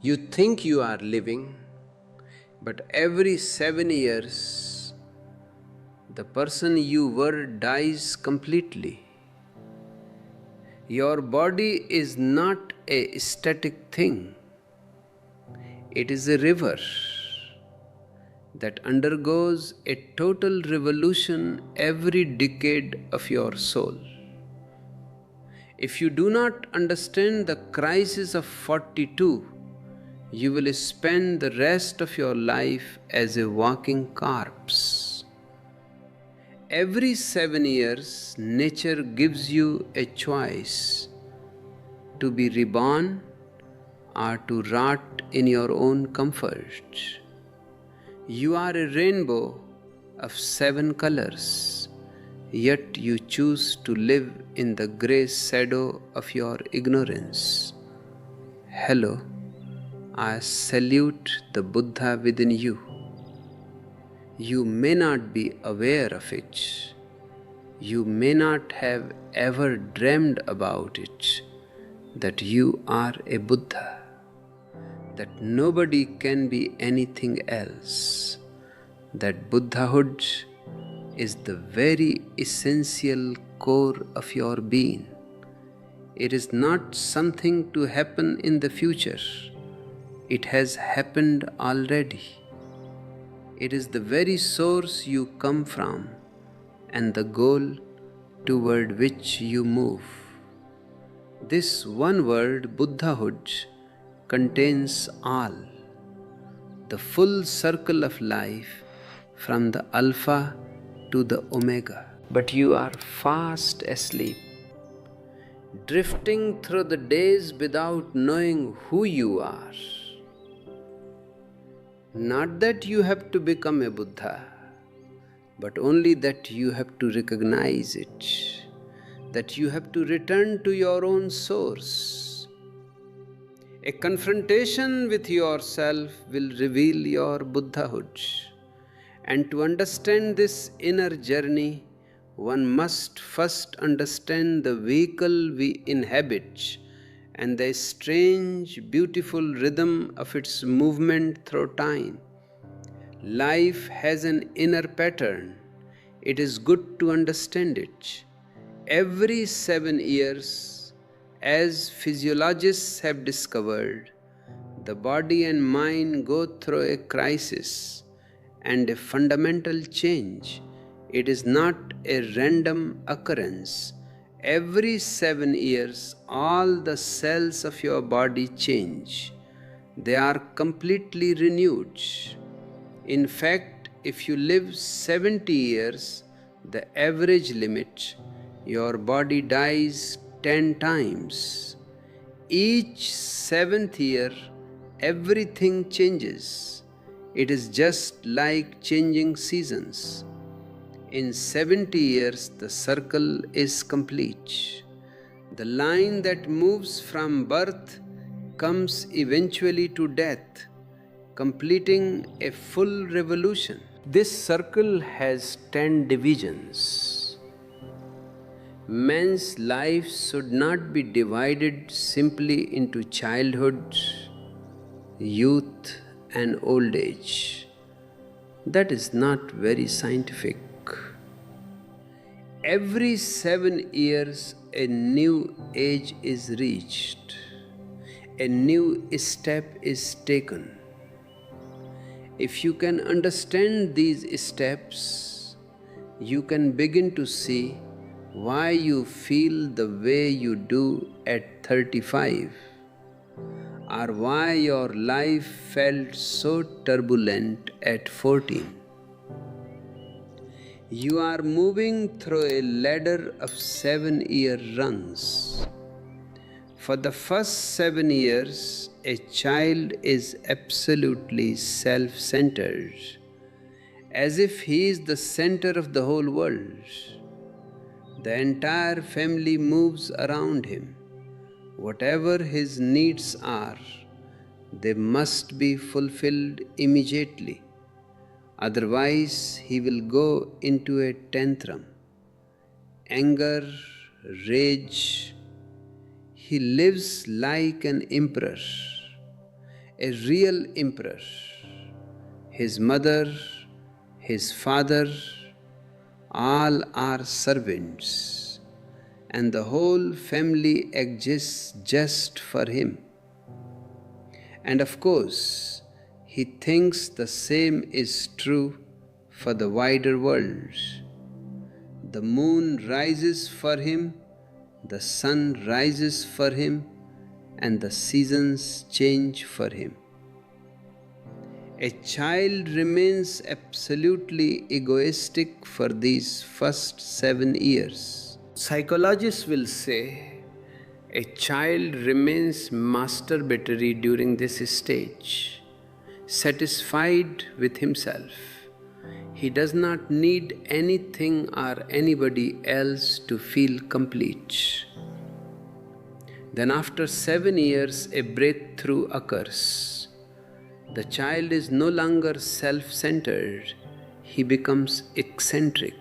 You think you are living, but every 7 years, the person you were dies completely. Your body is not a static thing, it is a river that undergoes a total revolution every decade of your soul. If you do not understand the crisis of 42, you will spend the rest of your life as a walking corpse. Every 7 years, nature gives you a choice to be reborn or to rot in your own comfort. You are a rainbow of 7 colors, yet you choose to live in the grey shadow of your ignorance. Hello, I salute the Buddha within you. You may not be aware of it. You may not have ever dreamed about it, that you are a Buddha, that nobody can be anything else, that Buddhahood is the very essential core of your being. It is not something to happen in the future. It has happened already. It is the very source you come from and the goal toward which you move. This one word, Buddhahood, contains all, the full circle of life from the Alpha to the Omega. But you are fast asleep, drifting through the days without knowing who you are. Not that you have to become a Buddha, but only that you have to recognize it, that you have to return to your own source. A confrontation with yourself will reveal your Buddhahood. And to understand this inner journey, one must first understand the vehicle we inhabit and the strange, beautiful rhythm of its movement through time. Life has an inner pattern. It is good to understand it. Every 7 years, as physiologists have discovered, the body and mind go through a crisis and a fundamental change. It is not a random occurrence. Every 7 years, all the cells of your body change. They are completely renewed. In fact, if you live 70 years, the average limit, your body dies 10 times. Each seventh year, everything changes. It is just like changing seasons. In 70 years, the circle is complete. The line that moves from birth comes eventually to death, completing a full revolution. This circle has 10 divisions. Man's life should not be divided simply into childhood, youth, and old age. That is not very scientific. Every 7 years, a new age is reached, a new step is taken. If you can understand these steps, you can begin to see why you feel the way you do at 35, or why your life felt so turbulent at 14. You are moving through a ladder of 7-year rungs. For the first 7 years, a child is absolutely self-centered, as if he is the center of the whole world. The entire family moves around him. Whatever his needs are, they must be fulfilled immediately. Otherwise, he will go into a tantrum. Anger, rage. He lives like an emperor. a real emperor. His mother, his father, all are servants, and the whole family exists just for him. And of course, he thinks the same is true for the wider world. The moon rises for him, the sun rises for him, and the seasons change for him. A child remains absolutely egoistic for these first 7 years. Psychologists will say a child remains masturbatory during this stage, satisfied with himself. He does not need anything or anybody else to feel complete. Then, after 7 years, a breakthrough occurs. The child is no longer self-centered, he becomes eccentric.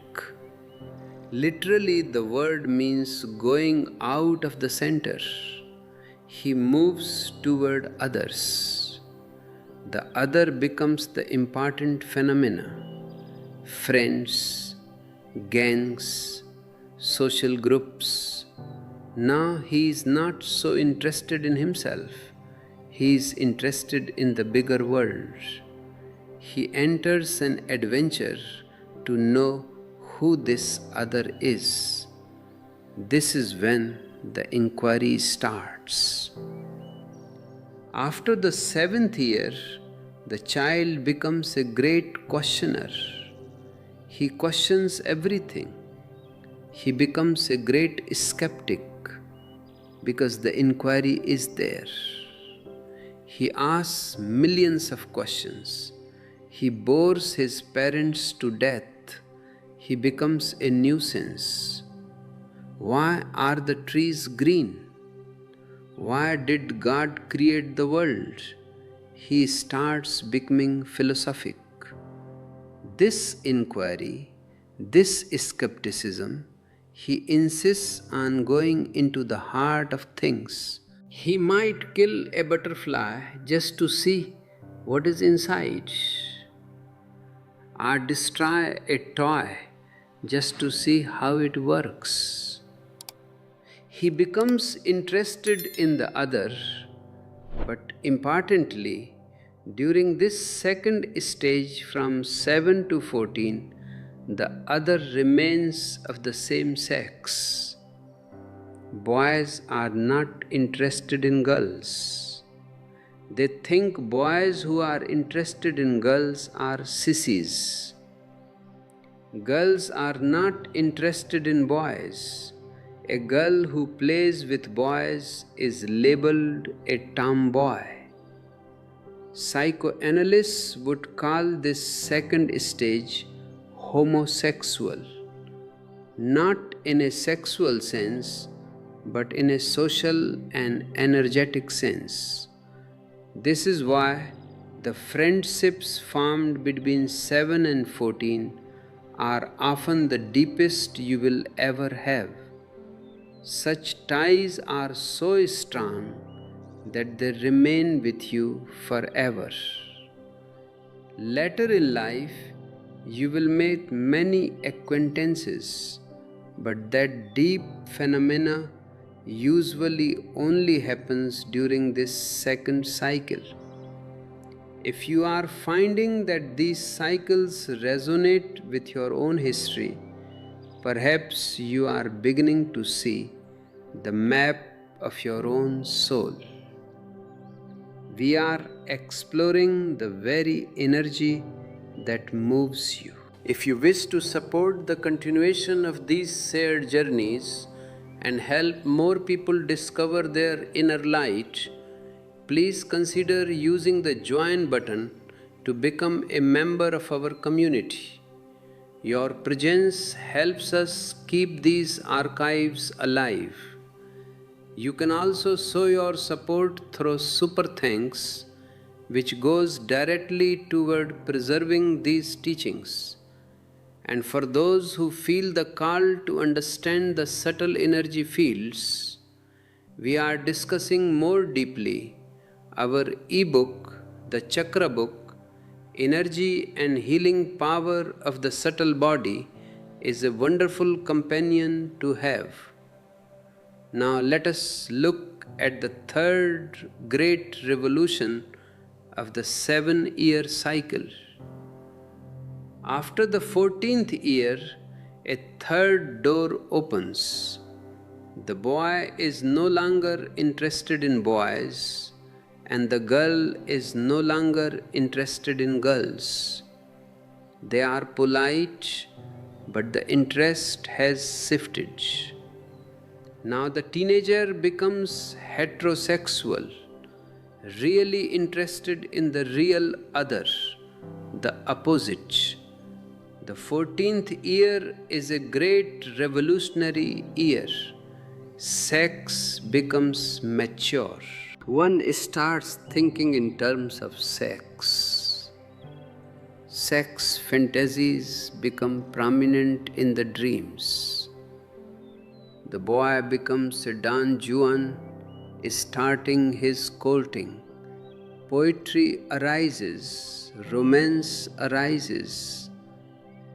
Literally, the word means going out of the center. He moves toward others. The other becomes the important phenomena. Friends, gangs, social groups. Now he is not so interested in himself. He is interested in the bigger world. He enters an adventure to know who this other is. This is when the inquiry starts. After the 7th year, the child becomes a great questioner. He questions everything. He becomes a great skeptic because the inquiry is there. He asks millions of questions. He bores his parents to death. He becomes a nuisance. Why are the trees green? Why did God create the world? He starts becoming philosophic. This inquiry, this skepticism, he insists on going into the heart of things. He might kill a butterfly just to see what is inside, or destroy a toy just to see how it works. He becomes interested in the other, but importantly, during this second stage from 7 to 14, the other remains of the same sex. Boys are not interested in girls. They think boys who are interested in girls are sissies. Girls are not interested in boys. A girl who plays with boys is labeled a tomboy. Psychoanalysts would call this second stage homosexual, not in a sexual sense, but in a social and energetic sense. This is why the friendships formed between 7 and 14 are often the deepest you will ever have. Such ties are so strong that they remain with you forever. Later in life, you will make many acquaintances, but that deep phenomena usually only happens during this second cycle. If you are finding that these cycles resonate with your own history, perhaps you are beginning to see the map of your own soul. We are exploring the very energy that moves you. If you wish to support the continuation of these shared journeys and help more people discover their inner light, please consider using the join button to become a member of our community. Your presence helps us keep these archives alive. You can also show your support through Super Thanks, which goes directly toward preserving these teachings. And for those who feel the call to understand the subtle energy fields, we are discussing more deeply our ebook The chakra book, Energy and Healing Power of the Subtle Body, is a wonderful companion to have. Now let us look at the third great revolution of the 7-year cycle. After the 14th year, a third door opens. The boy is no longer interested in boys, and the girl is no longer interested in girls. They are polite, but the interest has shifted. Now the teenager becomes heterosexual, really interested in the real other, the opposite. The 14th year is a great revolutionary year. Sex becomes mature. One starts thinking in terms of sex. Sex fantasies become prominent in the dreams. The boy becomes a Don Juan, starting his courting. Poetry arises, romance arises.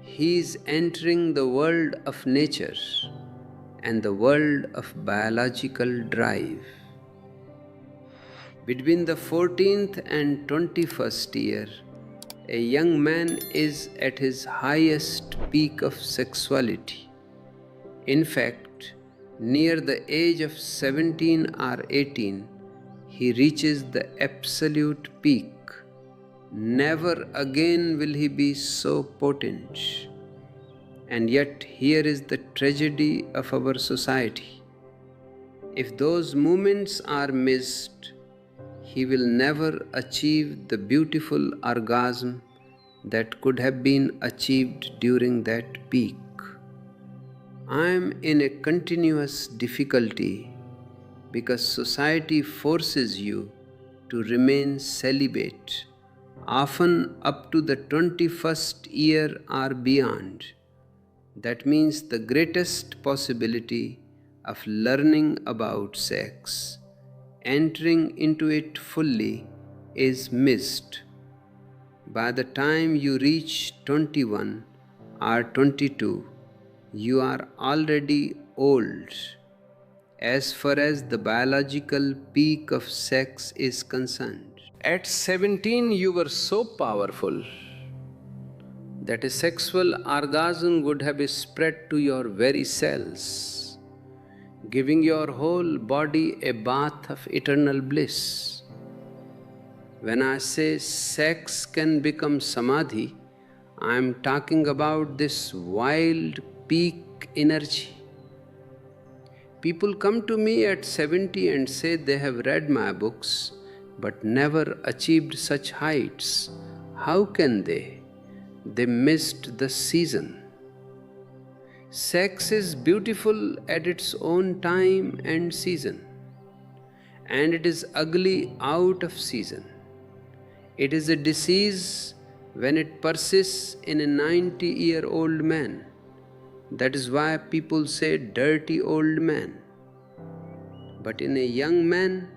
He is entering the world of nature and the world of biological drive. Between the 14th and 21st year, a young man is at his highest peak of sexuality. In fact, near the age of 17 or 18, he reaches the absolute peak. Never again will he be so potent. And yet, here is the tragedy of our society. If those moments are missed, he will never achieve the beautiful orgasm that could have been achieved during that peak. I am in a continuous difficulty because society forces you to remain celibate, often up to the 21st year or beyond. That means the greatest possibility of learning about sex, entering into it fully, is missed. By the time you reach 21 or 22, you are already old, as far as the biological peak of sex is concerned. At 17, you were so powerful that a sexual orgasm would have spread to your very cells, giving your whole body a bath of eternal bliss. When I say sex can become samadhi, I am talking about this wild peak energy. People come to me at 70 and say they have read my books but never achieved such heights. How can they? They missed the season. Sex is beautiful at its own time and season, and it is ugly out of season. It is a disease when it persists in a 90-year-old man. That is why people say dirty old man. But in a young man,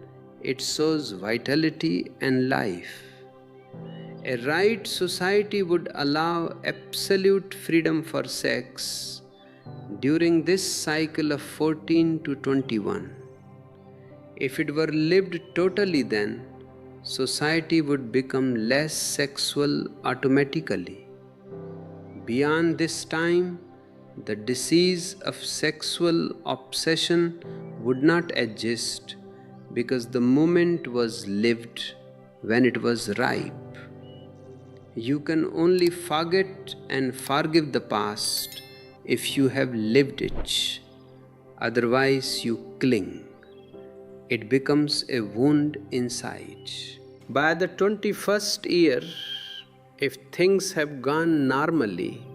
it shows vitality and life. A right society would allow absolute freedom for sex during this cycle of 14 to 21. If it were lived totally, then society would become less sexual automatically. Beyond this time, the disease of sexual obsession would not exist because the moment was lived when it was ripe. You can only forget and forgive the past if you have lived it. Otherwise, you cling. It becomes a wound inside. By the 21st year, if things have gone normally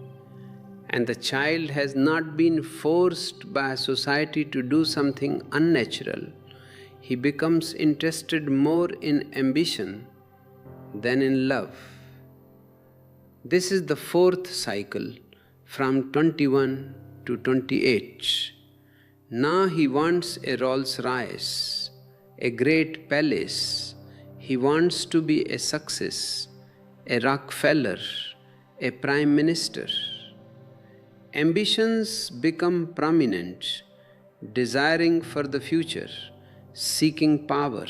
and the child has not been forced by society to do something unnatural, he becomes interested more in ambition than in love. This is the fourth cycle, from 21 to 28. Now he wants a Rolls Royce, a great palace. He wants to be a success, a Rockefeller, a prime minister. Ambitions become prominent, desiring for the future, seeking power,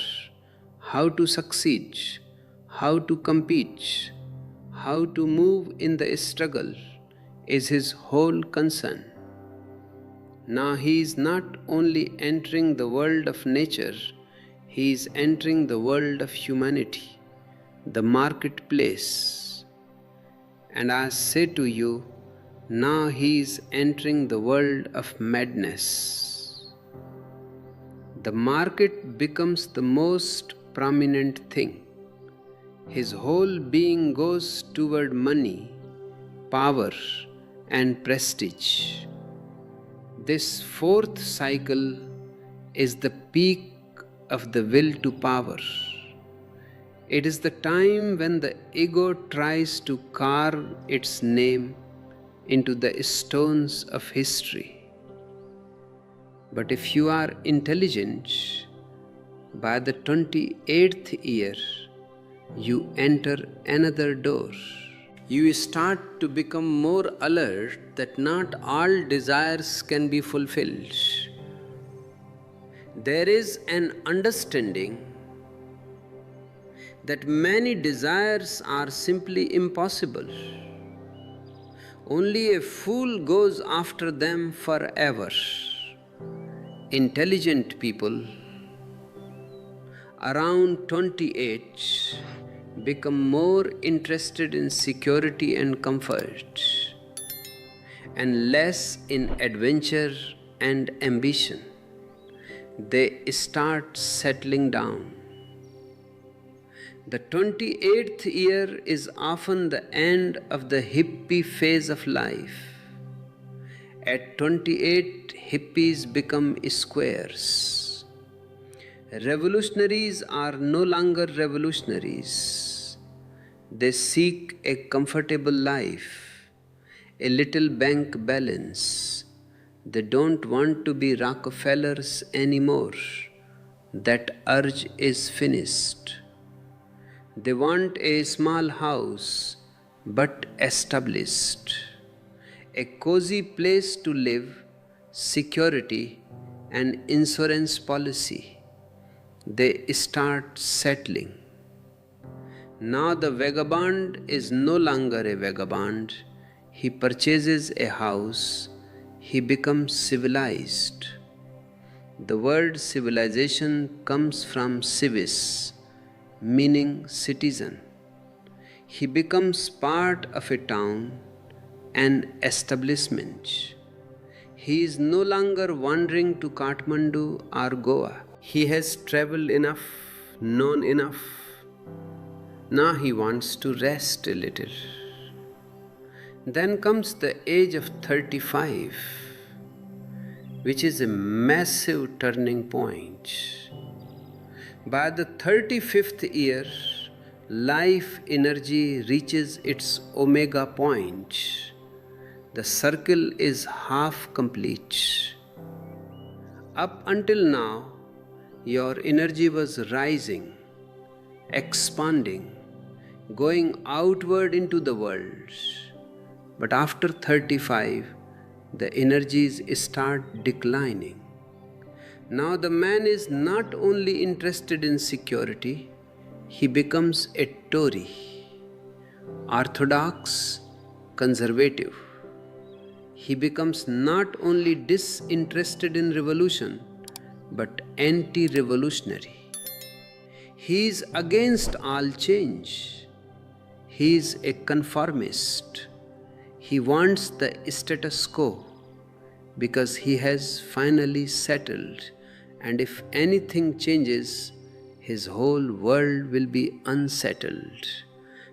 how to succeed, how to compete, how to move in the struggle is his whole concern. Now he is not only entering the world of nature, he is entering the world of humanity, the marketplace. And I say to you, now he is entering the world of madness. The market becomes the most prominent thing. His whole being goes toward money, power, and prestige. This fourth cycle is the peak of the will to power. It is the time when the ego tries to carve its name into the stones of history. But if you are intelligent, by the 28th year, you enter another door. You start to become more alert that not all desires can be fulfilled. There is an understanding that many desires are simply impossible. Only a fool goes after them forever. Intelligent people around 28 become more interested in security and comfort and less in adventure and ambition. They start settling down. The 28th year is often the end of the hippie phase of life. At 28, hippies become squares. Revolutionaries are no longer revolutionaries. They seek a comfortable life, a little bank balance. They don't want to be Rockefellers anymore. That urge is finished. They want a small house, but established. A cozy place to live, security, and insurance policy. They start settling. Now the vagabond is no longer a vagabond. He purchases a house. He becomes civilized. The word civilization comes from civis, meaning citizen. He becomes part of a town, an establishment. He is no longer wandering to Kathmandu or Goa. He has traveled enough, known enough. Now he wants to rest a little. Then comes the age of 35, which is a massive turning point. By the 35th year, life energy reaches its omega point. The circle is half complete. Up until now, your energy was rising, expanding, going outward into the world. But after 35, the energies start declining. Now the man is not only interested in security, he becomes a Tory, orthodox, conservative. He becomes not only disinterested in revolution, but anti-revolutionary. He is against all change. He is a conformist. He wants the status quo because he has finally settled, and if anything changes, his whole world will be unsettled.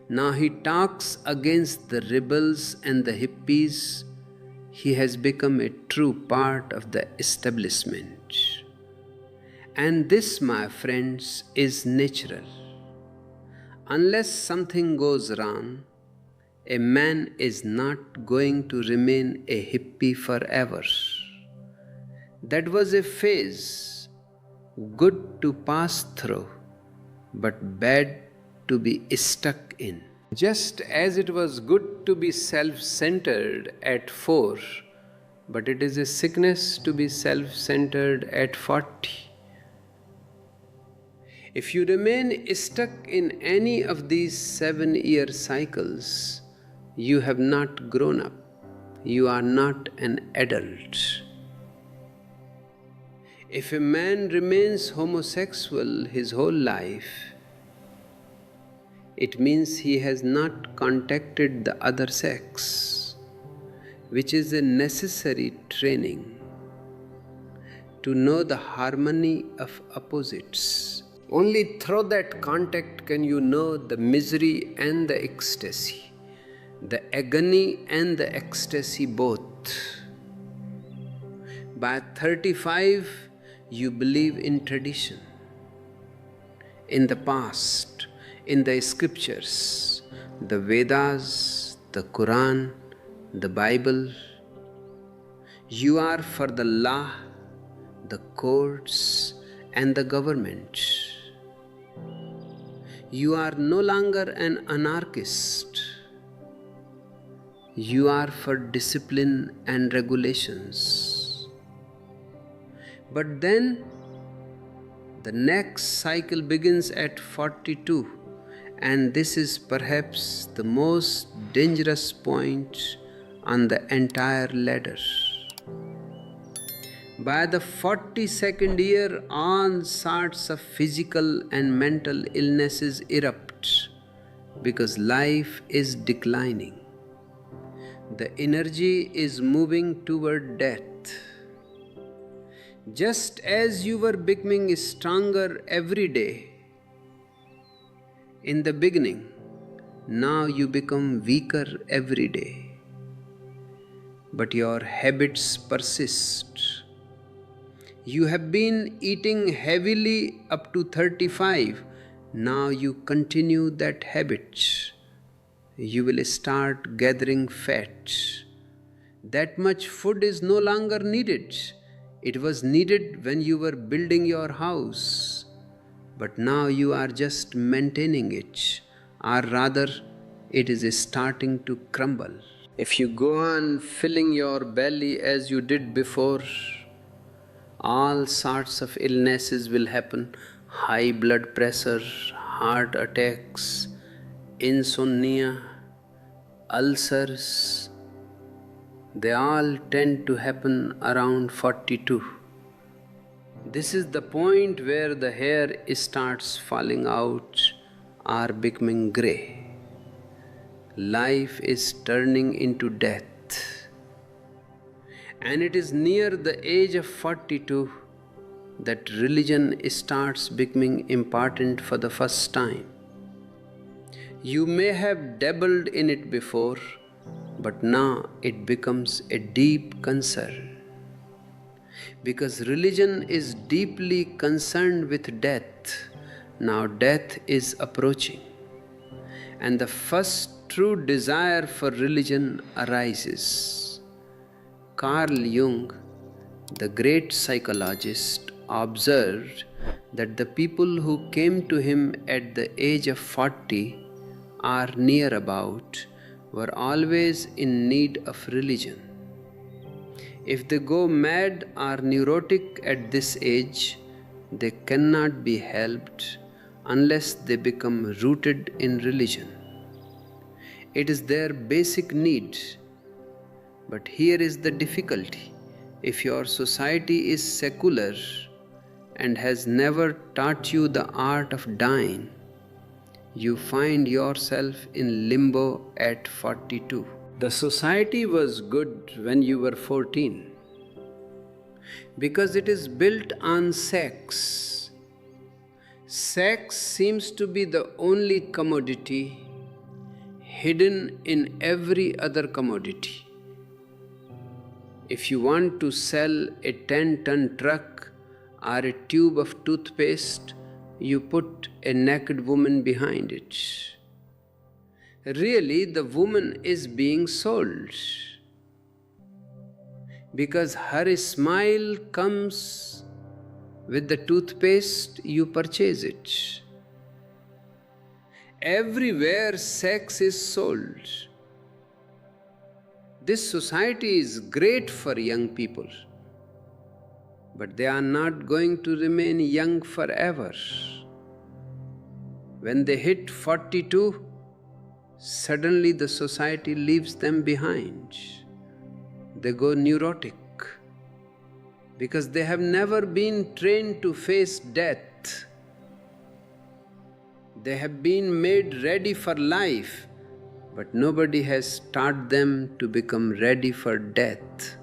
Now he talks against the rebels and the hippies. He has become a true part of the establishment. And this, my friends, is natural. Unless something goes wrong, a man is not going to remain a hippie forever. That was a phase, good to pass through, but bad to be stuck in. Just as it was good to be self-centered at 4, but it is a sickness to be self-centered at 40. If you remain stuck in any of these 7-year cycles, you have not grown up. You are not an adult. If a man remains homosexual his whole life, it means he has not contacted the other sex, which is a necessary training to know the harmony of opposites. Only through that contact can you know the misery and the ecstasy, the agony and the ecstasy both. By 35, you believe in tradition, in the past, in the scriptures, the Vedas, the Quran, the Bible. You are for the law, the courts, and the government. You are no longer an anarchist. You are for discipline and regulations. But then the next cycle begins at 42, and this is perhaps the most dangerous point on the entire ladder. By the 42nd year, all sorts of physical and mental illnesses erupt because life is declining. The energy is moving toward death. Just as you were becoming stronger every day in the beginning, now you become weaker every day. But your habits persist. You have been eating heavily up to 35. Now you continue that habit. You will start gathering fat. That much food is no longer needed. It was needed when you were building your house. But now you are just maintaining it, or rather, it is starting to crumble. If you go on filling your belly as you did before, all sorts of illnesses will happen. High blood pressure, heart attacks, insomnia, ulcers. They all tend to happen around 42. This is the point where the hair starts falling out or becoming grey. Life is turning into death. And it is near the age of 42 that religion starts becoming important for the first time. You may have dabbled in it before, but now it becomes a deep concern. Because religion is deeply concerned with death. Now death is approaching. And the first true desire for religion arises. Carl Jung, the great psychologist, observed that the people who came to him at the age of 40 or near about were always in need of religion. If they go mad or neurotic at this age, they cannot be helped unless they become rooted in religion. It is their basic need. But here is the difficulty. If your society is secular and has never taught you the art of dying, you find yourself in limbo at 42. The society was good when you were 14 because it is built on sex. Sex seems to be the only commodity hidden in every other commodity. If you want to sell a 10-ton truck or a tube of toothpaste, you put a naked woman behind it. Really, the woman is being sold because her smile comes with the toothpaste, you purchase it. Everywhere sex is sold. This society is great for young people, but they are not going to remain young forever. When they hit 42, suddenly the society leaves them behind. They go neurotic because they have never been trained to face death. They have been made ready for life, but nobody has taught them to become ready for death.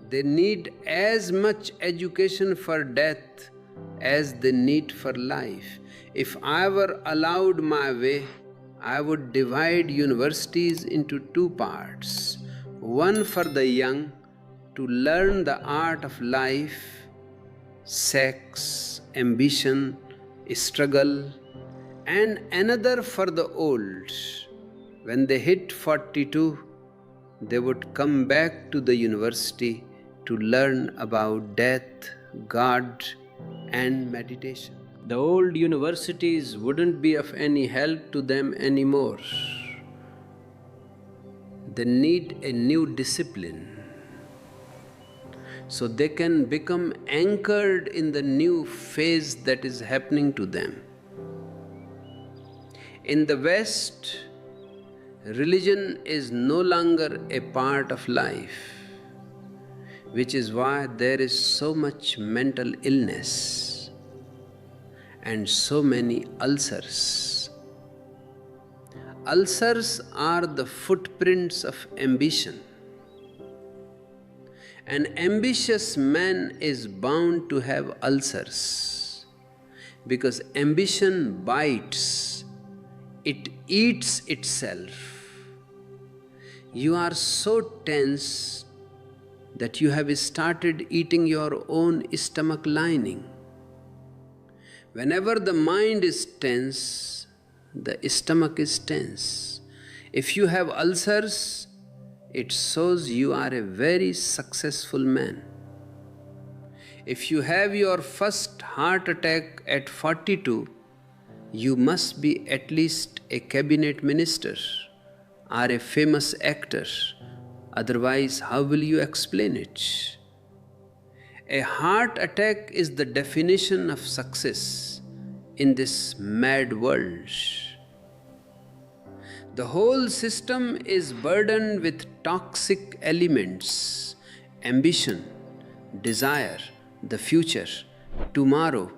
They need as much education for death as they need for life. If I were allowed my way, I would divide universities into two parts. One for the young to learn the art of life, sex, ambition, struggle, and another for the old. When they hit 42, they would come back to the university to learn about death, God, and meditation. The old universities wouldn't be of any help to them anymore. They need a new discipline so they can become anchored in the new phase that is happening to them. In the West, religion is no longer a part of life, which is why there is so much mental illness and so many ulcers. Ulcers are the footprints of ambition. An ambitious man is bound to have ulcers because ambition bites, it eats itself. You are so tense that you have started eating your own stomach lining. Whenever the mind is tense, the stomach is tense. If you have ulcers, it shows you are a very successful man. If you have your first heart attack at 42, you must be at least a cabinet minister or a famous actor. Otherwise, how will you explain it? A heart attack is the definition of success in this mad world. The whole system is burdened with toxic elements: ambition, desire, the future, tomorrow,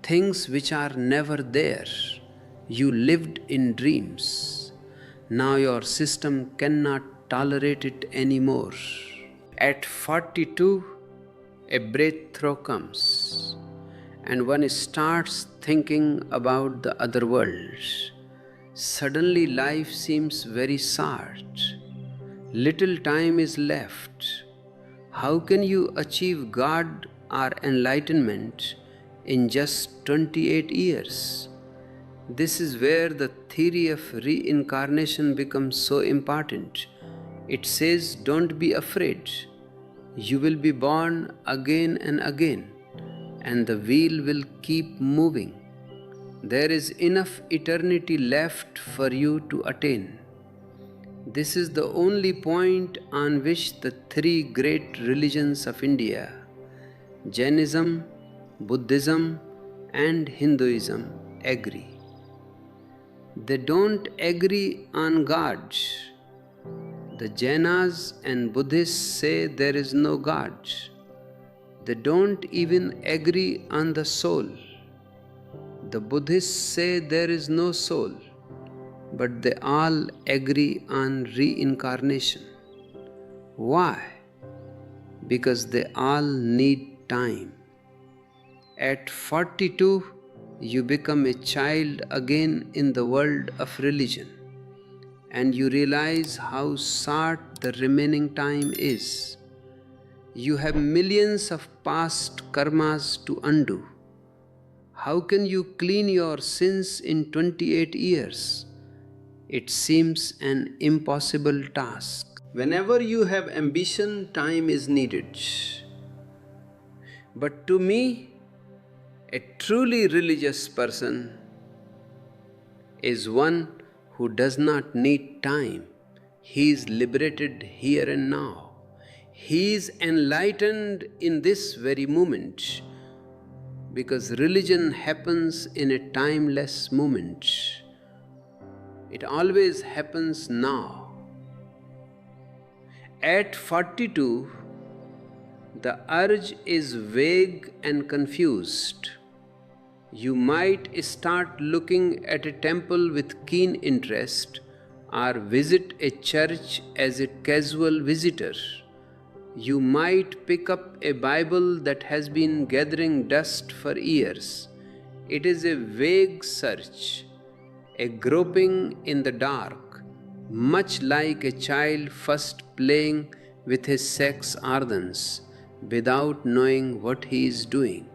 things which are never there. You lived in dreams. Now your system cannot tolerate it anymore. At 42, a breakthrough comes, and one starts thinking about the other world. Suddenly life seems very short. Little time is left. How can you achieve God or enlightenment in just 28 years? This is where the theory of reincarnation becomes so important. It says, don't be afraid. You will be born again and again, and the wheel will keep moving. There is enough eternity left for you to attain. This is the only point on which the three great religions of India, Jainism, Buddhism, and Hinduism, agree. They don't agree on God. The Jainas and Buddhists say there is no God. They don't even agree on the soul. The Buddhists say there is no soul, but they all agree on reincarnation. Why? Because they all need time. At 42, you become a child again in the world of religion, and you realize how short the remaining time is. You have millions of past karmas to undo. How can you clean your sins in 28 years? It seems an impossible task. Whenever you have ambition, time is needed. But to me, a truly religious person is one who does not need time. He is liberated here and now. He is enlightened in this very moment, because religion happens in a timeless moment. It always happens now. At 42, the urge is vague and confused. You might start looking at a temple with keen interest, or visit a church as a casual visitor. You might pick up a Bible that has been gathering dust for years. It is a vague search, a groping in the dark, much like a child first playing with his sex organs without knowing what he is doing.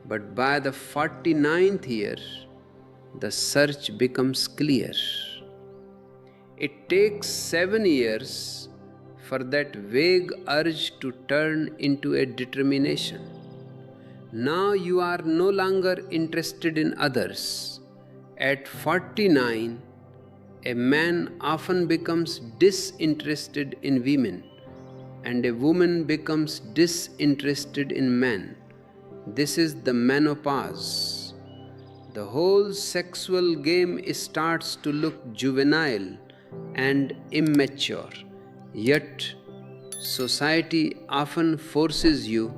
But by the 49th year, the search becomes clear. It takes 7 years for that vague urge to turn into a determination. Now you are no longer interested in others. At 49, a man often becomes disinterested in women, and a woman becomes disinterested in men. This is the menopause. The whole sexual game starts to look juvenile and immature. Yet, society often forces you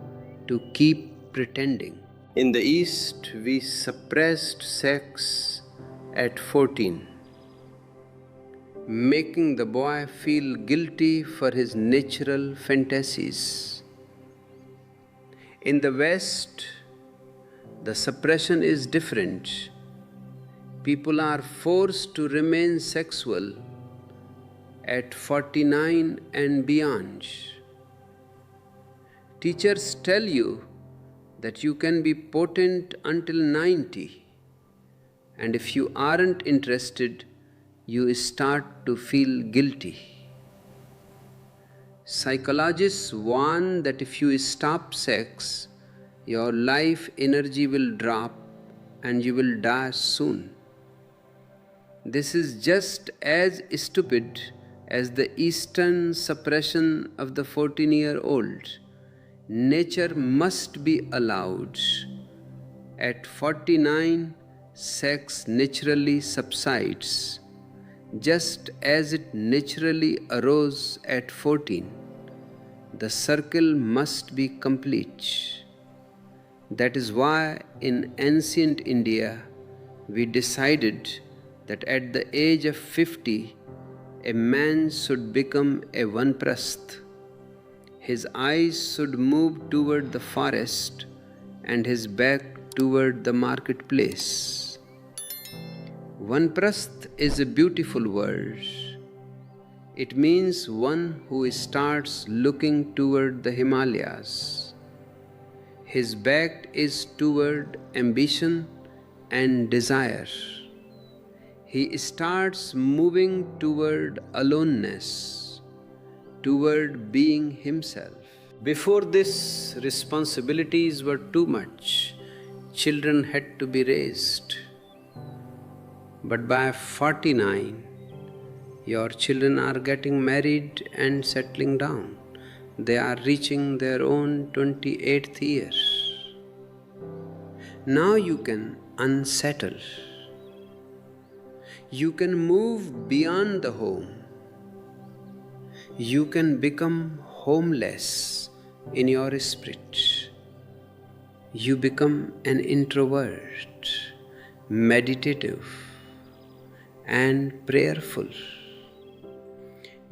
to keep pretending. In the East, we suppressed sex at 14, making the boy feel guilty for his natural fantasies. In the West, the suppression is different. People are forced to remain sexual at 49 and beyond. Teachers tell you that you can be potent until 90, and if you aren't interested, you start to feel guilty. Psychologists warn that if you stop sex, your life energy will drop and you will die soon. This is just as stupid as the Eastern suppression of the 14-year-old. Nature must be allowed. At 49, sex naturally subsides, just as it naturally arose at 14. The circle must be complete. That is why in ancient India, we decided that at the age of 50, a man should become a vanprasth. His eyes should move toward the forest and his back toward the marketplace. Vanprasth is a beautiful word. It means one who starts looking toward the Himalayas. His back is toward ambition and desire. He starts moving toward aloneness, toward being himself. Before this, responsibilities were too much. Children had to be raised. But by 49, your children are getting married and settling down. They are reaching their own 28th year. Now you can unsettle. You can move beyond the home. You can become homeless in your spirit. You become an introvert, meditative, and prayerful.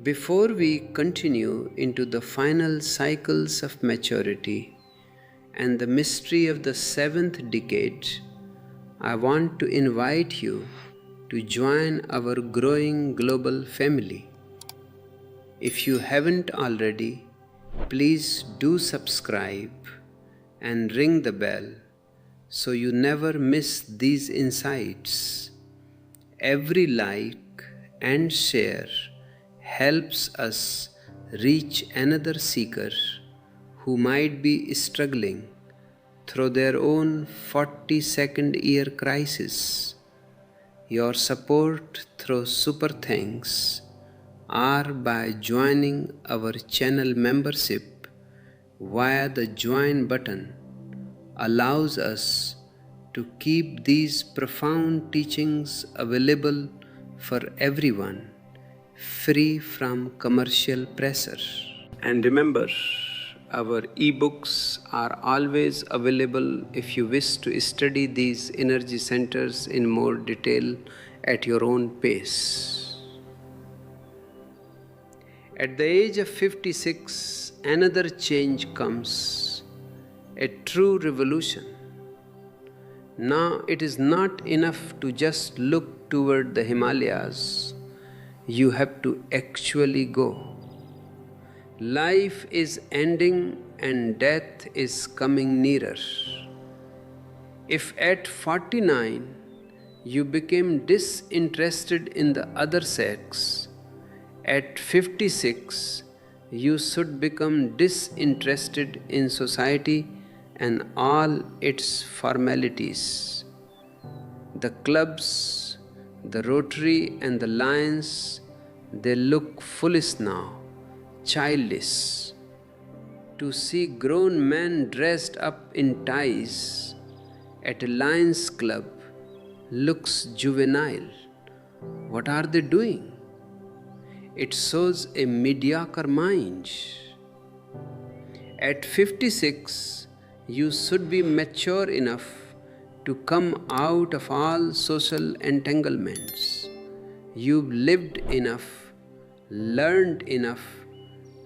Before we continue into the final cycles of maturity and the mystery of the 7th decade, I want to invite you to join our growing global family. If you haven't already, please do subscribe and ring the bell so you never miss these insights. Every like and share helps us reach another seeker who might be struggling through their own 42nd year crisis. Your support through super thanks or by joining our channel membership via the join button allows us to keep these profound teachings available for everyone, free from commercial pressure. And remember, our ebooks are always available if you wish to study these energy centers in more detail at your own pace. At the age of 56, another change comes, a true revolution. Now it is not enough to just look toward the Himalayas, you have to actually go. Life is ending and death is coming nearer. If at 49 you became disinterested in the other sex, at 56 you should become disinterested in society and all its formalities. The clubs, the Rotary and the Lions, they look foolish now, childish. To see grown men dressed up in ties at a Lions Club looks juvenile. What are they doing? It shows a mediocre mind. At 56, you should be mature enough to come out of all social entanglements. You've lived enough, learned enough.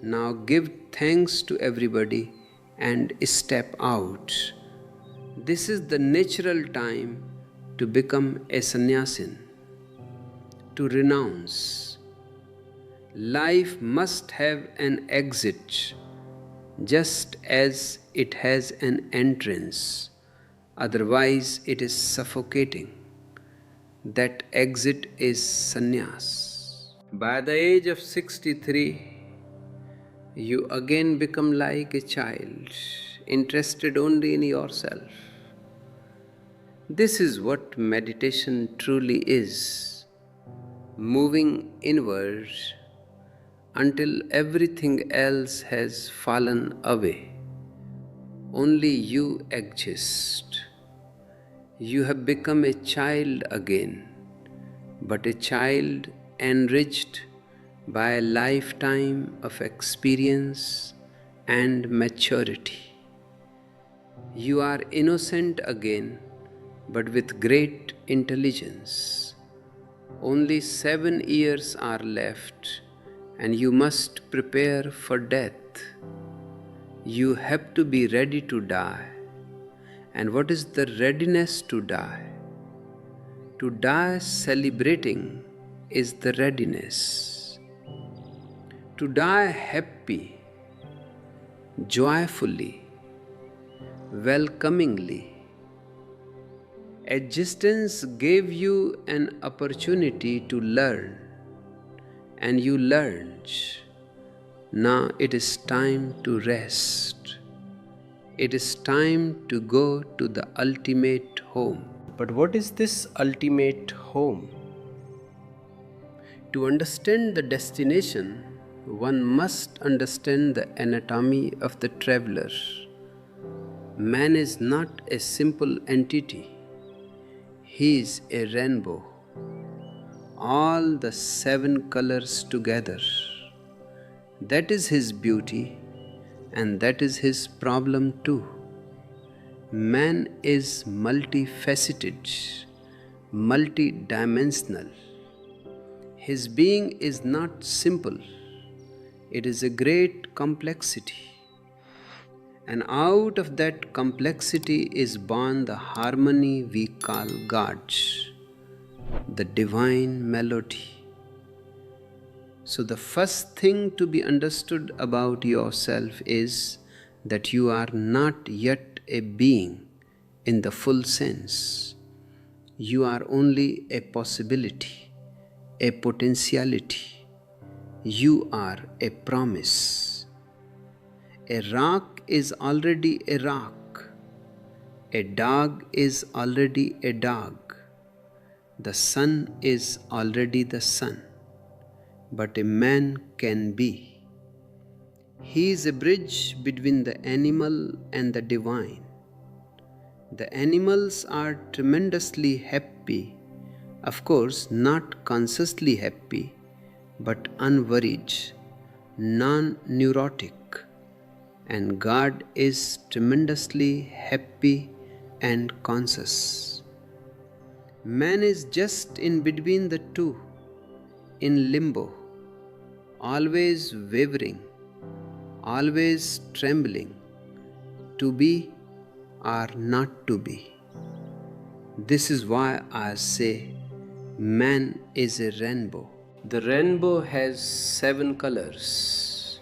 Now give thanks to everybody and step out. This is the natural time to become a sannyasin, to renounce. Life must have an exit, just as it has an entrance. Otherwise, it is suffocating. That exit is sannyas. By the age of 63, you again become like a child, interested only in yourself. This is what meditation truly is, moving inward until everything else has fallen away. Only you exist. You have become a child again, but a child enriched by a lifetime of experience and maturity. You are innocent again, but with great intelligence. Only 7 years are left, and you must prepare for death. You have to be ready to die. And what is the readiness to die? To die celebrating is the readiness. To die happy, joyfully, welcomingly. Existence gave you an opportunity to learn, and you learned. Now it is time to rest. It is time to go to the ultimate home. But what is this ultimate home? To understand the destination, one must understand the anatomy of the traveler. Man is not a simple entity. He is a rainbow. All the 7 colors together. That is his beauty, and that is his problem too. Man is multifaceted, multidimensional. His being is not simple. It is a great complexity. And out of that complexity is born the harmony we call God, the divine melody. So the first thing to be understood about yourself is that you are not yet a being in the full sense. You are only a possibility, a potentiality. You are a promise. A rock is already a rock. A dog is already a dog. The sun is already the sun, but a man can be. He is a bridge between the animal and the divine. The animals are tremendously happy, of course, not consciously happy, but unworried, non neurotic. And God is tremendously happy and conscious. Man is just in between the two, in limbo, always wavering, always trembling, to be or not to be. This is why I say man is a rainbow. The rainbow has 7 colors,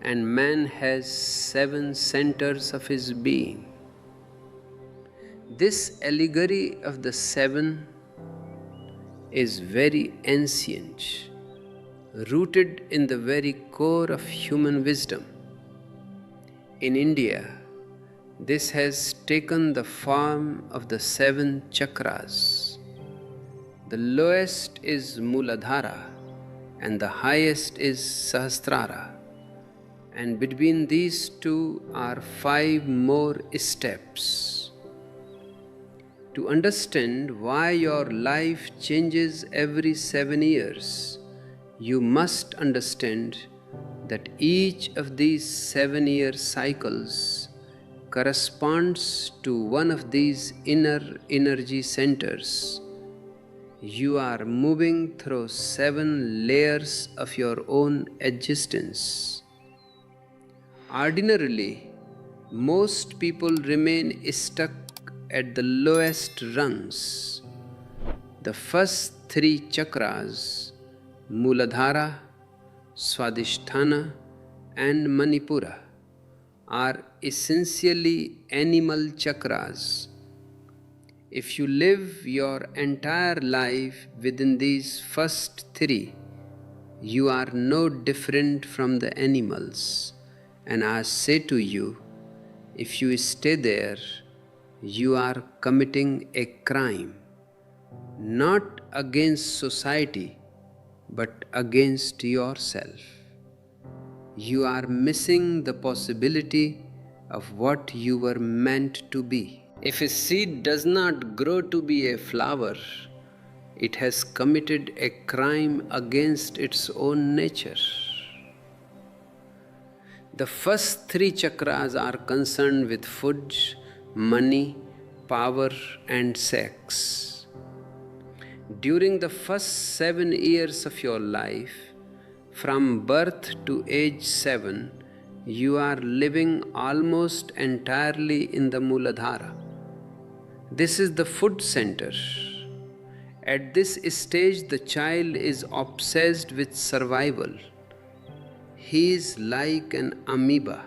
and man has 7 centers of his being. This allegory of the 7 is very ancient, rooted in the very core of human wisdom. In India, this has taken the form of the 7 chakras. The lowest is Muladhara and the highest is Sahasrara. And between these two are 5 more steps. To understand why your life changes every 7 years, you must understand that each of these 7-year cycles corresponds to one of these inner energy centers. You are moving through 7 layers of your own existence. Ordinarily, most people remain stuck at the lowest rungs. The first 3 chakras, Muladhara, Swadhisthana, and Manipura, are essentially animal chakras. If you live your entire life within these first 3, you are no different from the animals. And I say to you, if you stay there, you are committing a crime, not against society, but against yourself. You are missing the possibility of what you were meant to be. If a seed does not grow to be a flower, it has committed a crime against its own nature. The first 3 chakras are concerned with food, money, power, and sex. During the first 7 years of your life, from birth to age 7, you are living almost entirely in the Muladhara. This is the food center. At this stage, the child is obsessed with survival. He is like an amoeba.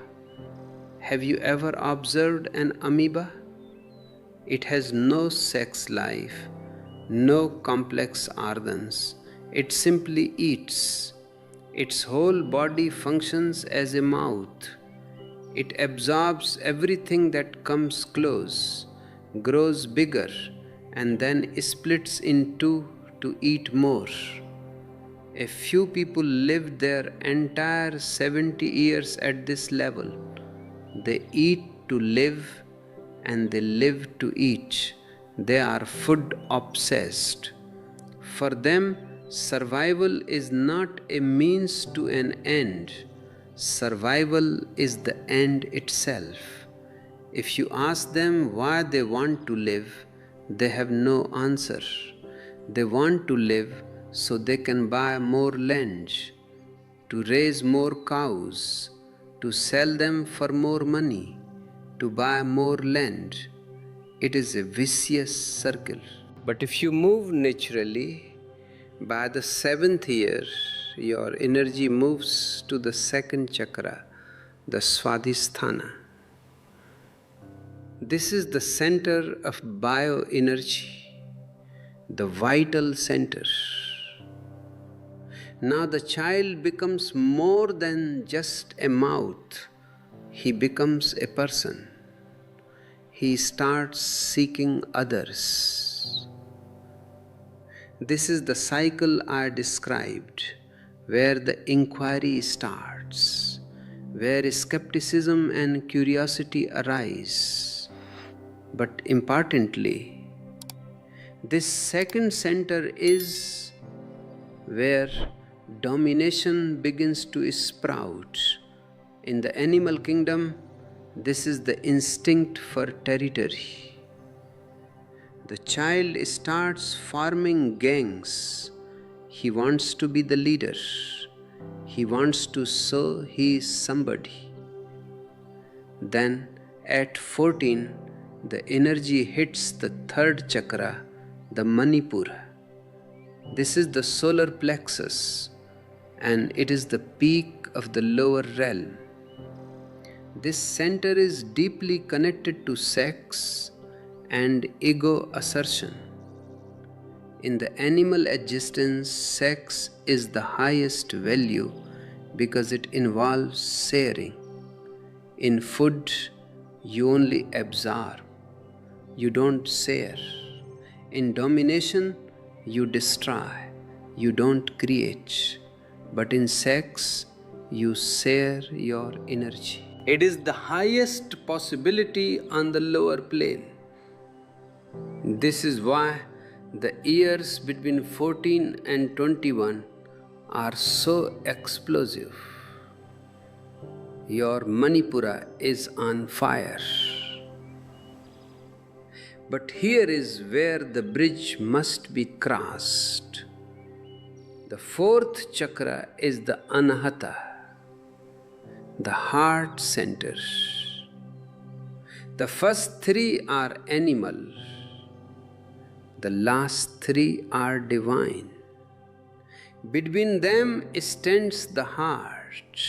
Have you ever observed an amoeba? It has no sex life, no complex organs. It simply eats. Its whole body functions as a mouth. It absorbs everything that comes close, grows bigger, and then splits in two to eat more. A few people live their entire 70 years at this level. They eat to live and they live to eat. They are food obsessed. For them, survival is not a means to an end. Survival is the end itself. If you ask them why they want to live, they have no answer. They want to live so they can buy more land, to raise more cows, to sell them for more money, to buy more land. It is a vicious circle. But if you move naturally, by the 7th year, your energy moves to the 2nd chakra, the Swadhisthana. This is the center of bioenergy, the vital center. Now the child becomes more than just a mouth. He becomes a person. He starts seeking others. This is the cycle I described, where the inquiry starts, where skepticism and curiosity arise. But importantly, this second center is where domination begins to sprout. In the animal kingdom, this is the instinct for territory. The child starts forming gangs. He wants to be the leader. He wants to show he is somebody. Then, at 14, the energy hits the third chakra, the Manipura. This is the solar plexus, and it is the peak of the lower realm. This center is deeply connected to sex and ego assertion. In the animal existence, sex is the highest value because it involves sharing. In food, you only absorb, you don't share. In domination, you destroy, you don't create. But in sex, you share your energy. It is the highest possibility on the lower plane. This is why the years between 14 and 21 are so explosive. Your Manipura is on fire. But here is where the bridge must be crossed. The fourth chakra is the Anahata, the heart center. The first three are animal. The last three are divine. Between them stands the heart.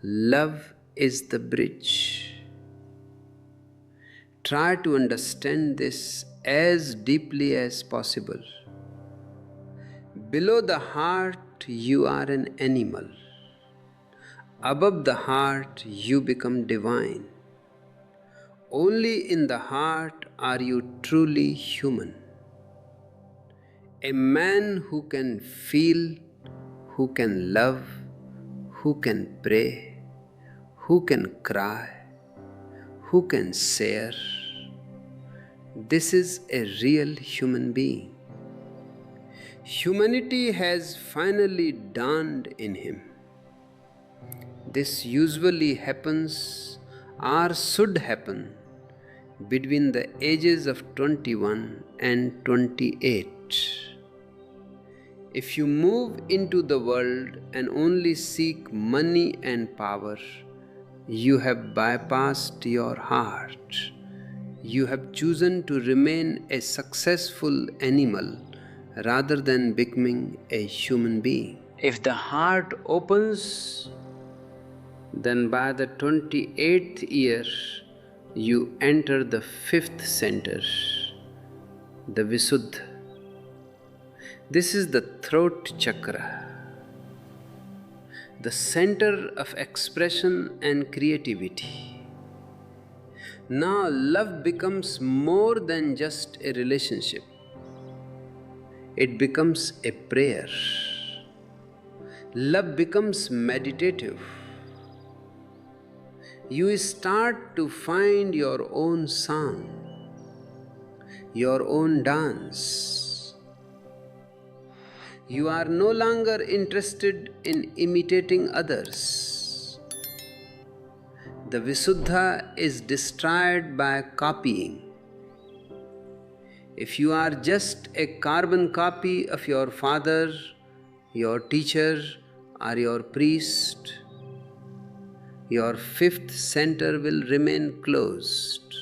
Love is the bridge. Try to understand this as deeply as possible. Below the heart, you are an animal. Above the heart, you become divine. Only in the heart are you truly human. A man who can feel, who can love, who can pray, who can cry, who can share. This is a real human being. Humanity has finally dawned in him. This usually happens or should happen between the ages of 21 and 28. If you move into the world and only seek money and power, you have bypassed your heart. You have chosen to remain a successful animal rather than becoming a human being. If the heart opens, then by the 28th year, you enter the fifth center, the Visuddha. This is the throat chakra, the center of expression and creativity. Now, love becomes more than just a relationship. It becomes a prayer. Love becomes meditative. You start to find your own song, your own dance. You are no longer interested in imitating others. The Visuddha is destroyed by copying. If you are just a carbon copy of your father, your teacher, or your priest, your fifth center will remain closed.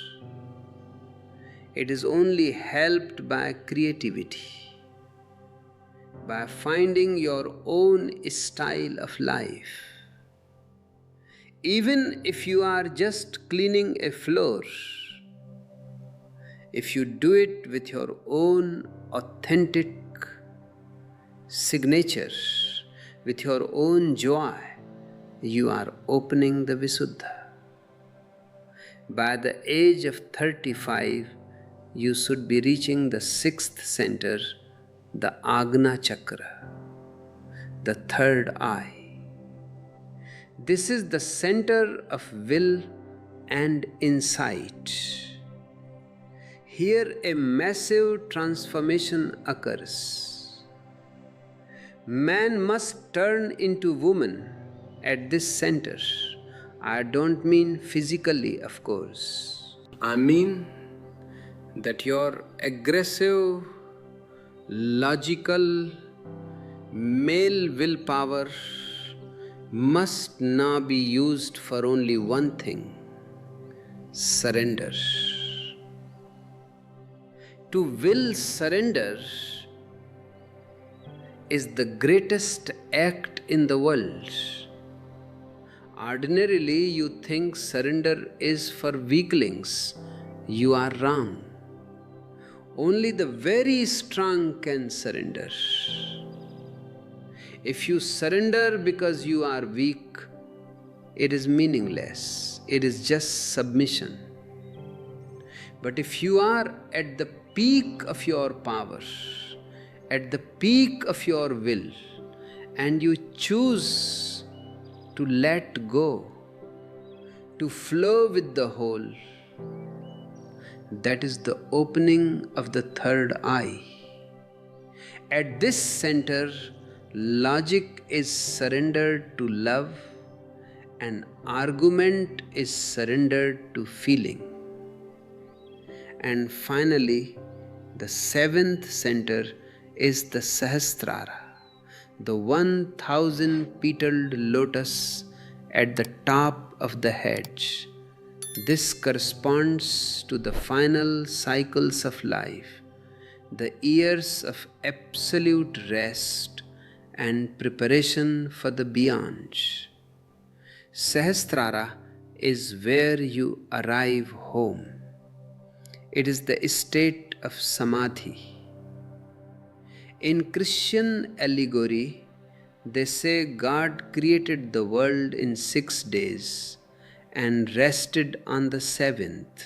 It is only helped by creativity, by finding your own style of life. Even if you are just cleaning a floor, if you do it with your own authentic signature, with your own joy, you are opening the Visuddha. By the age of 35, you should be reaching the sixth center, the Agna Chakra, the third eye. This is the center of will and insight. Here a massive transformation occurs. Man must turn into woman at this center. I don't mean physically, of course. I mean that your aggressive, logical, male willpower must now be used for only one thing: surrender. To will surrender is the greatest act in the world. Ordinarily, you think surrender is for weaklings. You are wrong. Only the very strong can surrender. If you surrender because you are weak, it is meaningless. It is just submission. But if you are at the peak of your power, at the peak of your will, and you choose to let go, to flow with the whole, that is the opening of the third eye. At this center, logic is surrendered to love, and argument is surrendered to feeling. And finally, the seventh center is the Sahasrara, the 1,000-petaled lotus at the top of the head. This corresponds to the final cycles of life, the years of absolute rest and preparation for the beyond. Sahasrara is where you arrive home. It is the state of samadhi. In Christian allegory, they say God created the world in 6 days and rested on the 7th.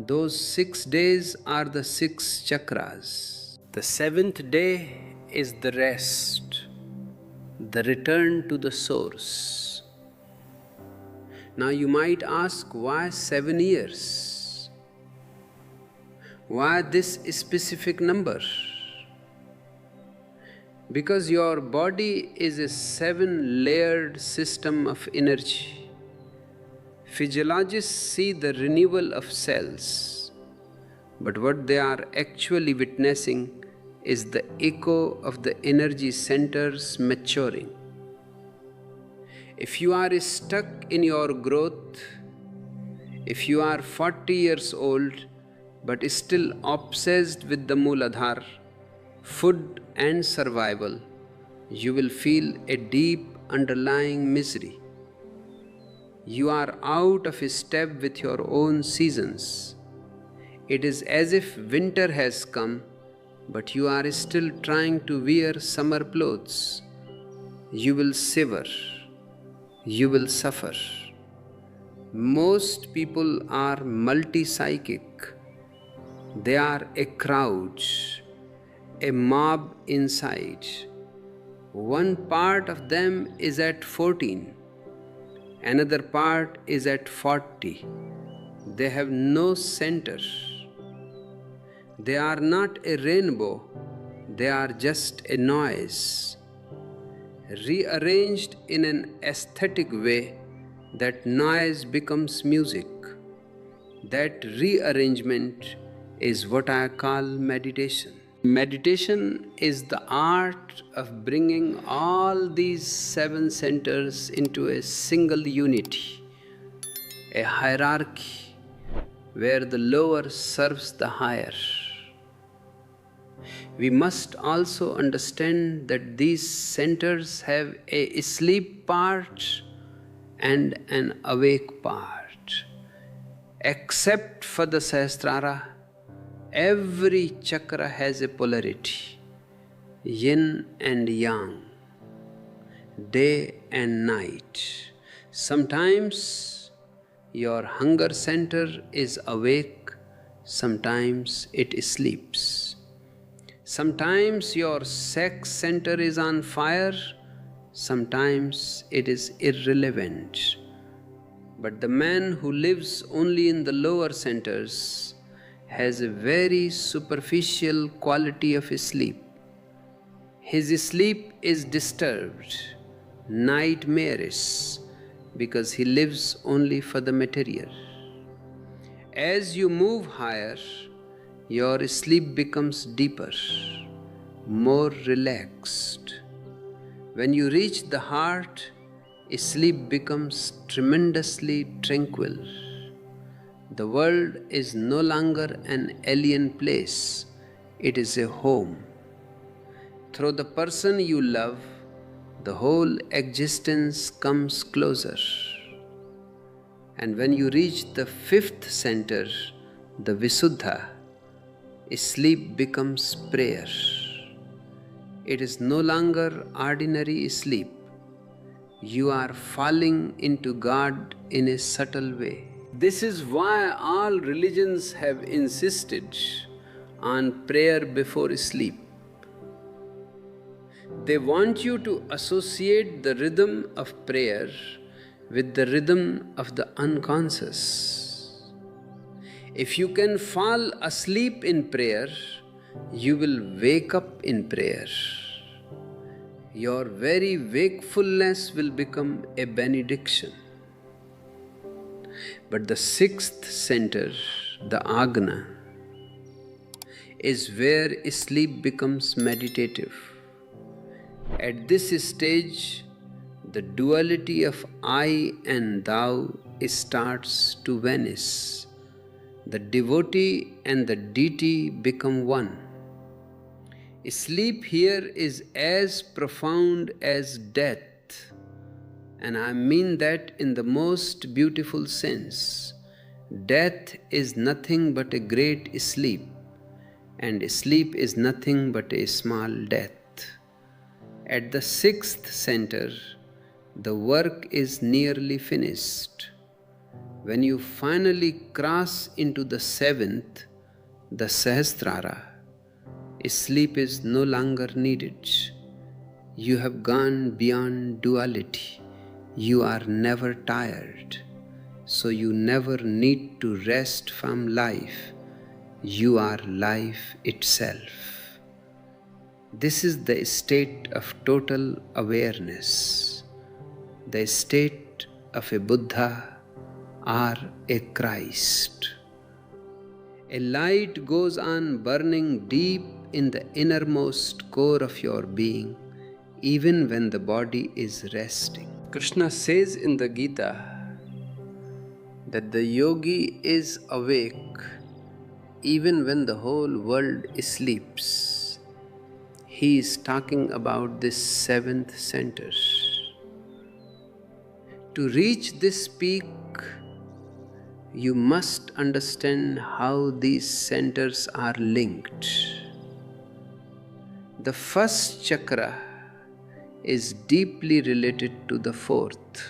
Those 6 days are the 6 chakras. The 7th day is the rest, the return to the source. Now you might ask, why 7 years? Why this specific number? Because your body is a 7-layered system of energy. Physiologists see the renewal of cells, but what they are actually witnessing is the echo of the energy centers maturing. If you are stuck in your growth, if you are 40 years old but still obsessed with the Mooladhara, food and survival, you will feel a deep underlying misery. You are out of step with your own seasons. It is as if winter has come, but you are still trying to wear summer clothes. You will shiver. You will suffer. Most people are multi-psychic. They are a crowd, a mob inside. One part of them is at 14. Another part is at 40. They have no center. They are not a rainbow. They are just a noise, rearranged in an aesthetic way. That noise becomes music. That rearrangement is what I call meditation. Meditation is the art of bringing all these 7 centers into a single unity, a hierarchy where the lower serves the higher. We must also understand that these centers have a sleep part and an awake part. Except for the Sahasrara, every chakra has a polarity, yin and yang, day and night. Sometimes your hunger center is awake, sometimes it sleeps. Sometimes your sex center is on fire, sometimes it is irrelevant. But the man who lives only in the lower centers has a very superficial quality of sleep. His sleep is disturbed, nightmarish, because he lives only for the material. As you move higher, your sleep becomes deeper, more relaxed. When you reach the heart, sleep becomes tremendously tranquil. The world is no longer an alien place, it is a home. Through the person you love, the whole existence comes closer. And when you reach the fifth center, the Visuddha, sleep becomes prayer. It is no longer ordinary sleep. You are falling into God in a subtle way. This is why all religions have insisted on prayer before sleep. They want you to associate the rhythm of prayer with the rhythm of the unconscious. If you can fall asleep in prayer, you will wake up in prayer. Your very wakefulness will become a benediction. But the sixth center, the Agna, is where sleep becomes meditative. At this stage, the duality of I and thou starts to vanish. The devotee and the deity become one. Sleep here is as profound as death, and I mean that in the most beautiful sense. Death is nothing but a great sleep, and sleep is nothing but a small death. At the sixth center, the work is nearly finished. When you finally cross into the seventh, the Sahasrara, sleep is no longer needed. You have gone beyond duality. You are never tired, so you never need to rest from life. You are life itself. This is the state of total awareness, the state of a Buddha or a Christ. A light goes on burning deep in the innermost core of your being, even when the body is resting. Krishna says in the Gita that the yogi is awake even when the whole world sleeps. He is talking about this seventh center. To reach this peak, you must understand how these centers are linked. The first chakra is deeply related to the fourth.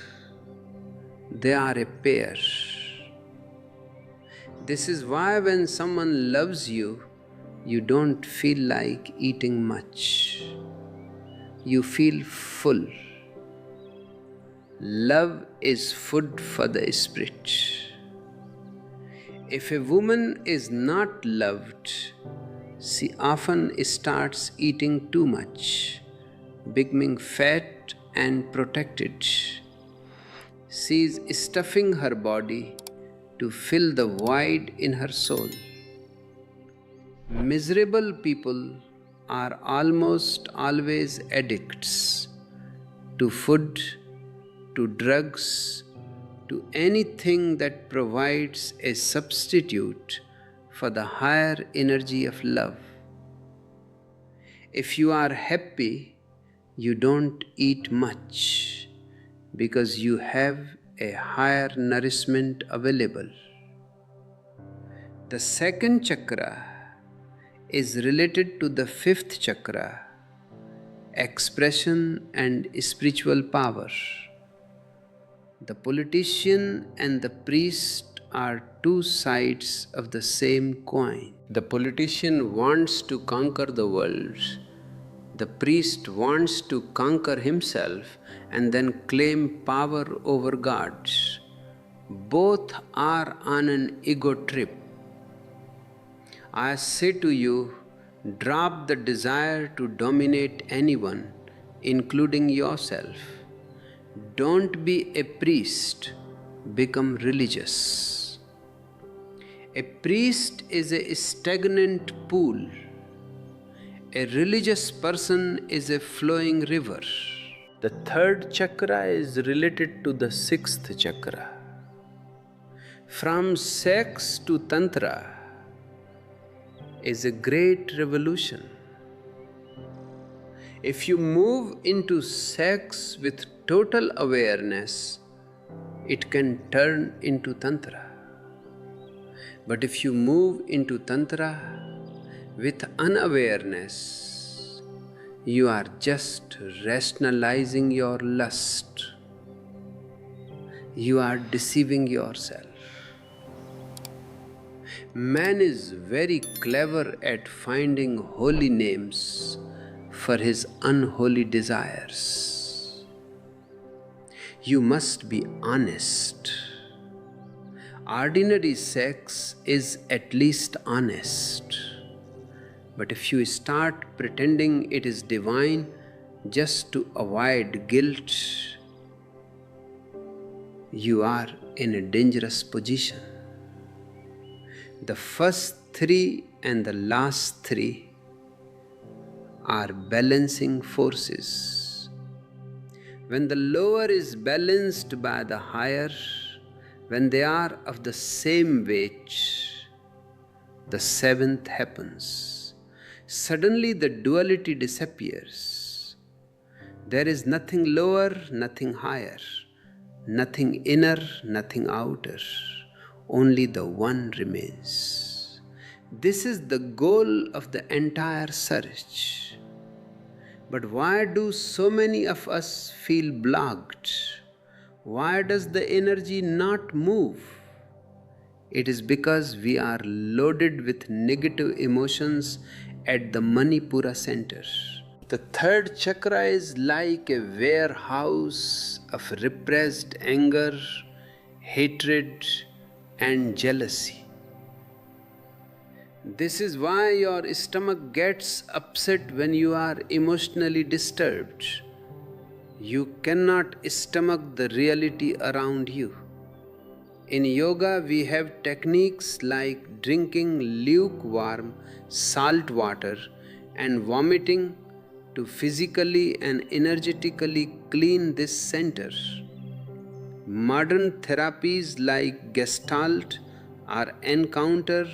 They are a pair. This is why when someone loves you, you don't feel like eating much. You feel full. Love is food for the spirit. If a woman is not loved, she often starts eating too much, becoming fat and protected. She is stuffing her body to fill the void in her soul. Miserable people are almost always addicts to food, to drugs, to anything that provides a substitute for the higher energy of love. If you are happy, you don't eat much because you have a higher nourishment available. The second chakra is related to the fifth chakra, expression and spiritual power. The politician and the priest are two sides of the same coin. The politician wants to conquer the world. The priest wants to conquer himself and then claim power over gods. Both are on an ego trip. I say to you, drop the desire to dominate anyone, including yourself. Don't be a priest, become religious. A priest is a stagnant pool. A religious person is a flowing river. The third chakra is related to the sixth chakra. From sex to tantra is a great revolution. If you move into sex with total awareness, it can turn into tantra. But if you move into tantra with unawareness, you are just rationalizing your lust. You are deceiving yourself. Man is very clever at finding holy names for his unholy desires. You must be honest. Ordinary sex is at least honest. But if you start pretending it is divine just to avoid guilt, you are in a dangerous position. The first three and the last three are balancing forces. When the lower is balanced by the higher, when they are of the same weight, the seventh happens. Suddenly the duality disappears. There is nothing lower, nothing higher, nothing inner, nothing outer. Only the one remains. This is the goal of the entire search. But why do so many of us feel blocked? Why does the energy not move? It is because we are loaded with negative emotions at the Manipura center. The third chakra is like a warehouse of repressed anger, hatred, and jealousy. This is why your stomach gets upset when you are emotionally disturbed. You cannot stomach the reality around you. In yoga, we have techniques like drinking lukewarm salt water and vomiting to physically and energetically clean this center. Modern therapies like Gestalt or Encounter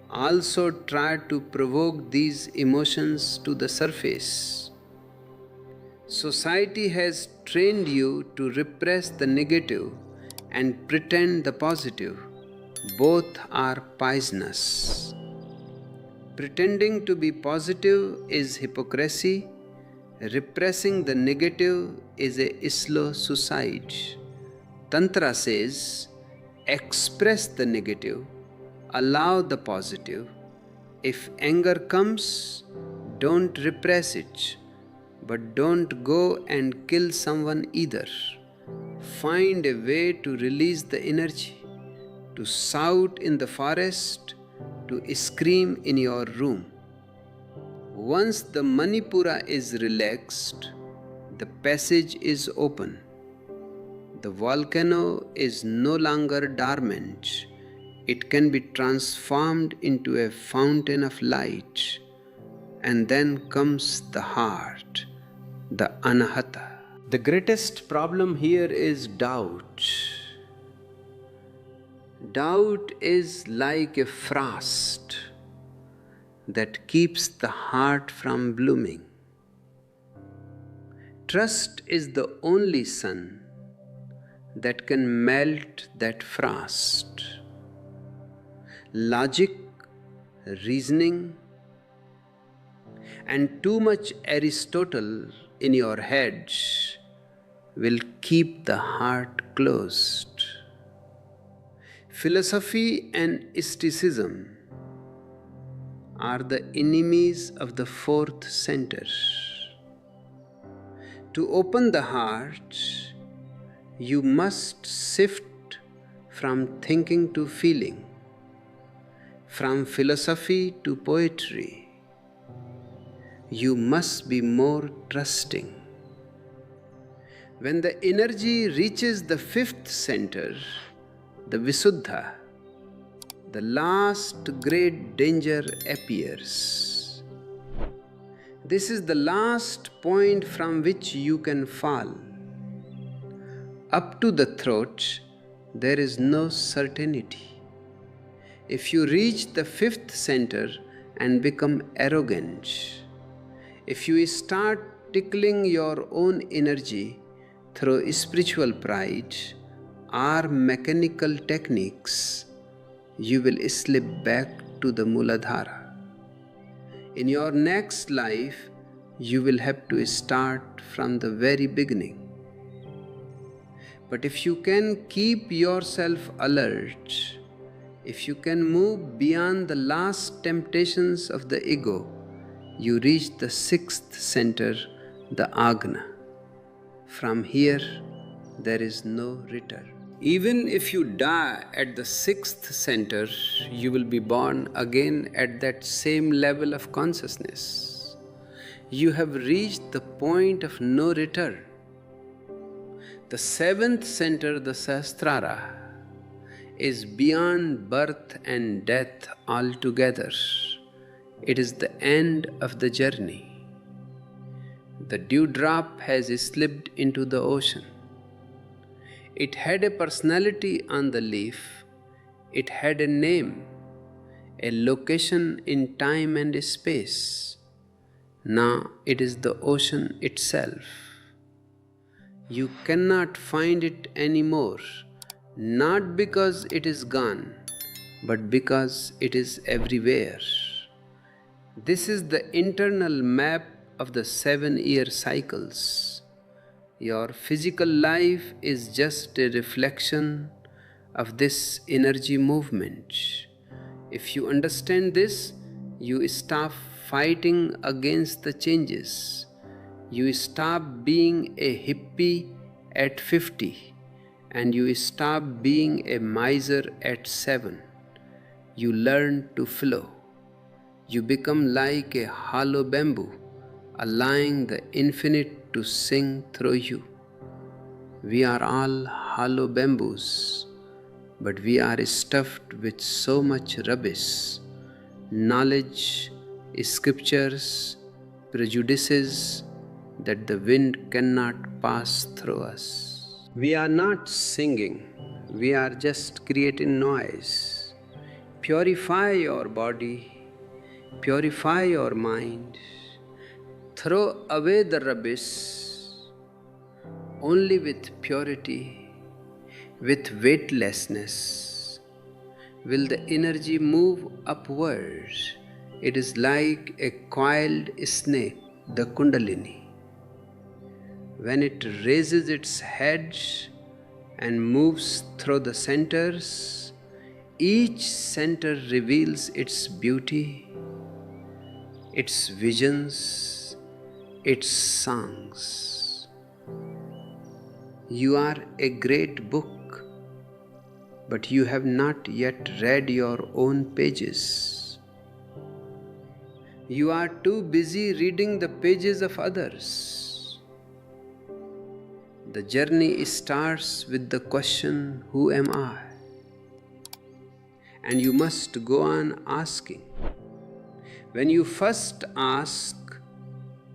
also try to provoke these emotions to the surface. Society has trained you to repress the negative and pretend the positive. Both are poisonous. Pretending to be positive is hypocrisy. Repressing the negative is a slow suicide. Tantra says, express the negative, allow the positive. If anger comes, don't repress it, but don't go and kill someone either. Find a way to release the energy, to shout in the forest, to scream in your room. Once the Manipura is relaxed, the passage is open. The volcano is no longer dormant. It can be transformed into a fountain of light. And then comes the heart, the anahata. The greatest problem here is doubt. Doubt is like a frost that keeps the heart from blooming. Trust is the only sun that can melt that frost. Logic, reasoning, and too much Aristotle in your head will keep the heart closed. Philosophy and mysticism are the enemies of the fourth center. To open the heart, you must shift from thinking to feeling, from philosophy to poetry. You must be more trusting. When the energy reaches the fifth center, the Visuddha, the last great danger appears. This is the last point from which you can fall. Up to the throat, there is no certainty. If you reach the fifth center and become arrogant, if you start tickling your own energy through spiritual pride or mechanical techniques, you will slip back to the Muladhara. In your next life, you will have to start from the very beginning. But if you can keep yourself alert, if you can move beyond the last temptations of the ego, you reach the sixth center, the Agna. From here, there is no return. Even if you die at the sixth center, you will be born again at that same level of consciousness. You have reached the point of no return. The seventh center, the Sahasrara, is beyond birth and death altogether. It is the end of the journey. The dewdrop has slipped into the ocean. It had a personality on the leaf. It had a name, a location in time and space. Now it is the ocean itself. You cannot find it anymore, not because it is gone, but because it is everywhere. This is the internal map of the 7-year cycles. Your physical life is just a reflection of this energy movement. If you understand this, you stop fighting against the changes. You stop being a hippie at 50 and you stop being a miser at 7. You learn to flow. You become like a hollow bamboo, allowing the infinite to sing through you. We are all hollow bamboos, but we are stuffed with so much rubbish, knowledge, scriptures, prejudices, that the wind cannot pass through us. We are not singing, we are just creating noise. Purify your body, purify your mind, throw away the rubbish. Only with purity, with weightlessness, will the energy move upward. It is like a coiled snake, the Kundalini. When it raises its head and moves through the centers, each center reveals its beauty, its visions, its songs. You are a great book, but you have not yet read your own pages. You are too busy reading the pages of others. The journey starts with the question, who am I? And you must go on asking. When you first ask,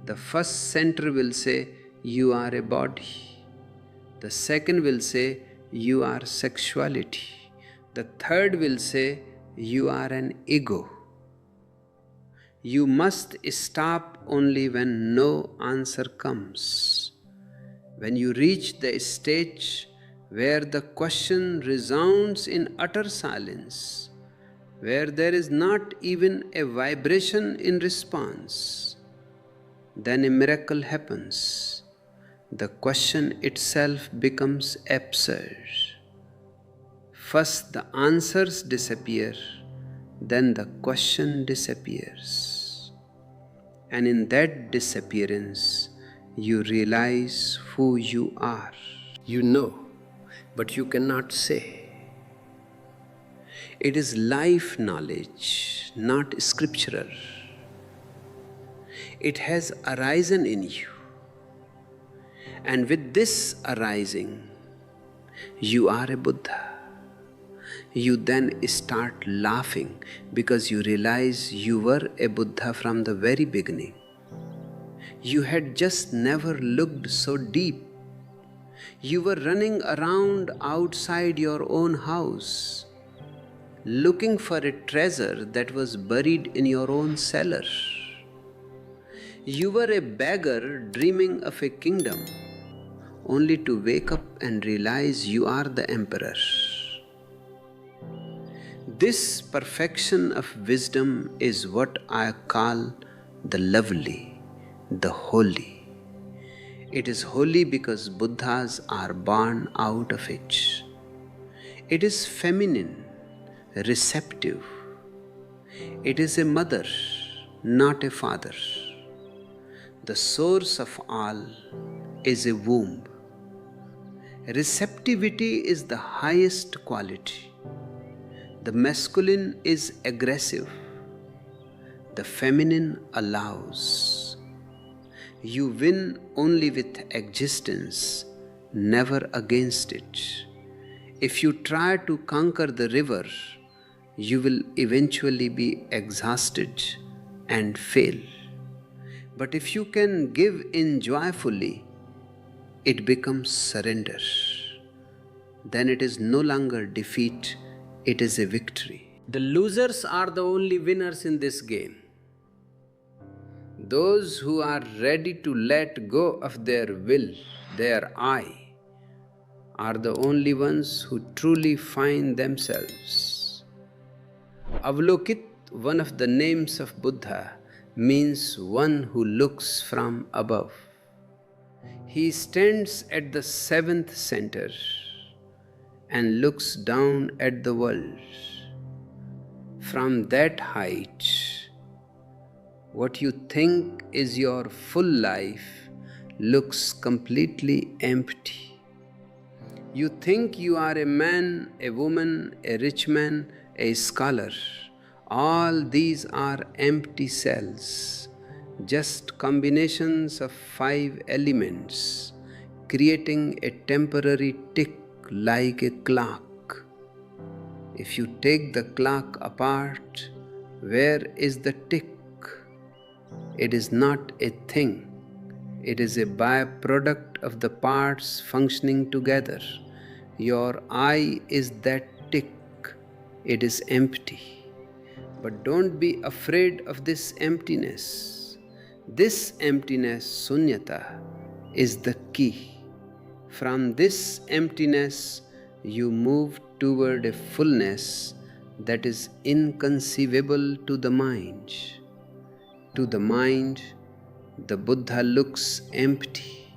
the first center will say, you are a body. The second will say, you are sexuality. The third will say, you are an ego. You must stop only when no answer comes. When you reach the stage where the question resounds in utter silence, where there is not even a vibration in response, then a miracle happens. The question itself becomes absurd. First the answers disappear, then the question disappears. And in that disappearance, you realize who you are. You know, but you cannot say. It is life knowledge, not scriptural. It has arisen in you. And with this arising, you are a Buddha. You then start laughing because you realize you were a Buddha from the very beginning. You had just never looked so deep. You were running around outside your own house, looking for a treasure that was buried in your own cellar. You were a beggar dreaming of a kingdom, only to wake up and realize you are the emperor. This perfection of wisdom is what I call the lovely, the holy. It is holy because Buddhas are born out of it. It is feminine, receptive. It is a mother, not a father. The source of all is a womb. Receptivity is the highest quality. The masculine is aggressive. The feminine allows. You win only with existence, never against it. If you try to conquer the river, you will eventually be exhausted and fail. But if you can give in joyfully, it becomes surrender. Then it is no longer defeat, it is a victory. The losers are the only winners in this game. Those who are ready to let go of their will, their I, are the only ones who truly find themselves. Avalokit, one of the names of Buddha, means one who looks from above. He stands at the seventh center and looks down at the world. From that height, what you think is your full life looks completely empty. You think you are a man, a woman, a rich man, a scholar. All these are empty cells, just combinations of 5 elements, creating a temporary tick like a clock. If you take the clock apart, where is the tick? It is not a thing. It is a byproduct of the parts functioning together. Your I is that tick. It is empty. But don't be afraid of this emptiness. This emptiness, sunyata, is the key. From this emptiness, you move toward a fullness that is inconceivable to the mind. To the mind, the Buddha looks empty.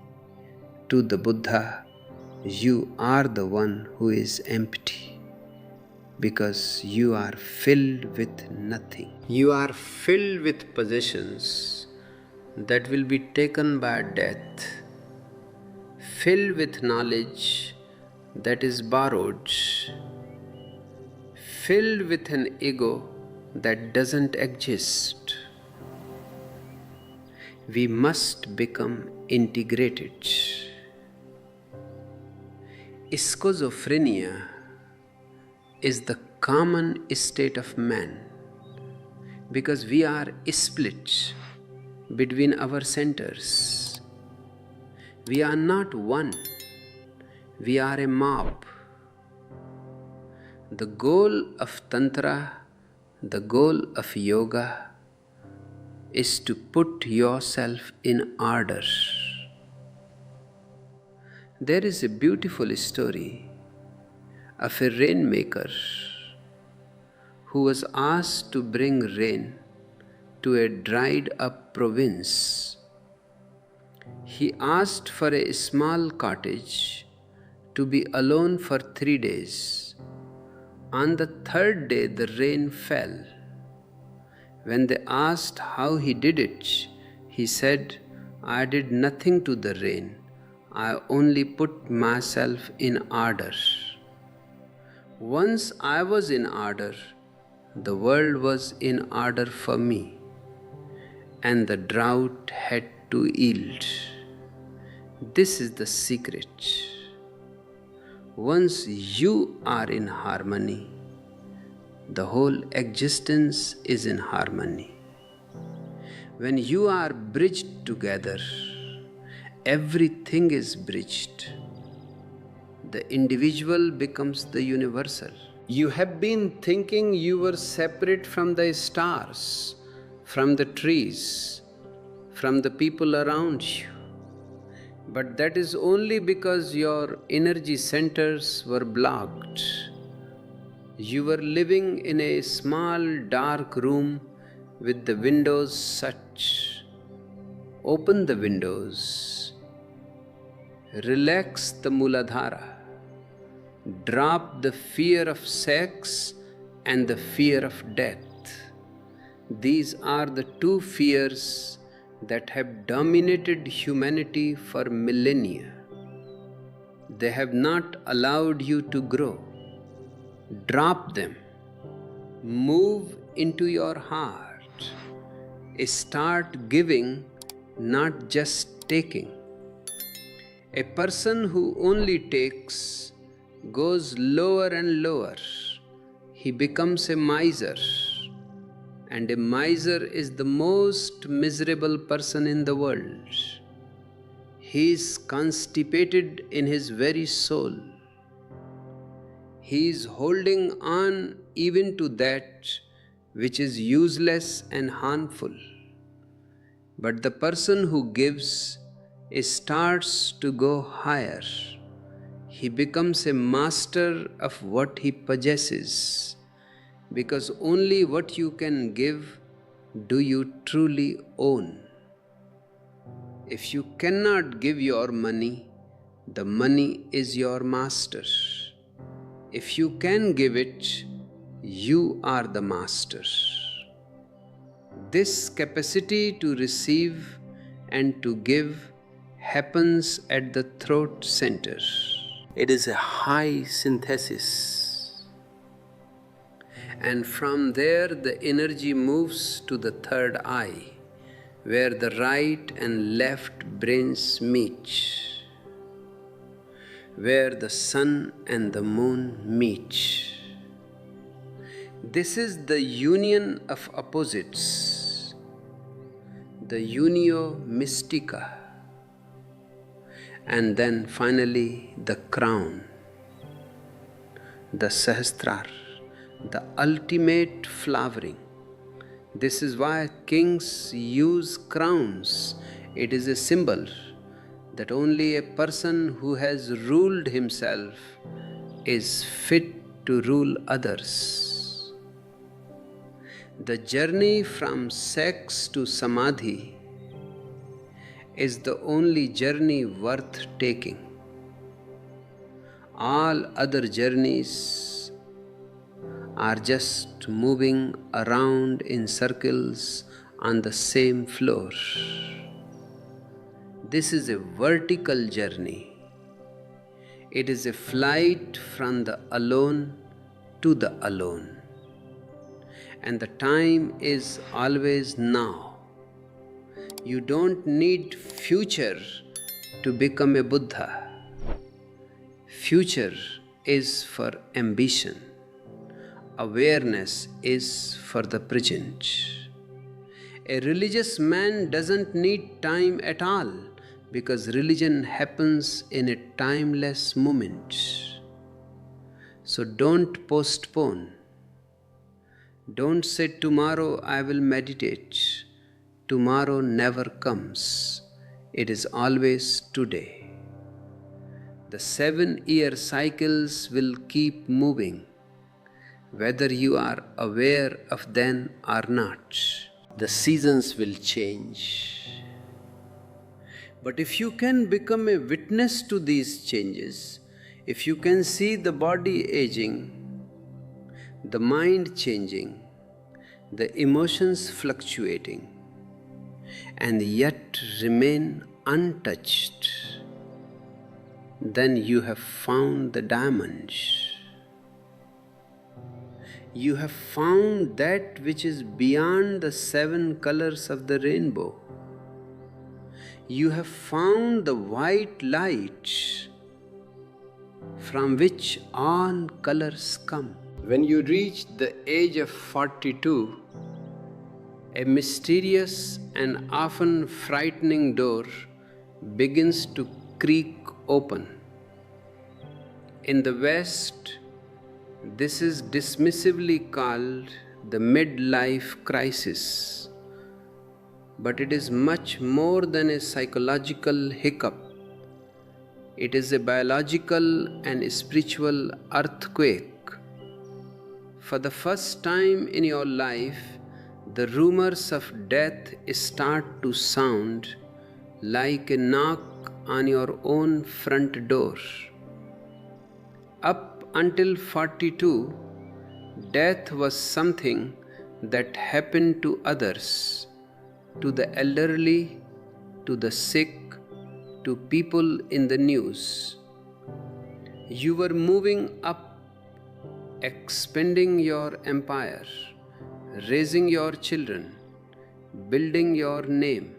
To the Buddha, you are the one who is empty, because you are filled with nothing. You are filled with possessions that will be taken by death, filled with knowledge that is borrowed, filled with an ego that doesn't exist. We must become integrated. Schizophrenia is the common state of man because we are split between our centers. We are not one, we are a mob. The goal of Tantra, the goal of yoga, is to put yourself in order. There is a beautiful story of a rainmaker who was asked to bring rain to a dried up province. He asked for a small cottage to be alone for 3 days On the third day, the rain fell. When they asked how he did it, he said, I did nothing to the rain. I only put myself in order. Once I was in order, the world was in order for me, and the drought had to yield. This is the secret. Once you are in harmony, the whole existence is in harmony. When you are bridged together, everything is bridged. The individual becomes the universal. You have been thinking you were separate from the stars, from the trees, from the people around you. But that is only because your energy centers were blocked. You were living in a small dark room with the windows shut. Open the windows. Relax the Muladhara. Drop the fear of sex and the fear of death. These are the two fears that have dominated humanity for millennia. They have not allowed you to grow. Drop them. Move into your heart. Start giving, not just taking. A person who only takes goes lower and lower. He becomes a miser. And a miser is the most miserable person in the world. He is constipated in his very soul. He is holding on even to that which is useless and harmful. But the person who gives starts to go higher. He becomes a master of what he possesses, because only what you can give do you truly own. If you cannot give your money, the money is your master. If you can give it, you are the master. This capacity to receive and to give happens at the throat center. It is a high synthesis. And from there the energy moves to the third eye, where the right and left brains meet, where the sun and the moon meet. This is the union of opposites, the unio mystica, and then finally the crown, the sahasrar, the ultimate flowering. This is why kings use crowns. It is a symbol that only a person who has ruled himself is fit to rule others. The journey from sex to samadhi is the only journey worth taking. All other journeys are just moving around in circles on the same floor. This is a vertical journey. It is a flight from the alone to the alone. And the time is always now. You don't need future to become a Buddha. Future is for ambition. Awareness is for the present. A religious man doesn't need time at all, because religion happens in a timeless moment. So don't postpone. Don't say, tomorrow I will meditate. Tomorrow never comes. It is always today. The 7-year cycles will keep moving, whether you are aware of them or not. The seasons will change. But if you can become a witness to these changes, if you can see the body aging, the mind changing, the emotions fluctuating, and yet remain untouched, then you have found the diamonds. You have found that which is beyond the 7 colors of the rainbow. You have found the white light from which all colors come. When you reach the age of 42, a mysterious and often frightening door begins to creak open. In the West, this is dismissively called the midlife crisis, but it is much more than a psychological hiccup. It is a biological and spiritual earthquake. For the first time in your life, the rumors of death start to sound like a knock on your own front door. Up until 42, death was something that happened to others, to the elderly, to the sick, to people in the news. You were moving up, expanding your empire, raising your children, building your name.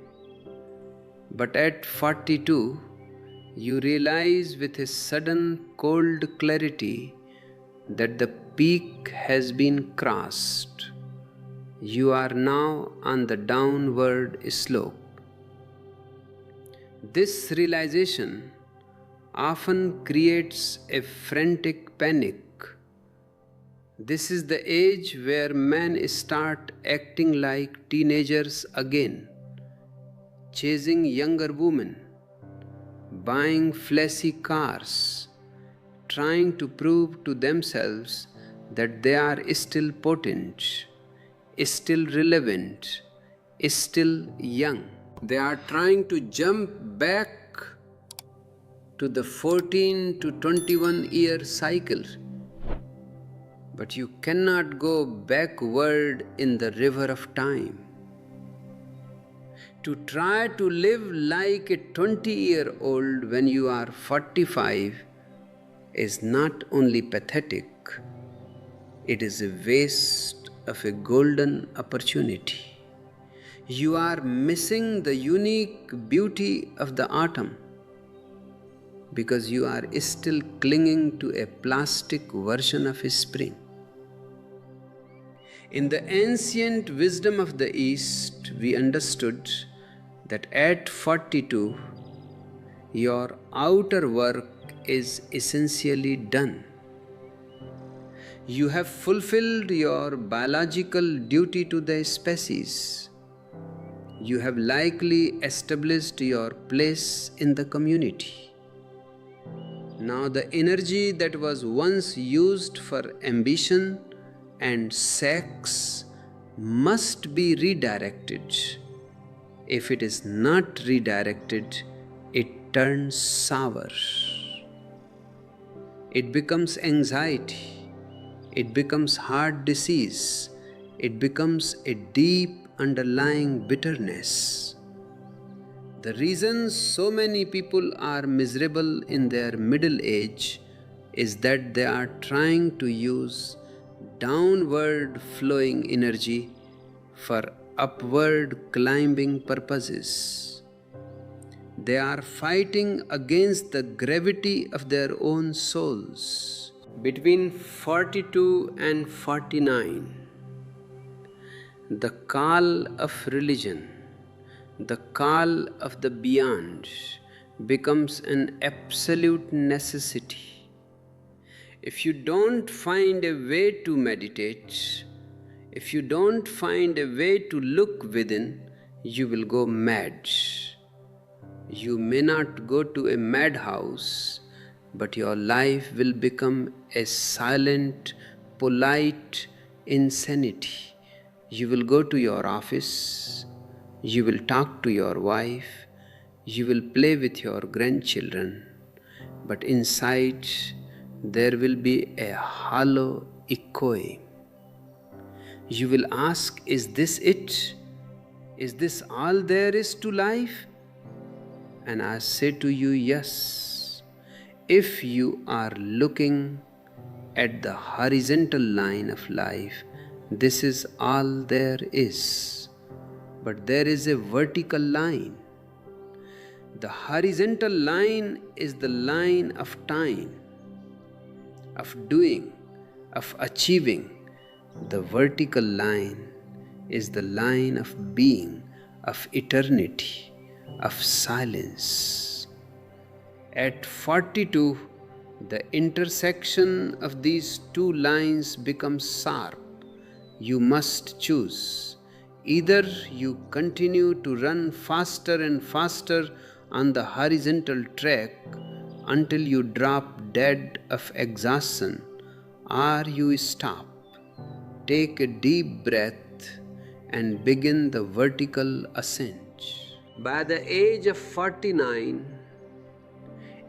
But at 42, you realize with a sudden cold clarity that the peak has been crossed. You are now on the downward slope. This realization often creates a frantic panic. This is the age where men start acting like teenagers again, chasing younger women, buying flashy cars, trying to prove to themselves that they are still potent, still relevant, still young. They are trying to jump back to the 14 to 21 year cycle. But you cannot go backward in the river of time. To try to live like a 20-year-old when you are 45 is not only pathetic, it is a waste of a golden opportunity. You are missing the unique beauty of the autumn because you are still clinging to a plastic version of spring. In the ancient wisdom of the East, we understood that at 42, your outer work is essentially done. You have fulfilled your biological duty to the species. You have likely established your place in the community. Now the energy that was once used for ambition and sex must be redirected. If it is not redirected, it turns sour. It becomes anxiety. It becomes heart disease. It becomes a deep underlying bitterness. The reason so many people are miserable in their middle age is that they are trying to use downward flowing energy for upward climbing purposes. They are fighting against the gravity of their own souls. Between 42 and 49, the call of religion, the call of the beyond becomes an absolute necessity. If you don't find a way to meditate, if you don't find a way to look within, you will go mad. You may not go to a madhouse, but your life will become a silent, polite insanity. You will go to your office, you will talk to your wife, you will play with your grandchildren, but inside there will be a hollow echoing. You will ask, is this it? Is this all there is to life? And I say to you, yes. If you are looking at the horizontal line of life, this is all there is. But there is a vertical line. The horizontal line is the line of time, of doing, of achieving. The vertical line is the line of being, of eternity, of silence. At 42, the intersection of these two lines becomes sharp. You must choose. Either you continue to run faster and faster on the horizontal track until you drop dead of exhaustion, or you stop, take a deep breath, and begin the vertical ascent. By the age of 49,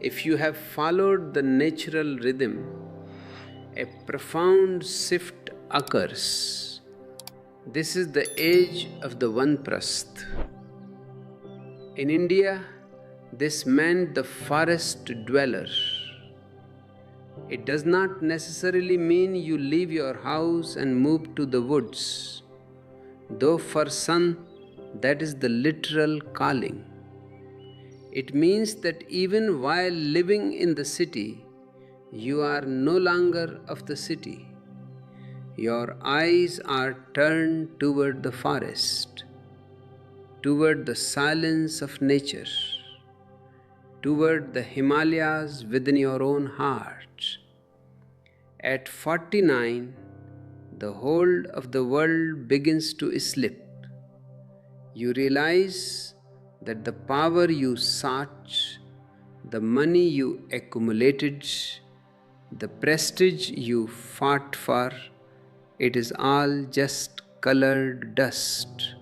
if you have followed the natural rhythm, a profound shift occurs. This is the age of the Vanprasth. In India, this meant the forest dweller. It does not necessarily mean you leave your house and move to the woods, though for some that is the literal calling. It means that even while living in the city, you are no longer of the city. Your eyes are turned toward the forest, toward the silence of nature, toward the Himalayas within your own heart. At 49, the hold of the world begins to slip. You realize that the power you sought, the money you accumulated, the prestige you fought for, it is all just colored dust.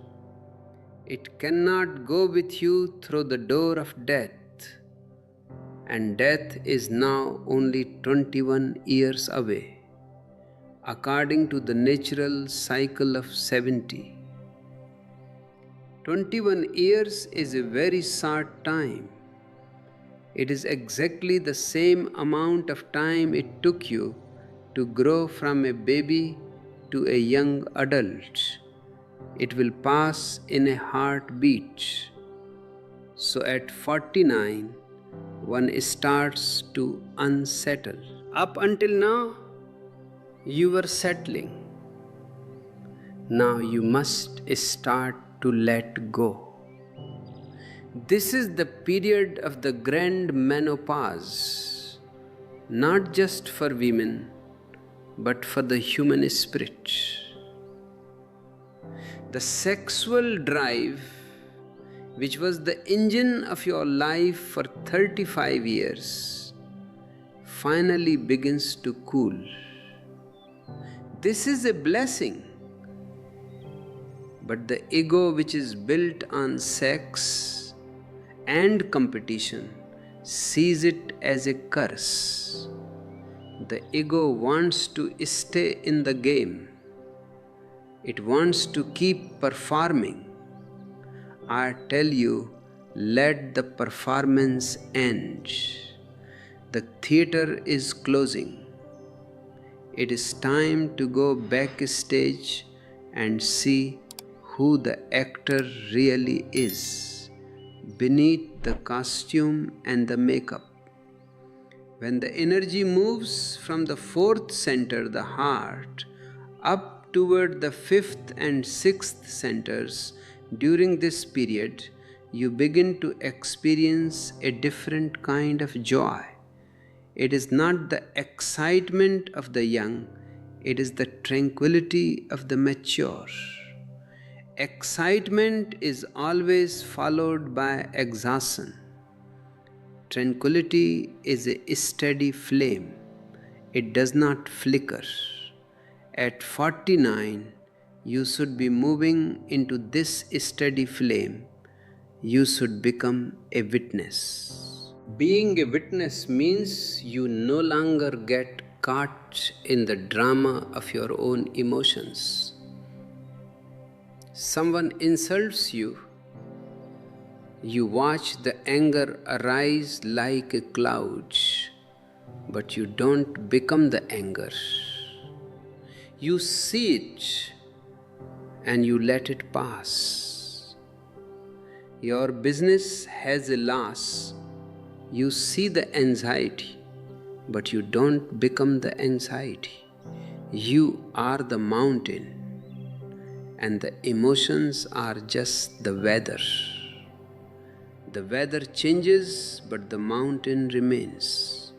It cannot go with you through the door of death, and death is now only 21 years away, according to the natural cycle of 70. 21 years is a very short time. It is exactly the same amount of time it took you to grow from a baby to a young adult. It will pass in a heartbeat. So at 49, one starts to unsettle. Up until now, you were settling. Now you must start to let go. This is the period of the grand menopause, not just for women, but for the human spirit. The sexual drive, which was the engine of your life for 35 years, finally begins to cool. This is a blessing. But the ego, which is built on sex and competition, sees it as a curse. The ego wants to stay in the game. It wants to keep performing. I tell you, let the performance end. The theater is closing. It is time to go backstage and see who the actor really is, beneath the costume and the makeup. When the energy moves from the fourth center, the heart, up toward the fifth and sixth centers, during this period, you begin to experience a different kind of joy. It is not the excitement of the young, it is the tranquility of the mature. Excitement is always followed by exhaustion. Tranquility is a steady flame. It does not flicker. At 49, you should be moving into this steady flame. You should become a witness. Being a witness means you no longer get caught in the drama of your own emotions. Someone insults you, you watch the anger arise like a cloud, but you don't become the anger. You see it and you let it pass. Your business has a loss. You see the anxiety, but you don't become the anxiety. You are the mountain, and the emotions are just the weather. The weather changes, but the mountain remains.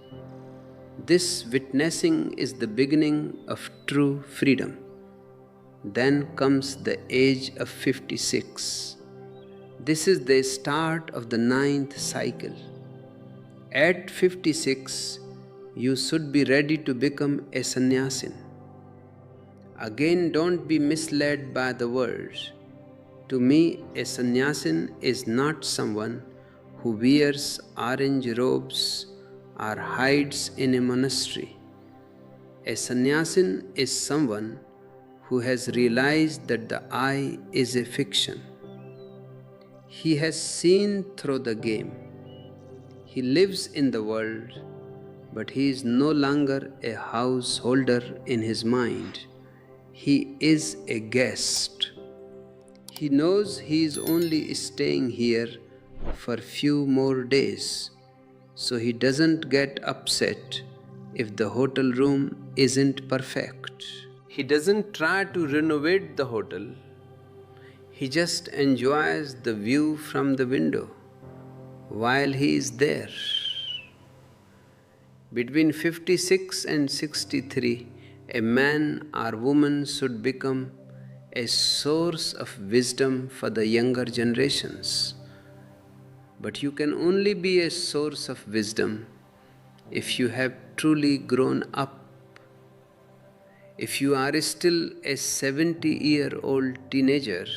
This witnessing is the beginning of true freedom. Then comes the age of 56. This is the start of the 9th cycle. At 56, you should be ready to become a sannyasin. Again, don't be misled by the words. To me, a sannyasin is not someone who wears orange robes or hides in a monastery. A sannyasin is someone who has realized that the I is a fiction. He has seen through the game. He lives in the world, but he is no longer a householder in his mind. He is a guest. He knows he is only staying here for few more days, so he doesn't get upset if the hotel room isn't perfect. He doesn't try to renovate the hotel. He just enjoys the view from the window while he is there. Between 56 and 63, a man or woman should become a source of wisdom for the younger generations. But you can only be a source of wisdom if you have truly grown up. If you are still a 70-year-old teenager,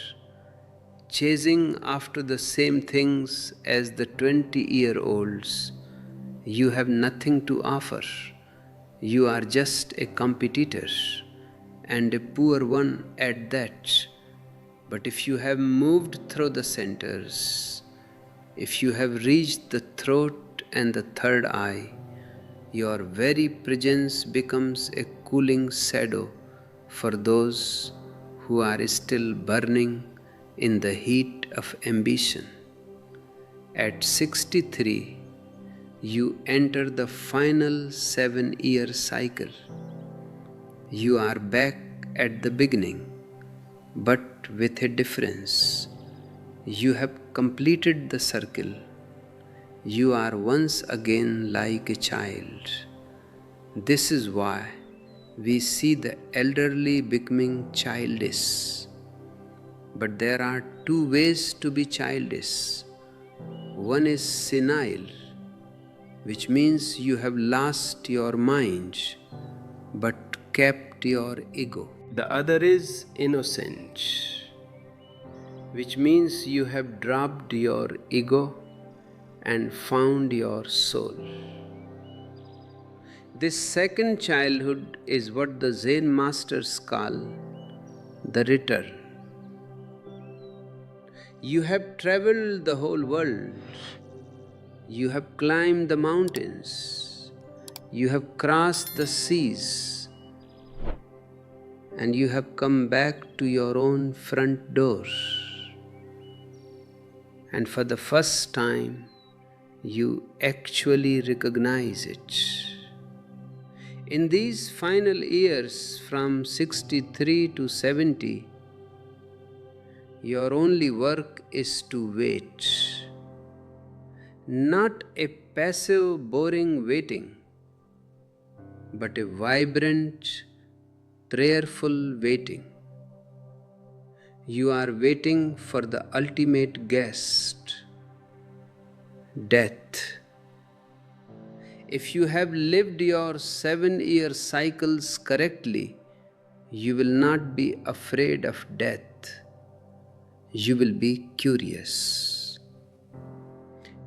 chasing after the same things as the 20-year-olds, you have nothing to offer. You are just a competitor, and a poor one at that. But if you have moved through the centers, if you have reached the throat and the third eye, your very presence becomes a cooling shadow for those who are still burning in the heat of ambition. At 63, you enter the final 7-year cycle. You are back at the beginning, but with a difference. You have completed the circle. You are once again like a child. This is why we see the elderly becoming childish. But there are two ways to be childish. One is senile, which means you have lost your mind but kept your ego. The other is innocent, which means you have dropped your ego and found your soul. This second childhood is what the Zen masters call the return. You have traveled the whole world. You have climbed the mountains. You have crossed the seas. And you have come back to your own front door. And for the first time, you actually recognize it. In these final years from 63 to 70, your only work is to wait. Not a passive, boring waiting, but a vibrant, prayerful waiting. You are waiting for the ultimate guest, death. If you have lived your 7-year cycles correctly, you will not be afraid of death. You will be curious.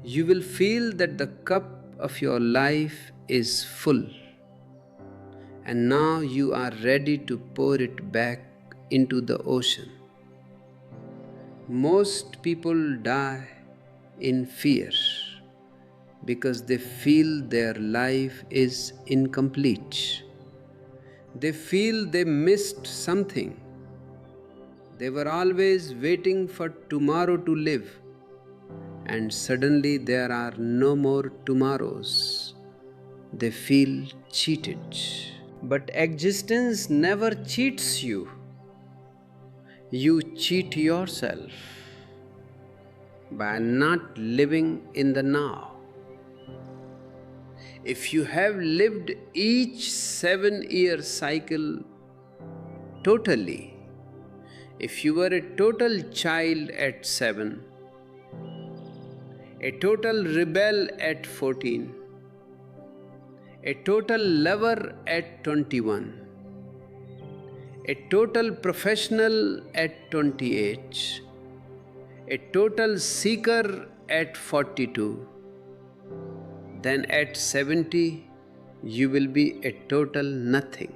You will feel that the cup of your life is full, and now you are ready to pour it back into the ocean. Most people die in fear because they feel their life is incomplete. They feel they missed something. They were always waiting for tomorrow to live, and suddenly there are no more tomorrows. They feel cheated. But existence never cheats you. You cheat yourself by not living in the now. If you have lived each 7-year cycle totally, if you were a total child at 7, a total rebel at 14, a total lover at 21, a total professional at 28, a total seeker at 42, then at 70 you will be a total nothing.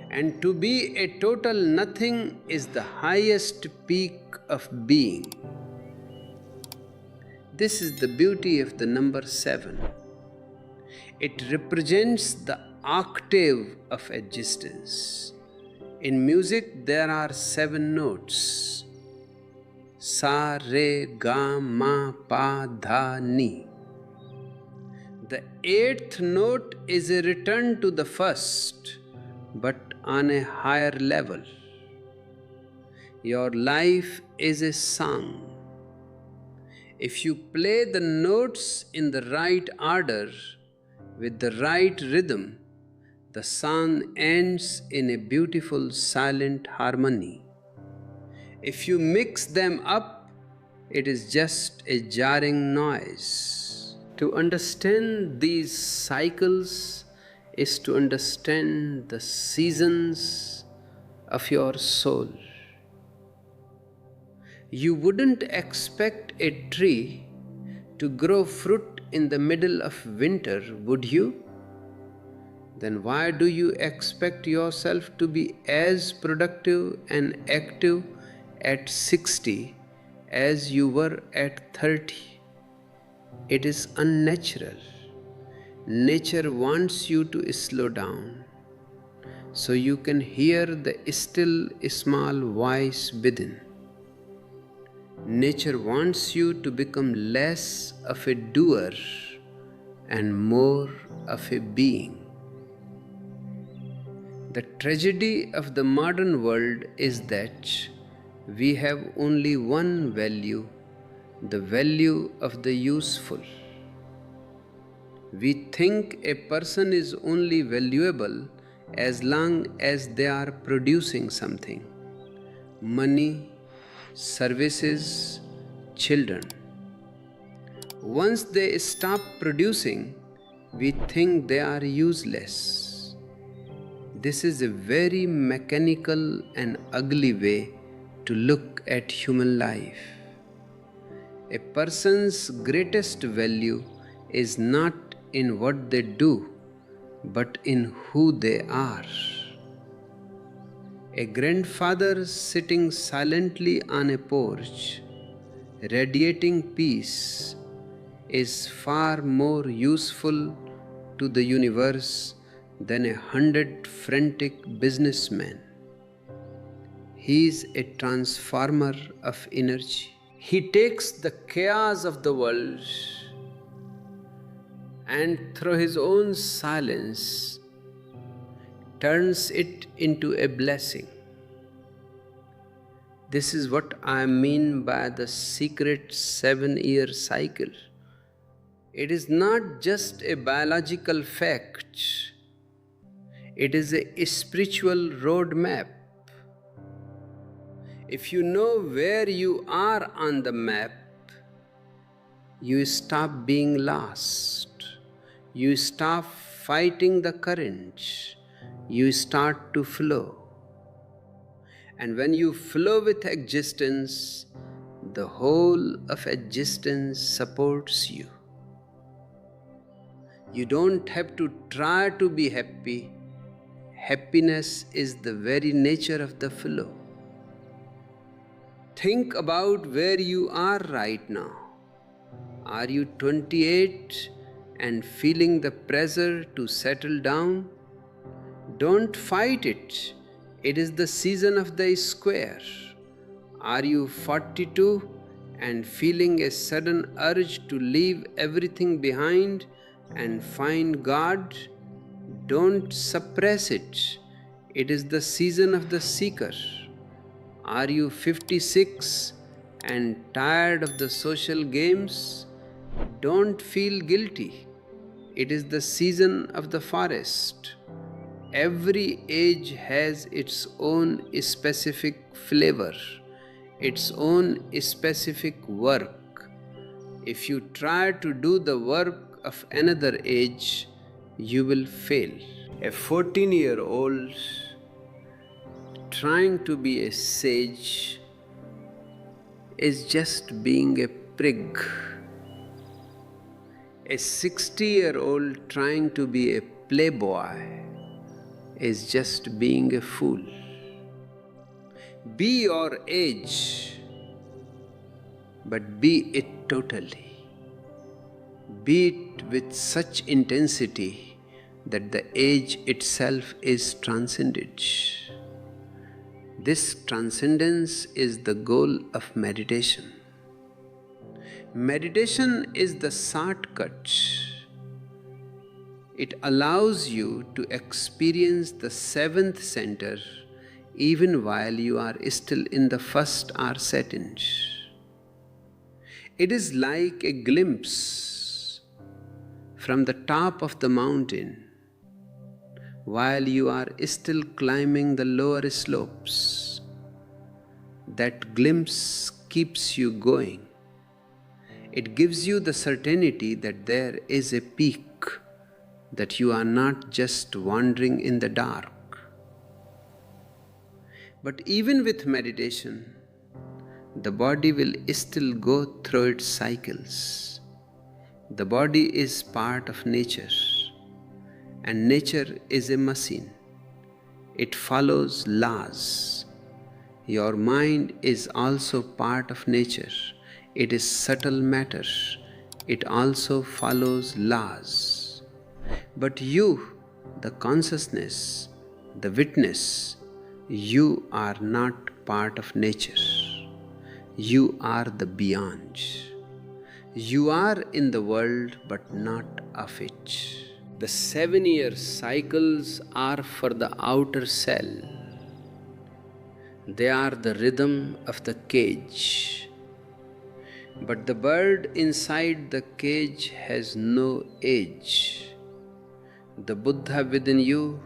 And to be a total nothing is the highest peak of being. This is the beauty of the number 7. It represents the octave of existence. In music, there are 7 notes: Sa, Re, Ga, Ma, Pa, Dha, Ni. The 8th note is a return to the first, but on a higher level. Your life is a song. If you play the notes in the right order, with the right rhythm, the song ends in a beautiful silent harmony. If you mix them up, it is just a jarring noise. To understand these cycles is to understand the seasons of your soul. You wouldn't expect a tree to grow fruit in the middle of winter, would you? Then why do you expect yourself to be as productive and active at 60 as you were at 30? It is unnatural. Nature wants you to slow down so you can hear the still small voice within. Nature wants you to become less of a doer and more of a being. The tragedy of the modern world is that we have only one value, the value of the useful. We think a person is only valuable as long as they are producing something: money, services, children. Once they stop producing, we think they are useless. This is a very mechanical and ugly way to look at human life. A person's greatest value is not in what they do, but in who they are. A grandfather sitting silently on a porch, radiating peace, is far more useful to the universe than 100 frantic businessmen. He is a transformer of energy. He takes the chaos of the world and through his own silence turns it into a blessing. This is what I mean by the secret 7-year cycle. It is not just a biological fact, it is a spiritual roadmap. If you know where you are on the map, you stop being lost. You stop fighting the current. You start to flow. And when you flow with existence, the whole of existence supports you. You don't have to try to be happy. Happiness is the very nature of the flow. Think about where you are right now. Are you 28 and feeling the pressure to settle down? Don't fight it. It is the season of the square. Are you 42 and feeling a sudden urge to leave everything behind and find God? Don't suppress it. It is the season of the seeker. Are you 56 and tired of the social games? Don't feel guilty. It is the season of the forest. Every age has its own specific flavor, its own specific work. If you try to do the work of another age, you will fail. A 14-year-old trying to be a sage is just being a prig. A 60-year-old trying to be a playboy is just being a fool. Be your age, but be it totally. Be it with such intensity that the age itself is transcended. This transcendence is the goal of meditation. Meditation is the shortcut. It allows you to experience the seventh center even while you are still in the first or second. It is like a glimpse from the top of the mountain while you are still climbing the lower slopes. That glimpse keeps you going. It gives you the certainty that there is a peak, that you are not just wandering in the dark. But even with meditation, the body will still go through its cycles. The body is part of nature, and nature is a machine. It follows laws. Your mind is also part of nature. It is subtle matter. It also follows laws. But you, the consciousness, the witness, you are not part of nature. You are the beyond. You are in the world but not of it. The 7-year cycles are for the outer cell. They are the rhythm of the cage. But the bird inside the cage has no age. The Buddha within you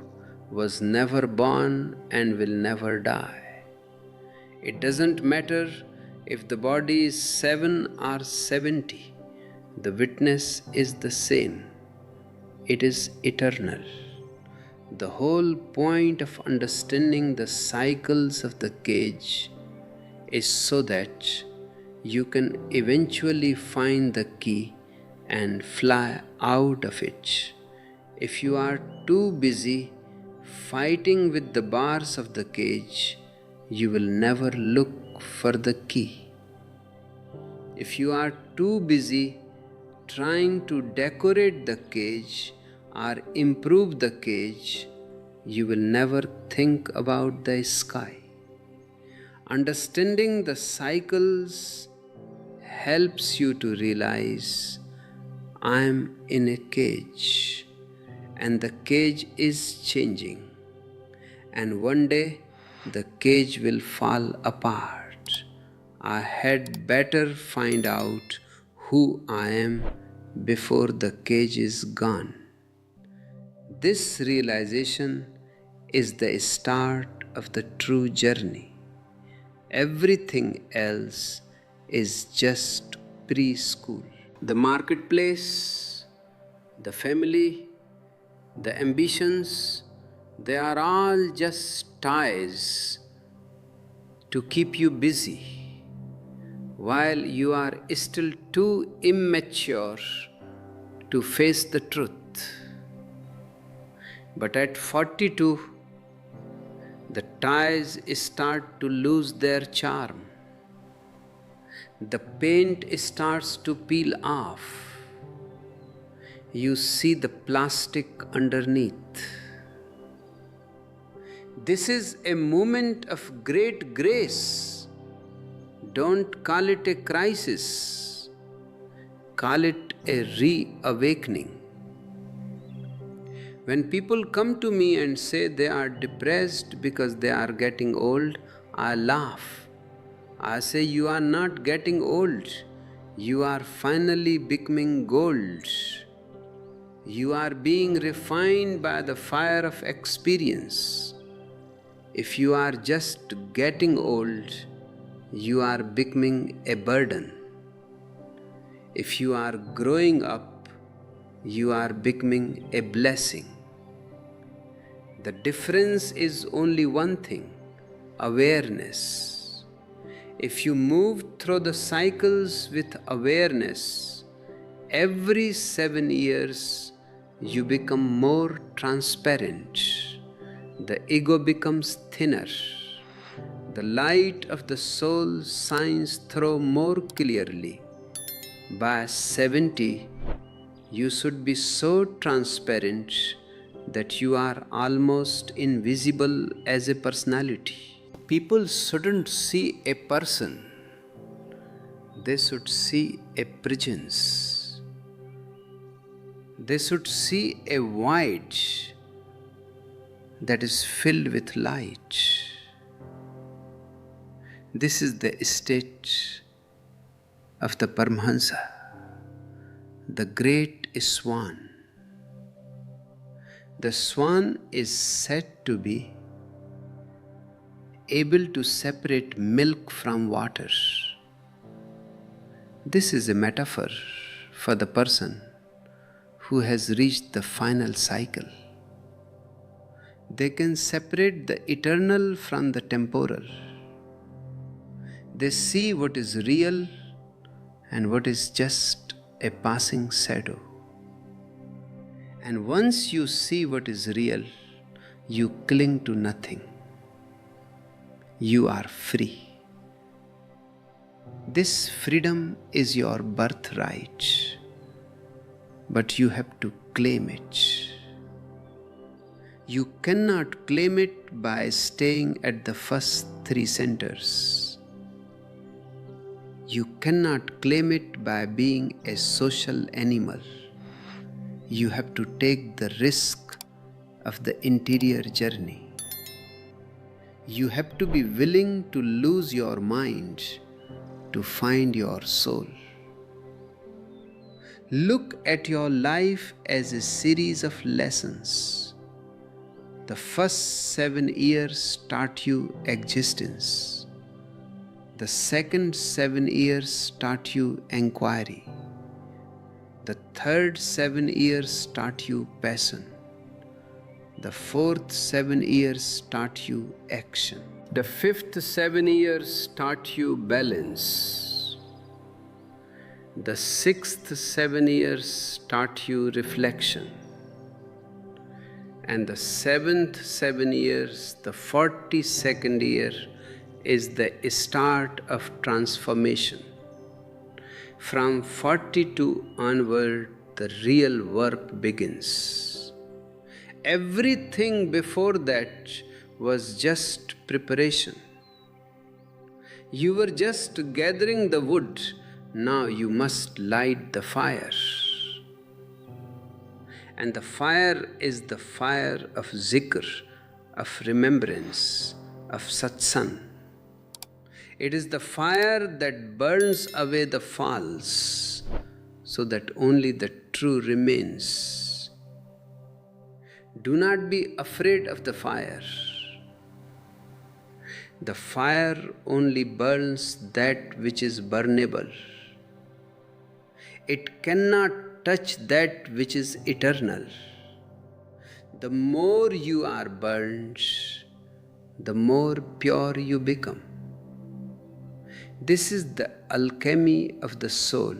was never born and will never die. It doesn't matter if the body is 7 or 70, the witness is the same. It is eternal. The whole point of understanding the cycles of the cage is so that you can eventually find the key and fly out of it. If you are too busy fighting with the bars of the cage, you will never look for the key. If you are too busy trying to decorate the cage or improve the cage, you will never think about the sky. Understanding the cycles helps you to realize, I am in a cage and the cage is changing, and one day the cage will fall apart. I had better find out who I am before the cage is gone. This realization is the start of the true journey. Everything else is just preschool. The marketplace, the family, the ambitions, they are all just ties to keep you busy while you are still too immature to face the truth. But at 42, the ties start to lose their charm. The paint starts to peel off. You see the plastic underneath. This is a moment of great grace. Don't call it a crisis. Call it a reawakening. When people come to me and say they are depressed because they are getting old, I laugh. I say, you are not getting old. You are finally becoming gold. You are being refined by the fire of experience. If you are just getting old, you are becoming a burden. If you are growing up, you are becoming a blessing. The difference is only one thing: awareness. If you move through the cycles with awareness, every 7 years you become more transparent. The ego becomes thinner. The light of the soul shines through more clearly. By 70, you should be so transparent that you are almost invisible as a personality. People shouldn't see a person, they should see a presence. They should see a void that is filled with light. This is the state of the Paramahansa, the great swan. The swan is said to be able to separate milk from water. This is a metaphor for the person who has reached the final cycle. They can separate the eternal from the temporal. They see what is real and what is just a passing shadow. And once you see what is real, you cling to nothing. You are free. This freedom is your birthright, but you have to claim it. You cannot claim it by staying at the first 3 centers. You cannot claim it by being a social animal. You have to take the risk of the interior journey. You have to be willing to lose your mind to find your soul. Look at your life as a series of lessons. The first 7 years taught you existence. The second 7 years taught you inquiry. The third 7 years taught you passion. The fourth 7 years taught you action. The fifth 7 years taught you balance. The sixth 7 years taught you reflection. And the seventh 7 years, the 42nd year, is the start of transformation. From 42 onward, the real work begins. Everything before that was just preparation. You were just gathering the wood. Now you must light the fire. And the fire is the fire of zikr, of remembrance, of satsang. It is the fire that burns away the false, so that only the true remains. Do not be afraid of the fire. The fire only burns that which is burnable. It cannot touch that which is eternal. The more you are burned, the more pure you become. This is the alchemy of the soul.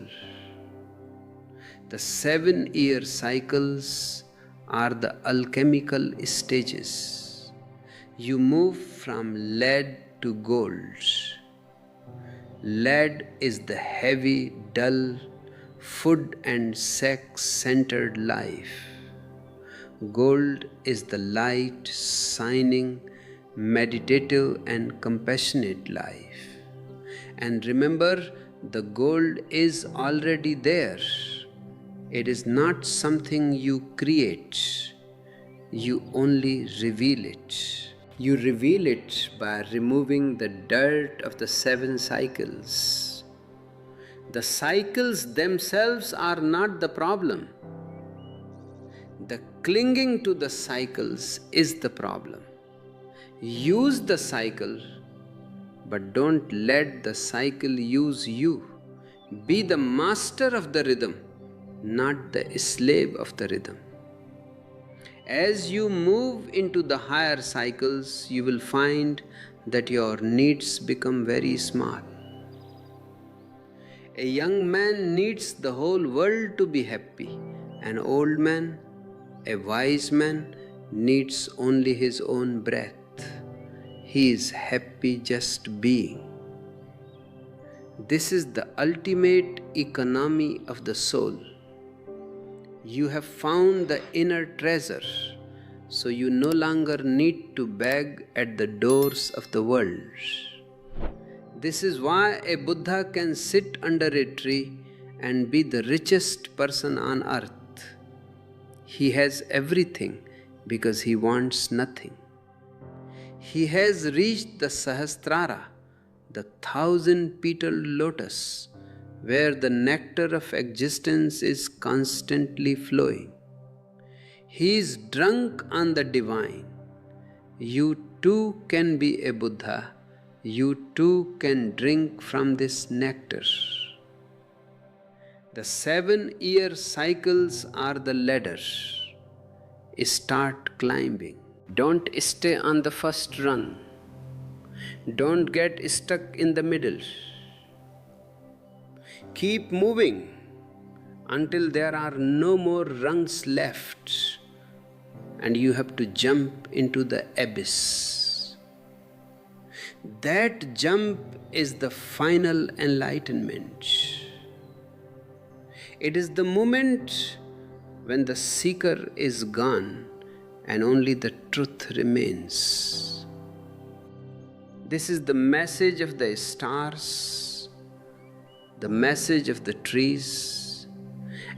The 7-year cycles are the alchemical stages. You move from lead to gold. Lead is the heavy, dull, food and sex-centered life. Gold is the light, shining, meditative and compassionate life. And remember, the gold is already there. It is not something you create. You only reveal it. You reveal it by removing the dirt of the 7 cycles. The cycles themselves are not the problem. The clinging to the cycles is the problem. Use the cycle, but don't let the cycle use you. Be the master of the rhythm, not the slave of the rhythm. As you move into the higher cycles, you will find that your needs become very small. A young man needs the whole world to be happy. An old man, a wise man, needs only his own breath. He is happy just being. This is the ultimate economy of the soul. You have found the inner treasure, so you no longer need to beg at the doors of the world. This is why a Buddha can sit under a tree and be the richest person on earth. He has everything because he wants nothing. He has reached the Sahasrara, the 1,000-petaled lotus, where the nectar of existence is constantly flowing. He is drunk on the divine. You too can be a Buddha. You too can drink from this nectar. The 7-year cycles are the ladder. Start climbing. Don't stay on the first rung. Don't get stuck in the middle. Keep moving until there are no more rungs left and you have to jump into the abyss. That jump is the final enlightenment. It is the moment when the seeker is gone and only the truth remains. This is the message of the stars, the message of the trees,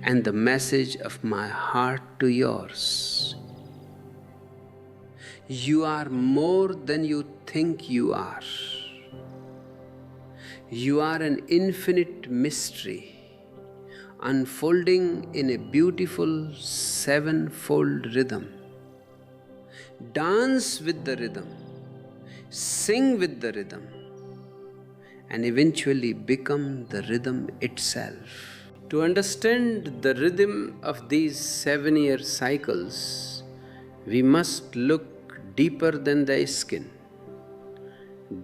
and the message of my heart to yours. You are more than you think you are. You are an infinite mystery, unfolding in a beautiful 7-fold rhythm. Dance with the rhythm, sing with the rhythm, and eventually become the rhythm itself. To understand the rhythm of these 7-year cycles, we must look deeper than the skin,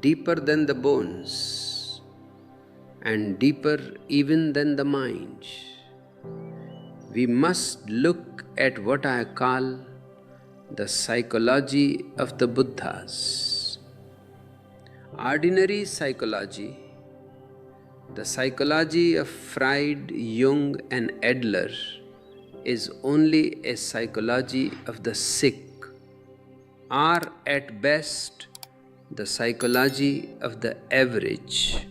deeper than the bones, and deeper even than the mind. We must look at what I call the psychology of the Buddhas. Ordinary psychology, the psychology of Freud, Jung, and Adler, is only a psychology of the sick, or at best, the psychology of the average.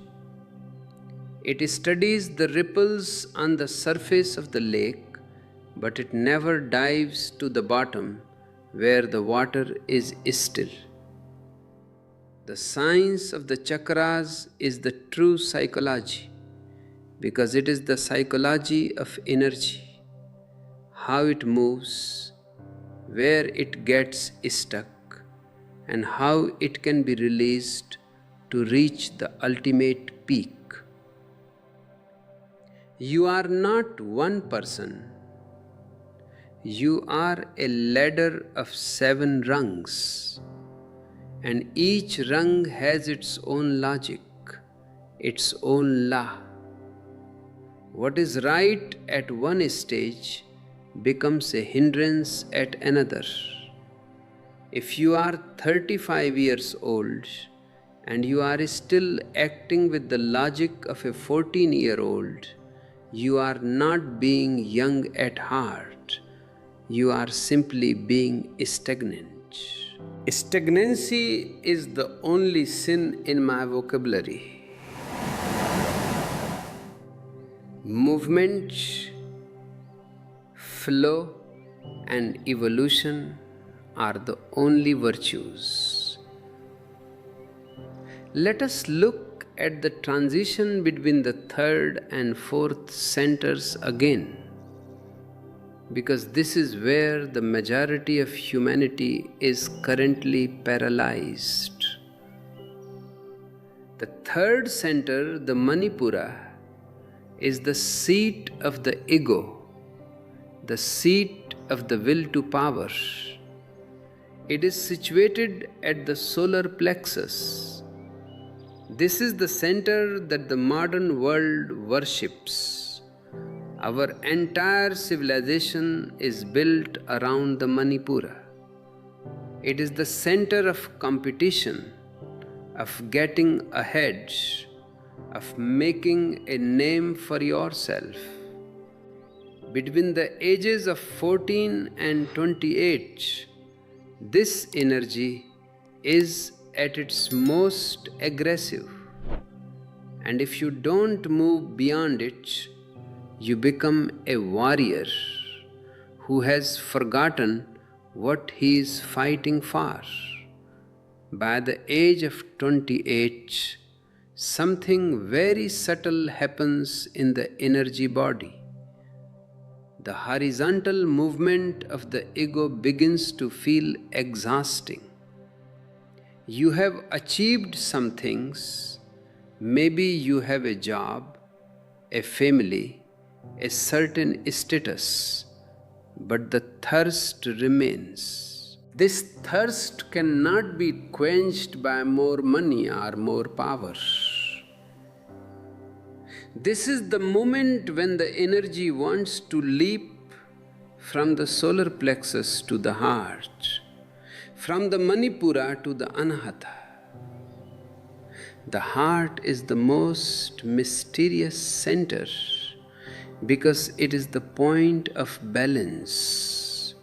It studies the ripples on the surface of the lake, but it never dives to the bottom where the water is still. The science of the chakras is the true psychology, because it is the psychology of energy, how it moves, where it gets stuck, and how it can be released to reach the ultimate peak. You are not one person. You are a ladder of 7 rungs, and each rung has its own logic, its own law. What is right at one stage becomes a hindrance at another. If you are 35 years old and you are still acting with the logic of a 14-year-old, you are not being young at heart. You are simply being stagnant. Stagnancy is the only sin in my vocabulary. Movement, flow, and evolution are the only virtues. Let us look at the transition between the third and fourth centers again, because this is where the majority of humanity is currently paralyzed. The third center, the Manipura, is the seat of the ego, the seat of the will to power. It is situated at the solar plexus. This is the center that the modern world worships. Our entire civilization is built around the Manipura. It is the center of competition, of getting ahead, of making a name for yourself. Between the ages of 14 and 28, this energy is at its most aggressive. And if you don't move beyond it, you become a warrior who has forgotten what he is fighting for. By the age of 28, something very subtle happens in the energy body. The horizontal movement of the ego begins to feel exhausting. You have achieved some things. Maybe you have a job, a family, a certain status, but the thirst remains. This thirst cannot be quenched by more money or more power. This is the moment when the energy wants to leap from the solar plexus to the heart, from the Manipura to the Anahata. The heart is the most mysterious center because it is the point of balance.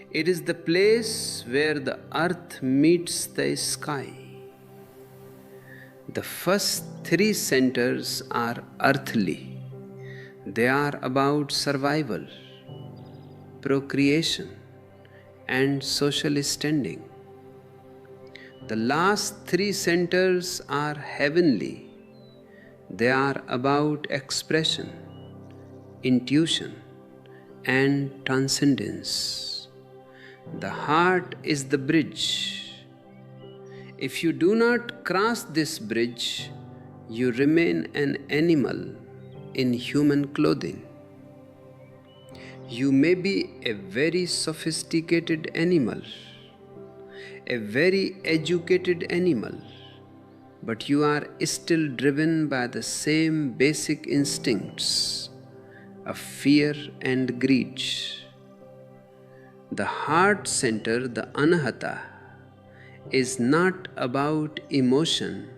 It is the place where the earth meets the sky. The first three centers are earthly. They are about survival, procreation, and social standing. The last three centers are heavenly. They are about expression, intuition, and transcendence. The heart is the bridge. If you do not cross this bridge, you remain an animal in human clothing. You may be a very sophisticated animal, a very educated animal, but you are still driven by the same basic instincts of fear and greed. The heart center, the Anahata, is not about emotion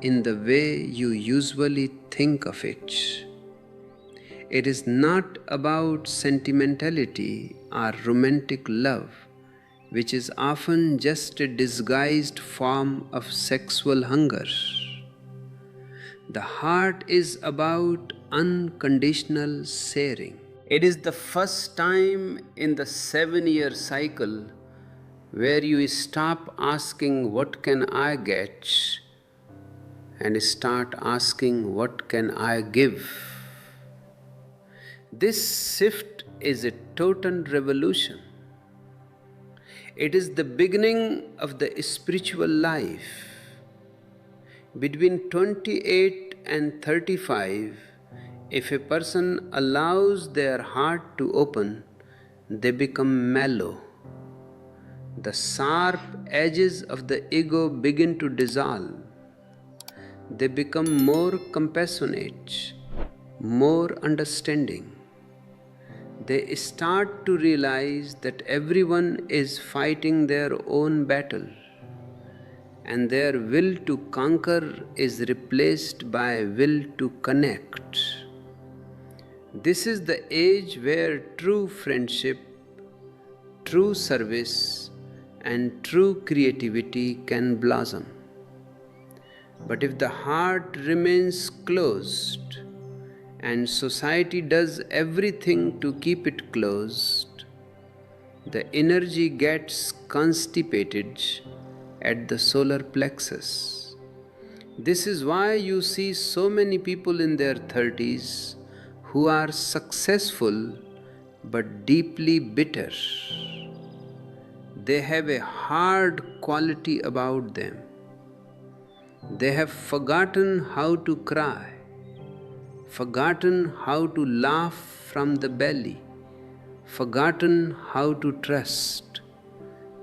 in the way you usually think of it. It is not about sentimentality or romantic love, which is often just a disguised form of sexual hunger. The heart is about unconditional sharing. It is the first time in the 7-year cycle where you stop asking, "What can I get?" and start asking, "What can I give?" This shift is a total revolution. It is the beginning of the spiritual life. Between 28 and 35, if a person allows their heart to open, they become mellow. The sharp edges of the ego begin to dissolve. They become more compassionate, more understanding. They start to realize that everyone is fighting their own battle. and their will to conquer is replaced by will to connect. This is the age where true friendship, true service, and true creativity can blossom. But if the heart remains closed and society does everything to keep it closed, the energy gets constipated at the solar plexus. This is why you see so many people in their 30s who are successful but deeply bitter. They have a hard quality about them. They have forgotten how to cry, forgotten how to laugh from the belly, forgotten how to trust.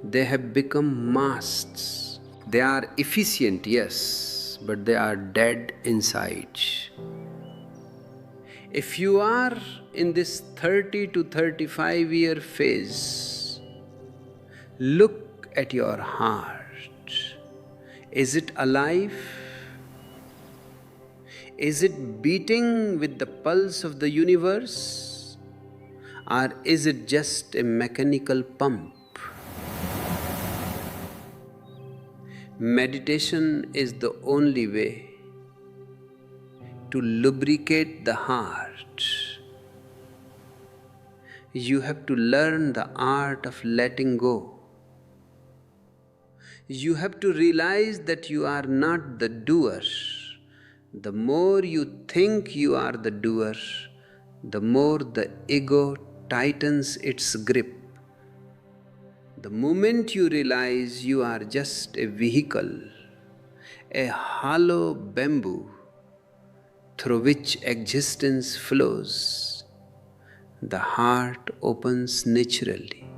They have become masks. They are efficient, yes, but they are dead inside. If you are in this 30 to 35-year phase, look at your heart. Is it alive? Is it beating with the pulse of the universe? Or is it just a mechanical pump? Meditation is the only way to lubricate the heart. You have to learn the art of letting go. You have to realize that you are not the doer. The more you think you are the doer, the more the ego tightens its grip. The moment you realize you are just a vehicle, a hollow bamboo through which existence flows, the heart opens naturally.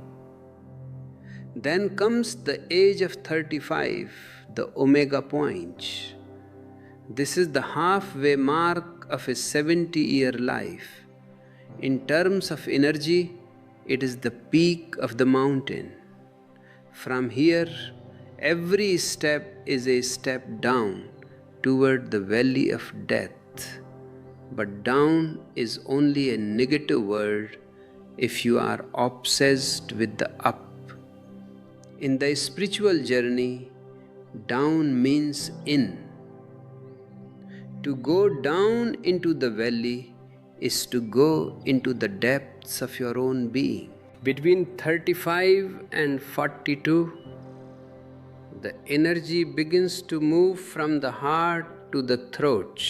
Then comes the age of 35, the omega point. This is the halfway mark of a 70-year life. In terms of energy, it is the peak of the mountain. From here, every step is a step down toward the valley of death. But down is only a negative word if you are obsessed with the up. In the spiritual journey, down means in. To go down into the valley is to go into the depths of your own being. Between 35 and 42, the energy begins to move from the heart to the throat,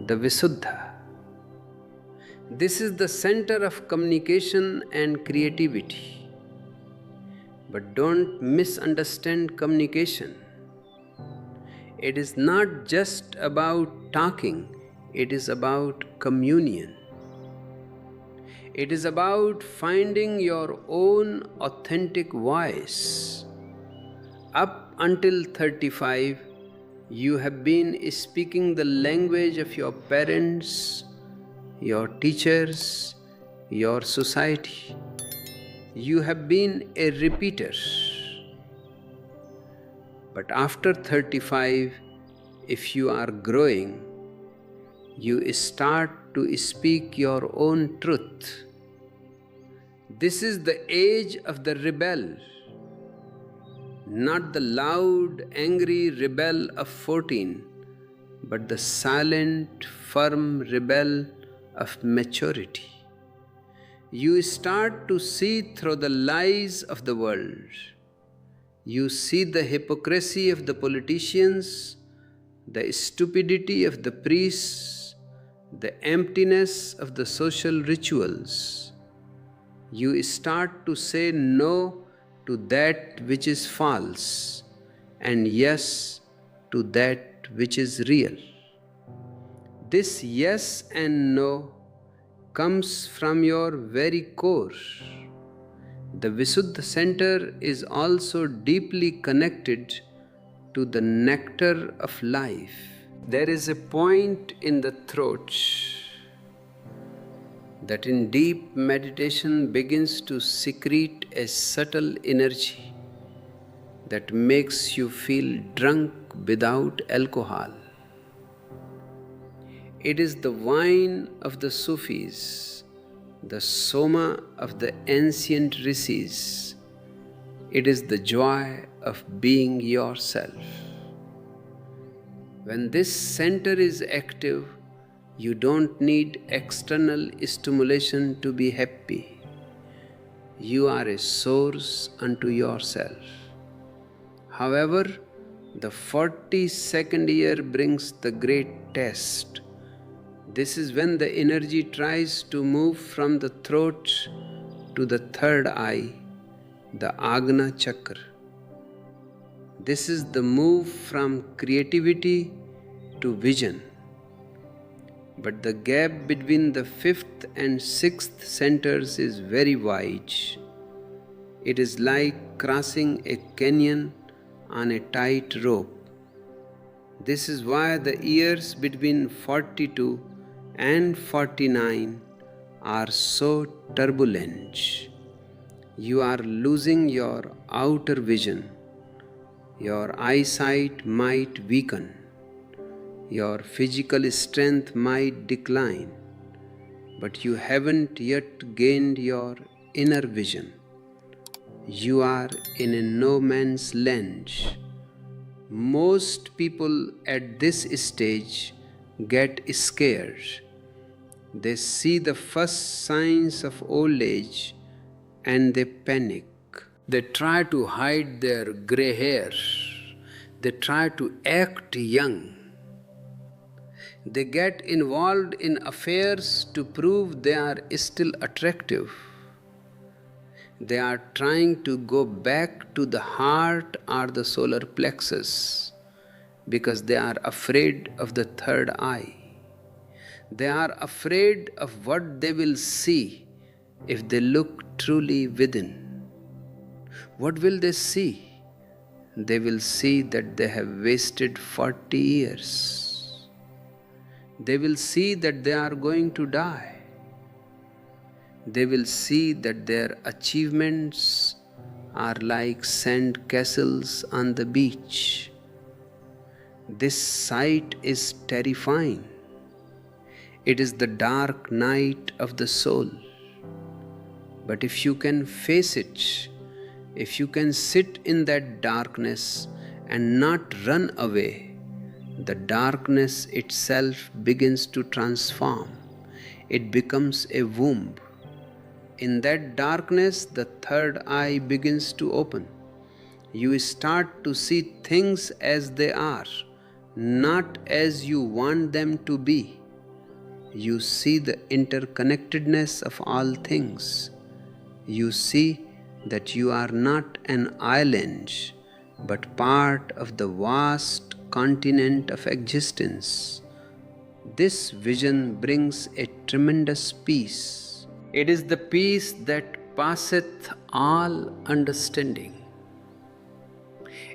the Visuddha. This is the center of communication and creativity. But don't misunderstand communication. It is not just about talking, it is about communion. It is about finding your own authentic voice. Up until 35, you have been speaking the language of your parents, your teachers, your society. You have been a repeater. But after 35, if you are growing, you start to speak your own truth. This is the age of the rebel, not the loud, angry rebel of 14, but the silent, firm rebel of maturity. You start to see through the lies of the world. You see the hypocrisy of the politicians, the stupidity of the priests, the emptiness of the social rituals. You start to say no to that which is false and yes to that which is real. This yes and no comes from your very core. The Visuddha center is also deeply connected to the nectar of life. There is a point in the throat that in deep meditation begins to secrete a subtle energy. that makes you feel drunk without alcohol. It is the wine of the Sufis, the soma of the ancient rishis. It is the joy of being yourself. When this center is active, you don't need external stimulation to be happy. You are a source unto yourself. However, the 42nd year brings the great test. This is when the energy tries to move from the throat to the third eye, the Agna chakra. This is the move from creativity to vision. But the gap between the 5th and 6th centers is very wide. It is like crossing a canyon on a tight rope. This is why the years between 42 and 49 are so turbulent. You are losing your outer vision. Your eyesight might weaken. Your physical strength might decline. But you haven't yet gained your inner vision. You are in a no man's land. Most people at this stage get scared. They see the first signs of old age and they panic. They try to hide their gray hair. They try to act young. They get involved in affairs to prove they are still attractive. They are trying to go back to the heart or the solar plexus because they are afraid of the third eye. They are afraid of what they will see if they look truly within. What will they see? They will see that they have wasted 40 years. They will see that they are going to die. They will see that their achievements are like sand castles on the beach. This sight is terrifying. It is the dark night of the soul. But if you can face it, if you can sit in that darkness and not run away, the darkness itself begins to transform. It becomes a womb. In that darkness, the third eye begins to open. You start to see things as they are, not as you want them to be. You see the interconnectedness of all things. You see that you are not an island, but part of the vast continent of existence. This vision brings a tremendous peace. It is the peace that passeth all understanding.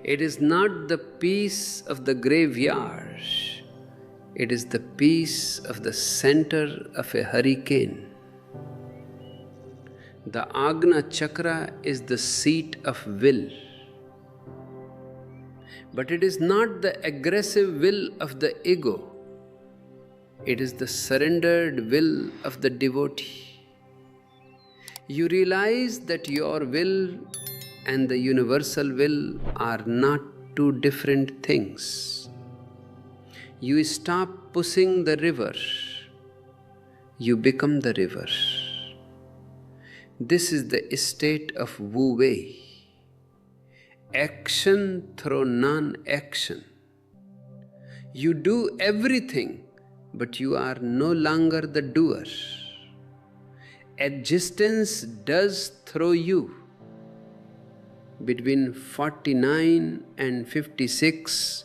It is not the peace of the graveyard. It is the peace of the center of a hurricane. The Agna chakra is the seat of will. But it is not the aggressive will of the ego. It is the surrendered will of the devotee. You realize that your will and the universal will are not two different things. You stop pushing the river. You become the river. This is the state of Wu Wei. Action through non-action. You do everything, but you are no longer the doer. Existence does through you. Between 49 and 56,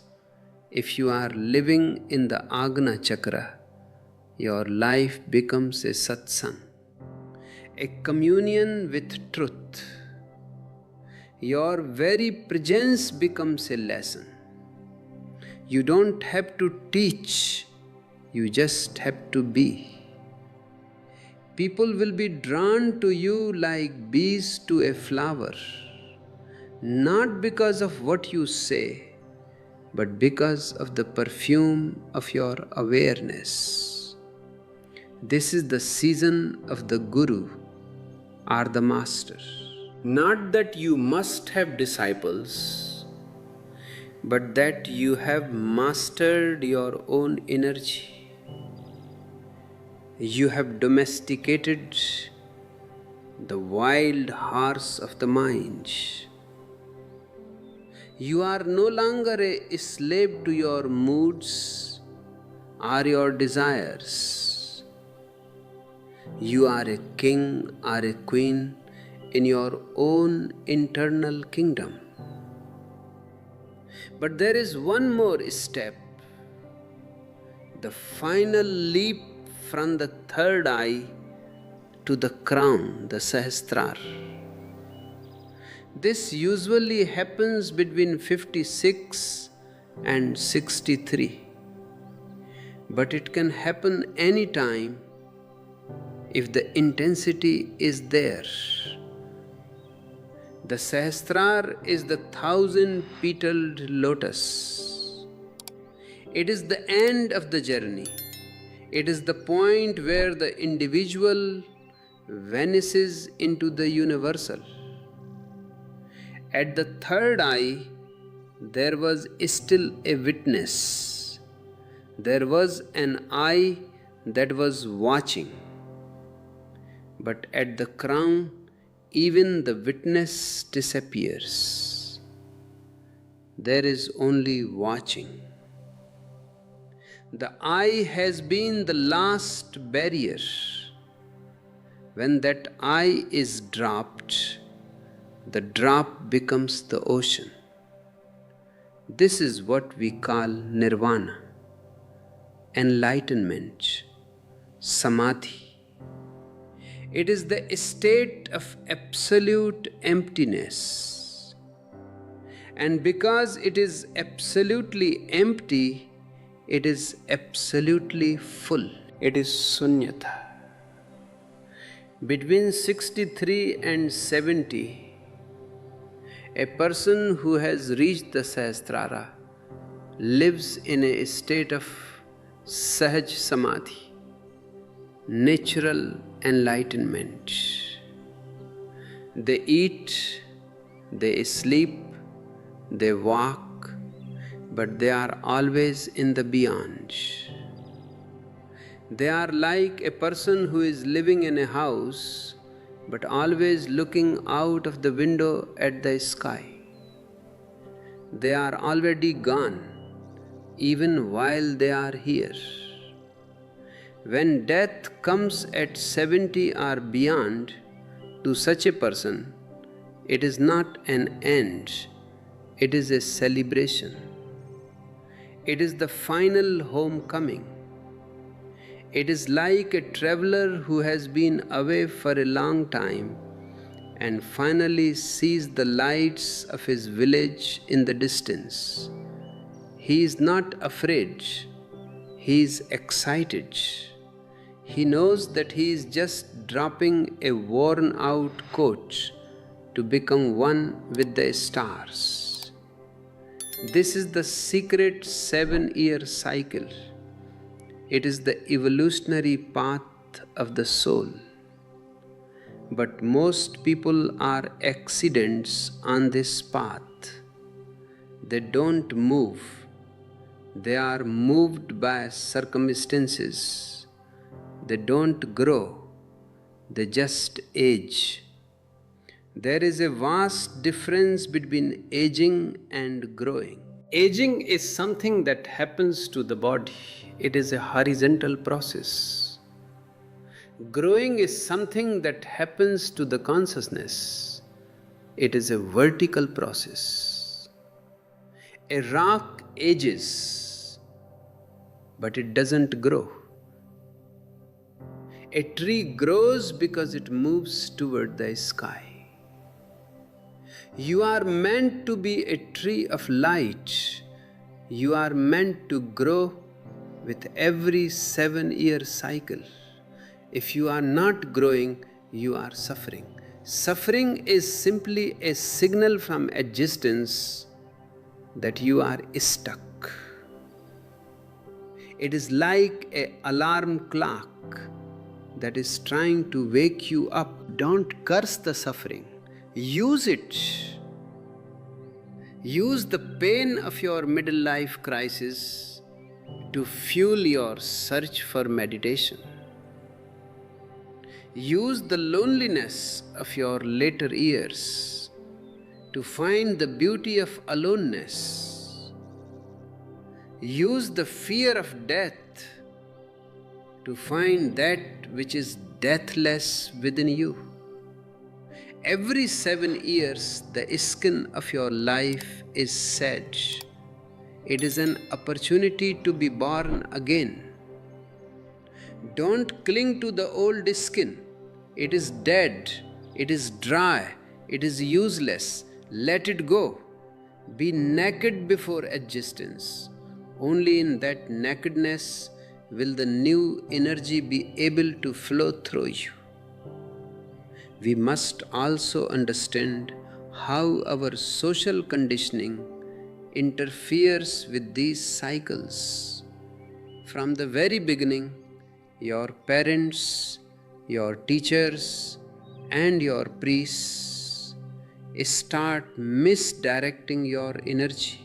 if you are living in the Agna chakra, your life becomes a satsang, a communion with truth. Your very presence becomes a lesson. You don't have to teach, you just have to be. People will be drawn to you like bees to a flower. not because of what you say, but because of the perfume of your awareness. This is the season of the Guru or the Master. Not that you must have disciples, but that you have mastered your own energy. You have domesticated the wild horse of the mind. You are no longer a slave to your moods or your desires. You are a king or a queen in your own internal kingdom. But there is one more step, the final leap from the third eye to the crown, the Sahasrara. This usually happens between 56 and 63, but it can happen anytime if the intensity is there. The Sahasrara is the 1,000-petaled lotus. It is the end of the journey. It is the point where the individual vanishes into the universal. At the third eye, there was still a witness. There was an eye that was watching. But at the crown, even the witness disappears. There is only watching. The eye has been the last barrier. When that eye is dropped, the drop becomes the ocean. This is what we call nirvana, enlightenment, samadhi. It is the state of absolute emptiness. And because it is absolutely empty, it is absolutely full. It is sunyata. Between 63 and 70, a person who has reached the Sahasrara lives in a state of Sahaj Samadhi, natural enlightenment. They eat, they sleep, they walk, but they are always in the beyond. They are like a person who is living in a house but always looking out of the window at the sky. They are already gone, even while they are here. When death comes at 70 or beyond, to such a person, it is not an end, it is a celebration. It is the final homecoming. It is like a traveler who has been away for a long time and finally sees the lights of his village in the distance. He is not afraid, he is excited. He knows that he is just dropping a worn out coat to become one with the stars. This is the secret 7-year cycle. It is the evolutionary path of the soul. But most people are accidents on this path. They don't move. They are moved by circumstances. They don't grow. They just age. There is a vast difference between aging and growing. Aging is something that happens to the body. It is a horizontal process. Growing is something that happens to the consciousness. It is a vertical process. A rock ages, but it doesn't grow. A tree grows because it moves toward the sky. You are meant to be a tree of light. You are meant to grow with every 7-year cycle. If you are not growing, you are suffering. Suffering is simply a signal from existence that you are stuck. It is like an alarm clock that is trying to wake you up. Don't curse the suffering. Use it. Use the pain of your middle life crisis to fuel your search for meditation. Use the loneliness of your later years to find the beauty of aloneness. Use the fear of death to find that which is deathless within you. Every 7 years, the skin of your life is sad. It is an opportunity to be born again. Don't cling to the old skin. It is dead, it is dry, it is useless. Let it go. Be naked before existence. Only in that nakedness will the new energy be able to flow through you. We must also understand how our social conditioning interferes with these cycles. From the very beginning, your parents, your teachers, and your priests start misdirecting your energy.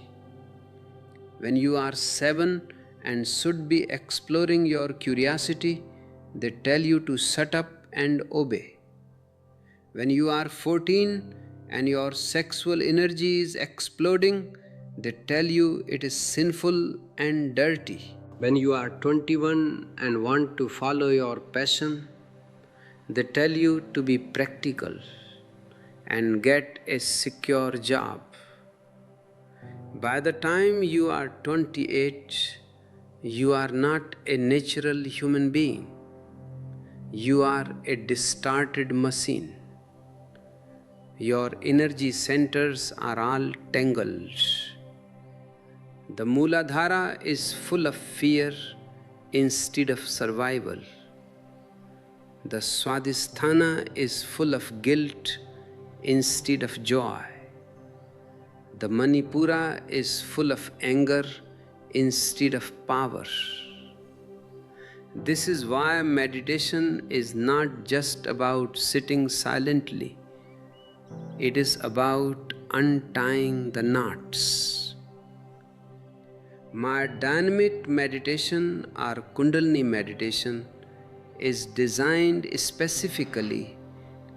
When you are 7 and should be exploring your curiosity, they tell you to shut up and obey. When you are 14 and your sexual energy is exploding, they tell you it is sinful and dirty. When you are 21 and want to follow your passion, they tell you to be practical and get a secure job. By the time you are 28, you are not a natural human being. You are a distorted machine. Your energy centers are all tangled. The Mooladhara is full of fear instead of survival. The Swadhisthana is full of guilt instead of joy. The Manipura is full of anger instead of power. This is why meditation is not just about sitting silently. It is about untying the knots. My dynamic meditation or Kundalini meditation is designed specifically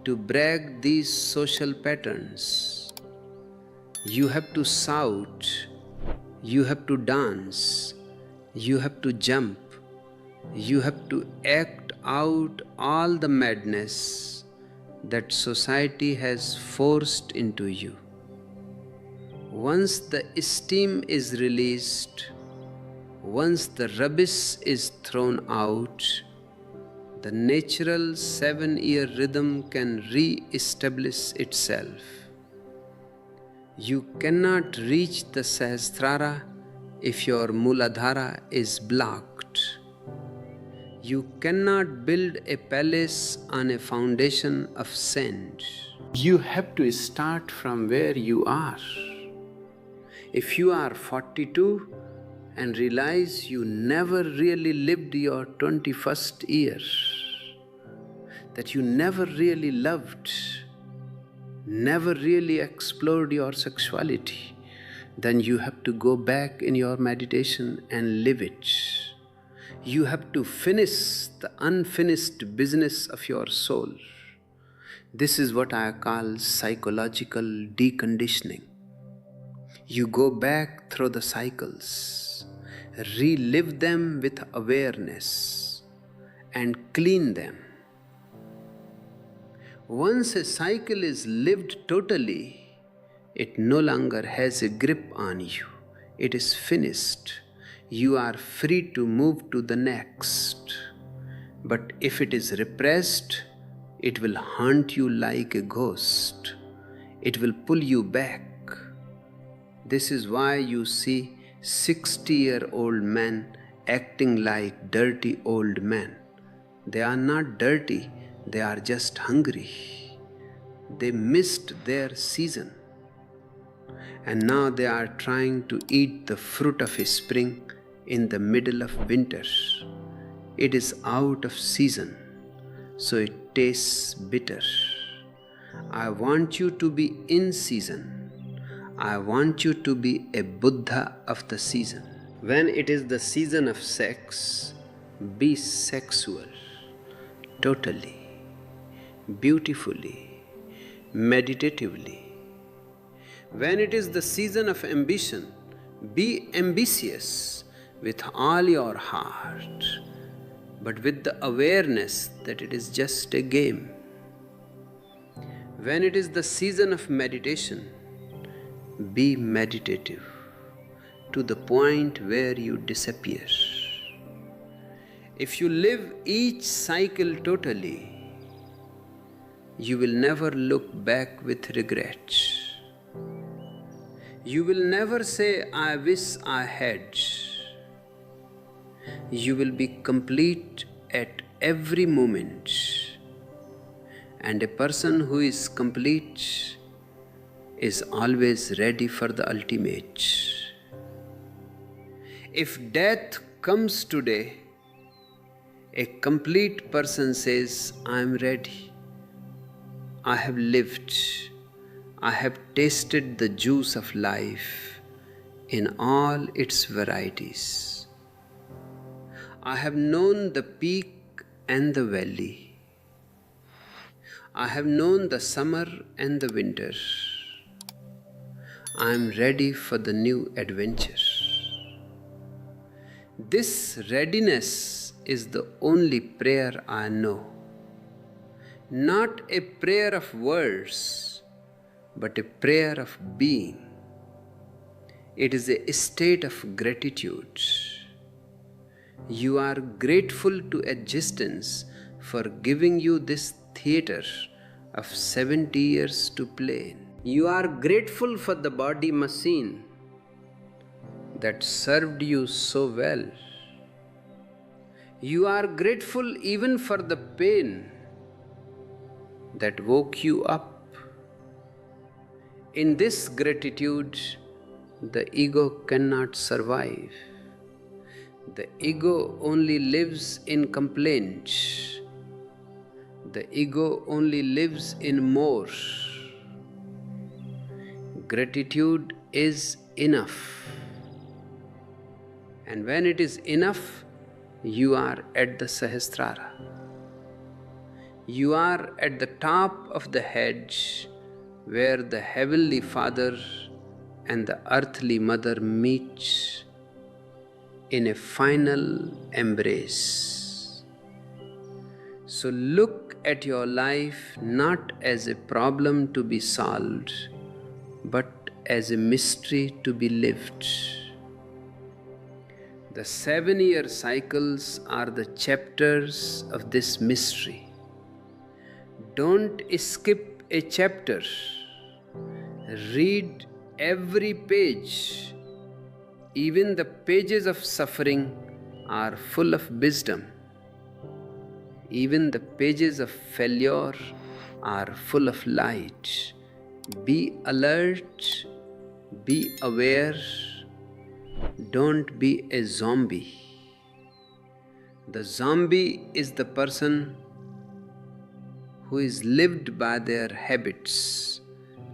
to break these social patterns. You have to shout, you have to dance, you have to jump, you have to act out all the madness that society has forced into you. Once the steam is released, once the rubbish is thrown out, the natural 7-year rhythm can re-establish itself. You cannot reach the Sahasrara if your Mooladhara is blocked. You cannot build a palace on a foundation of sand. You have to start from where you are. If you are 42 and realize you never really lived your 21st year, that you never really loved, never really explored your sexuality, then you have to go back in your meditation and live it. You have to finish the unfinished business of your soul. This is what I call psychological deconditioning. You go back through the cycles, relive them with awareness, and clean them. Once a cycle is lived totally, it no longer has a grip on you. It is finished. You are free to move to the next. But if it is repressed, it will haunt you like a ghost. It will pull you back. This is why you see 60-year-old men acting like dirty old men. They are not dirty, they are just hungry. They missed their season, and now they are trying to eat the fruit of spring in the middle of winter. It is out of season, so it tastes bitter. I want you to be in season. I want you to be a Buddha of the season. When it is the season of sex, be sexual, totally, beautifully, meditatively. When it is the season of ambition, be ambitious with all your heart, but with the awareness that it is just a game. When it is the season of meditation, be meditative to the point where you disappear. If you live each cycle totally, you will never look back with regret. You will never say, I wish I had. You will be complete at every moment. And a person who is complete is always ready for the ultimate. If death comes today, a complete person says, I am ready. I have lived. I have tasted the juice of life in all its varieties. I have known the peak and the valley. I have known the summer and the winter. I am ready for the new adventure. This readiness is the only prayer I know. Not a prayer of words, but a prayer of being. It is a state of gratitude. You are grateful to existence for giving you this theater of 70 years to play in. You are grateful for the body machine that served you so well. You are grateful even for the pain that woke you up. In this gratitude, the ego cannot survive. The ego only lives in complaint. The ego only lives in more. Gratitude is enough. And when it is enough, you are at the Sahasrara. You are at the top of the hedge where the Heavenly Father and the Earthly Mother meet in a final embrace. So look at your life not as a problem to be solved, but as a mystery to be lived. The 7-year cycles are the chapters of this mystery. Don't skip a chapter. Read every page. Even the pages of suffering are full of wisdom. Even the pages of failure are full of light. Be alert, be aware, don't be a zombie. The zombie is the person who is lived by their habits,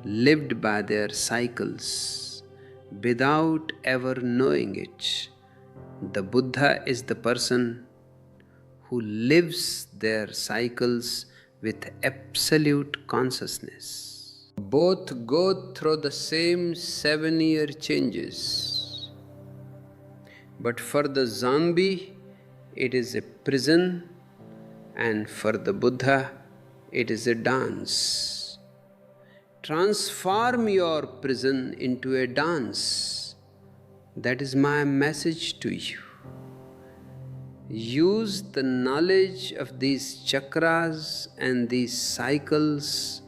lived by their cycles, without ever knowing it. The Buddha is the person who lives their cycles with absolute consciousness. Both go through the same 7-year changes. But for the zombie, it is a prison, and for the Buddha, it is a dance. Transform your prison into a dance. That is my message to you. Use the knowledge of these chakras and these cycles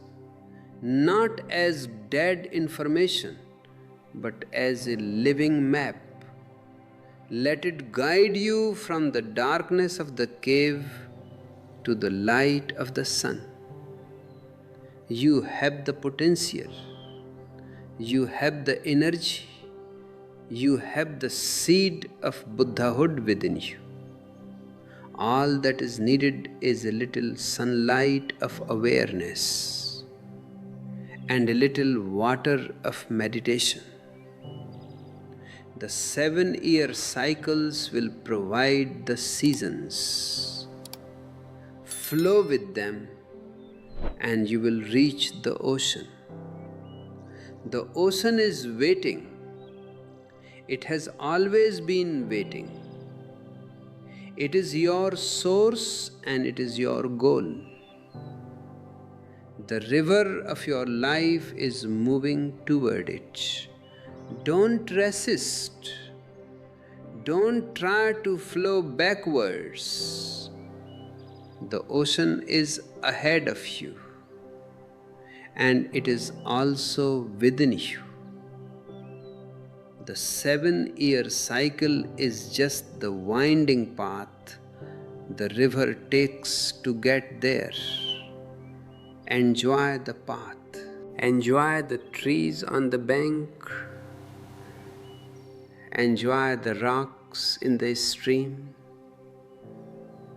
not as dead information, but as a living map. Let it guide you from the darkness of the cave to the light of the sun. You have the potential. You have the energy. You have the seed of Buddhahood within you. All that is needed is a little sunlight of awareness and a little water of meditation. The 7-year cycles will provide the seasons. Flow with them and you will reach the ocean. The ocean is waiting. It has always been waiting. It is your source and it is your goal. The river of your life is moving toward it. Don't resist. Don't try to flow backwards. The ocean is ahead of you, and it is also within you. The 7-year cycle is just the winding path the river takes to get there. Enjoy the path. Enjoy the trees on the bank. Enjoy the rocks in the stream.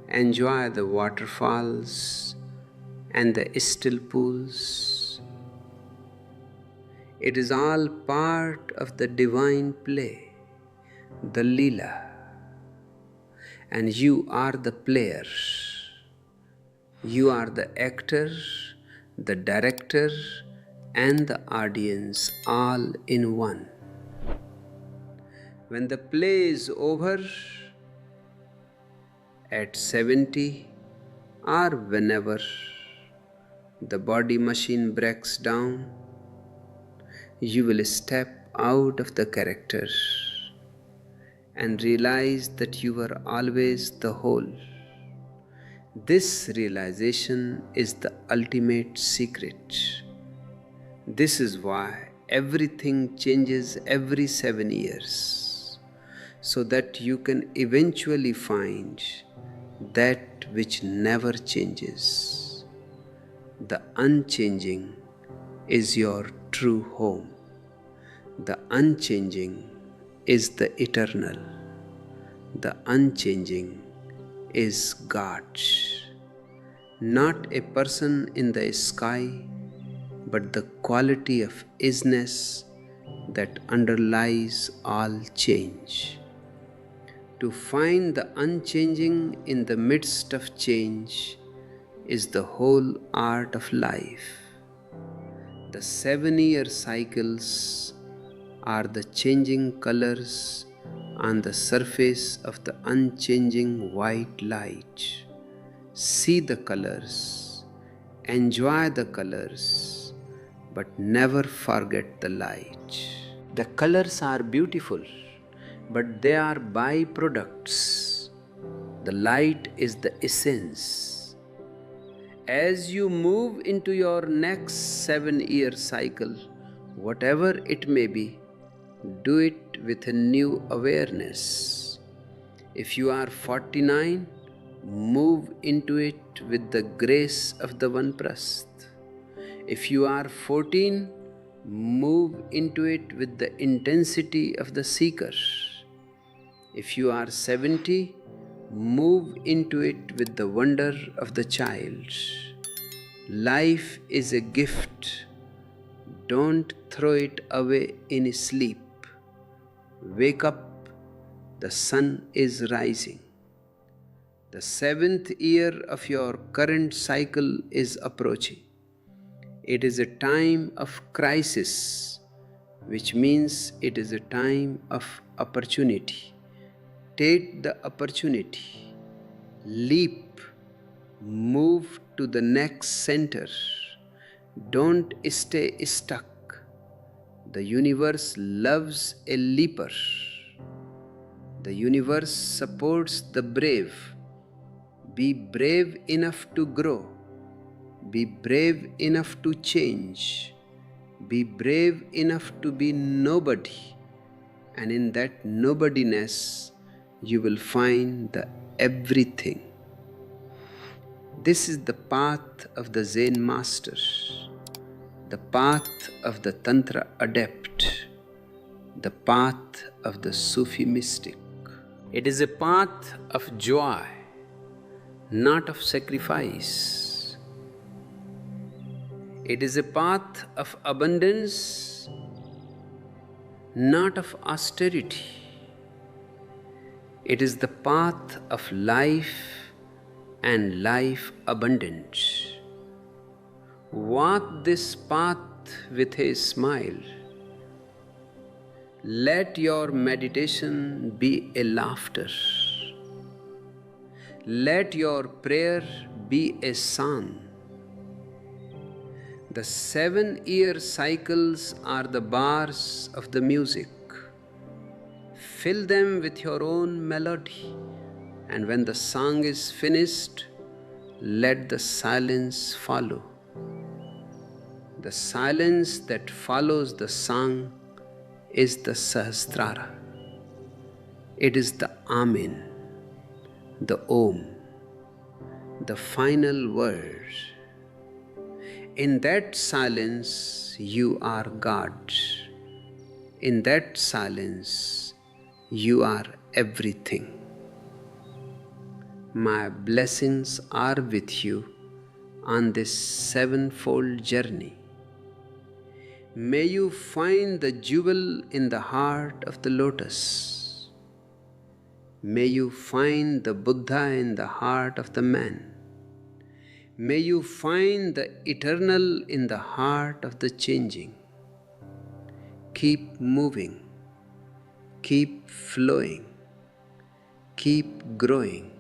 Enjoy the waterfalls and the still pools. It is all part of the divine play, the Leela. And you are the player. You are the actor, the director, and the audience all in one. When the play is over, at 70 or whenever the body machine breaks down, you will step out of the character and realize that you were always the whole. This realization is the ultimate secret. This is why everything changes every 7 years, so that you can eventually find that which never changes. The unchanging is your true home. The unchanging is the eternal. The unchanging is God. Not a person in the sky, but the quality of isness that underlies all change. To find the unchanging in the midst of change is the whole art of life. The 7-year cycles are the changing colors on the surface of the unchanging white light. See the colors, enjoy the colors, but never forget the light. The colors are beautiful, but they are byproducts. The light is the essence. As you move into your next 7-year cycle, whatever it may be, do it with a new awareness. If you are 49, move into it with the grace of the Vanprasth. If you are 14, move into it with the intensity of the seeker. If you are 70, move into it with the wonder of the child. Life is a gift. Don't throw it away in sleep. Wake up, the sun is rising. The 7th year of your current cycle is approaching. It is a time of crisis, which means it is a time of opportunity. Take the opportunity. Leap. Move to the next center. Don't stay stuck. The universe loves a leaper. The universe supports the brave. Be brave enough to grow. Be brave enough to change. Be brave enough to be nobody. And in that nobodiness, you will find the everything. This is the path of the Zen master. the path of the Tantra adept, the path of the Sufi mystic. It is a path of joy, not of sacrifice. It is a path of abundance, not of austerity. It is the path of life and life abundant. Walk this path with a smile. Let your meditation be a laughter. Let your prayer be a song. The 7-year cycles are the bars of the music. Fill them with your own melody, and when the song is finished, let the silence follow. The silence that follows the song is the Sahasrara. It is the Amen, the Om, the final word. In that silence, you are God. In that silence, you are everything. My blessings are with you on this 7-fold journey. May you find the jewel in the heart of the lotus. May you find the Buddha in the heart of the man. May you find the eternal in the heart of the changing. Keep moving, keep flowing, keep growing.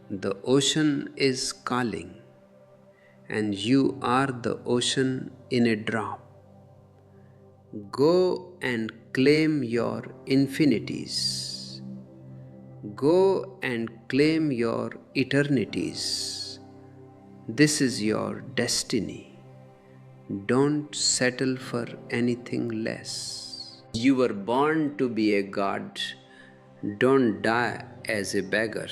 The ocean is calling, and you are the ocean in a drop. Go and claim your infinities. Go and claim your eternities. This is your destiny. Don't settle for anything less. You were born to be a god. Don't die as a beggar.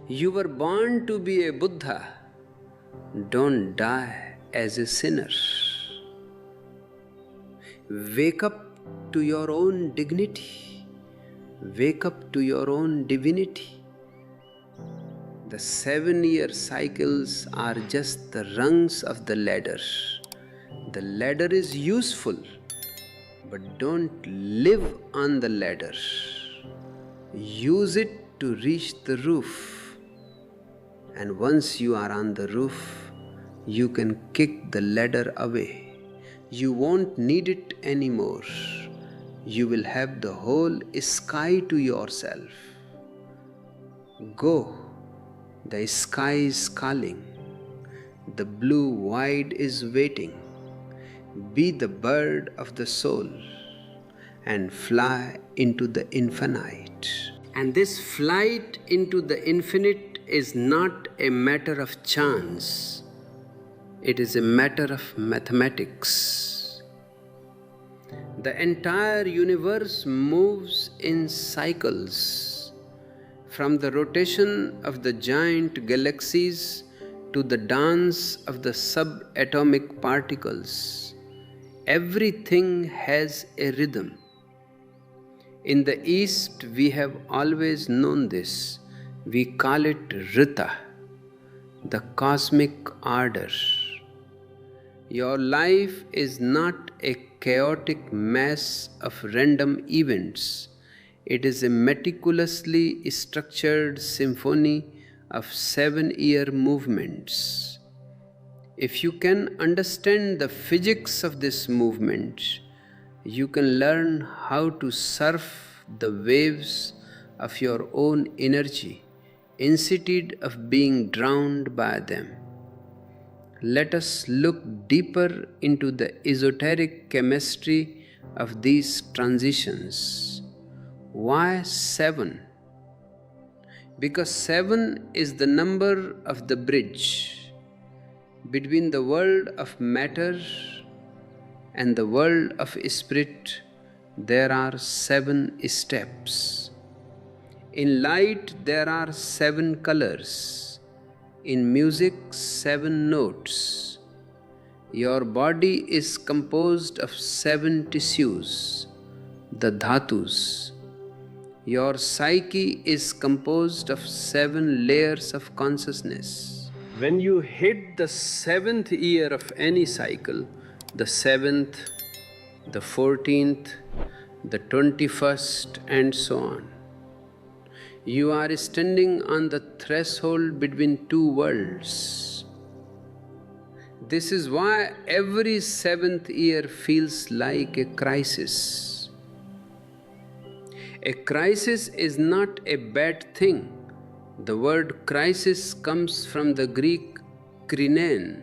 You were born to be a Buddha. Don't die as a sinner. Wake up to your own dignity. Wake up to your own divinity. The 7-year cycles are just the rungs of the ladder. The ladder is useful, but don't live on the ladder. Use it to reach the roof. And once you are on the roof, you can kick the ladder away. You won't need it anymore. You will have the whole sky to yourself. Go. The sky is calling. The blue void is waiting. Be the bird of the soul and fly into the infinite. And this flight into the infinite is not a matter of chance. It is a matter of mathematics. The entire universe moves in cycles. From the rotation of the giant galaxies to the dance of the subatomic particles, everything has a rhythm. In the East, we have always known this. We call it Rita, the cosmic order. Your life is not a chaotic mass of random events. It is a meticulously structured symphony of 7-year movements. If you can understand the physics of this movement, you can learn how to surf the waves of your own energy instead of being drowned by them. Let us look deeper into the esoteric chemistry of these transitions. Why 7? Because 7 is the number of the bridge between the world of matter and the world of spirit. There are 7 steps. In light, there are 7 colors. In music, 7 notes. Your body is composed of 7 tissues, the dhatus. Your psyche is composed of 7 layers of consciousness. When you hit the 7th year of any cycle, the 7th, the 14th, the 21st, and so on, you are standing on the threshold between 2 worlds. This is why every 7th year feels like a crisis. A crisis is not a bad thing. The word crisis comes from the Greek krinein,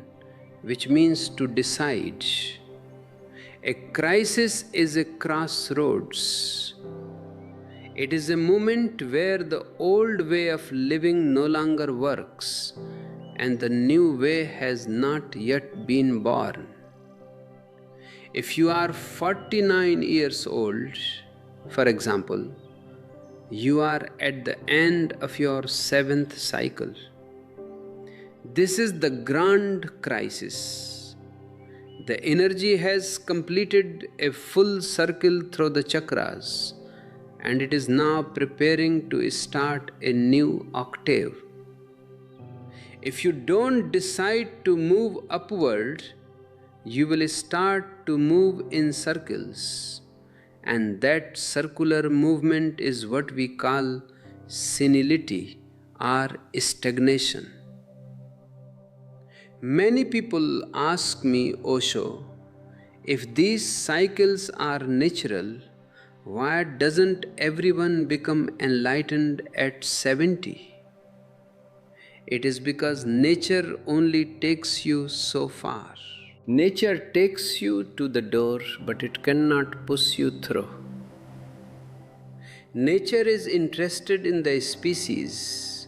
which means to decide. A crisis is a crossroads. It is a moment where the old way of living no longer works and the new way has not yet been born. If you are 49 years old, for example, you are at the end of your 7th cycle. This is the grand crisis. The energy has completed a full circle through the chakras, and it is now preparing to start a new octave. If you don't decide to move upward, you will start to move in circles, and that circular movement is what we call senility or stagnation. Many people ask me, Osho, if these cycles are natural, why doesn't everyone become enlightened at 70? It is because nature only takes you so far. Nature takes you to the door, but it cannot push you through. Nature is interested in the species,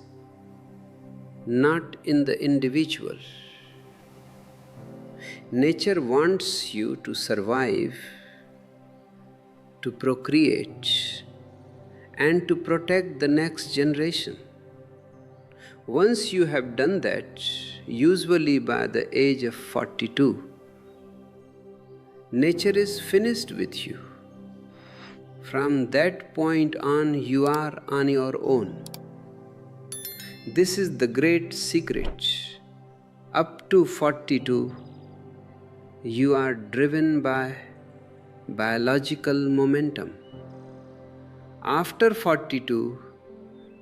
not in the individual. Nature wants you to survive, to procreate, and to protect the next generation. Once you have done that, usually by the age of 42, nature is finished with you. From that point on, you are on your own. This is the great secret. Up to 42, you are driven by biological momentum. After 42,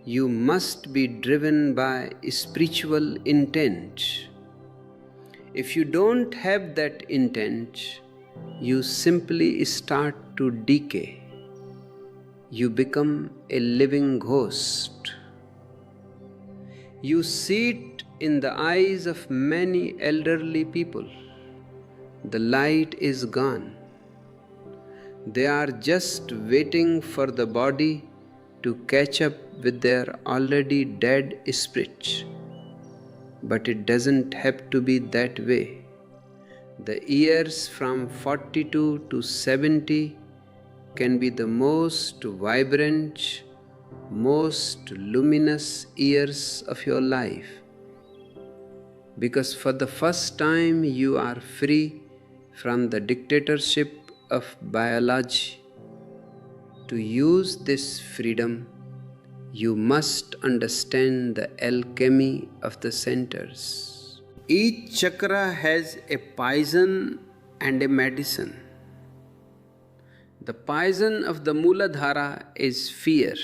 you must be driven by spiritual intent. If you don't have that intent, you simply start to decay. You become a living ghost. You see it in the eyes of many elderly people. The light is gone. They are just waiting for the body to catch up with their already dead spirit. But it doesn't have to be that way. The years from 42 to 70 can be the most vibrant, most luminous years of your life. Because for the first time you are free from the dictatorship of biology. To use this freedom, you must understand the alchemy of the centers. Each chakra has a poison and a medicine. The poison of the Muladhara is fear.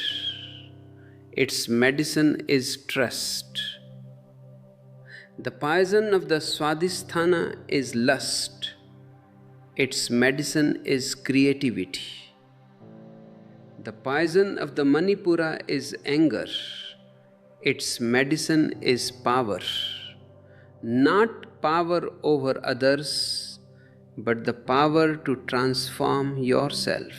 Its medicine is trust. The poison of the Swadhisthana is lust. Its medicine is creativity. The poison of the Manipura is anger. Its medicine is power. Not power over others, but the power to transform yourself.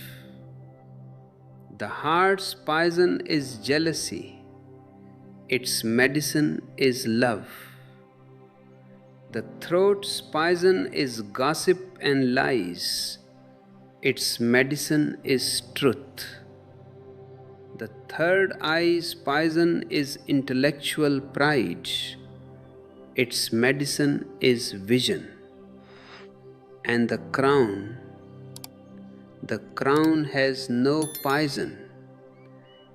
The heart's poison is jealousy. Its medicine is love. The throat's poison is gossip and lies. Its medicine is truth. The third eye's poison is intellectual pride. Its medicine is vision. And the crown has no poison.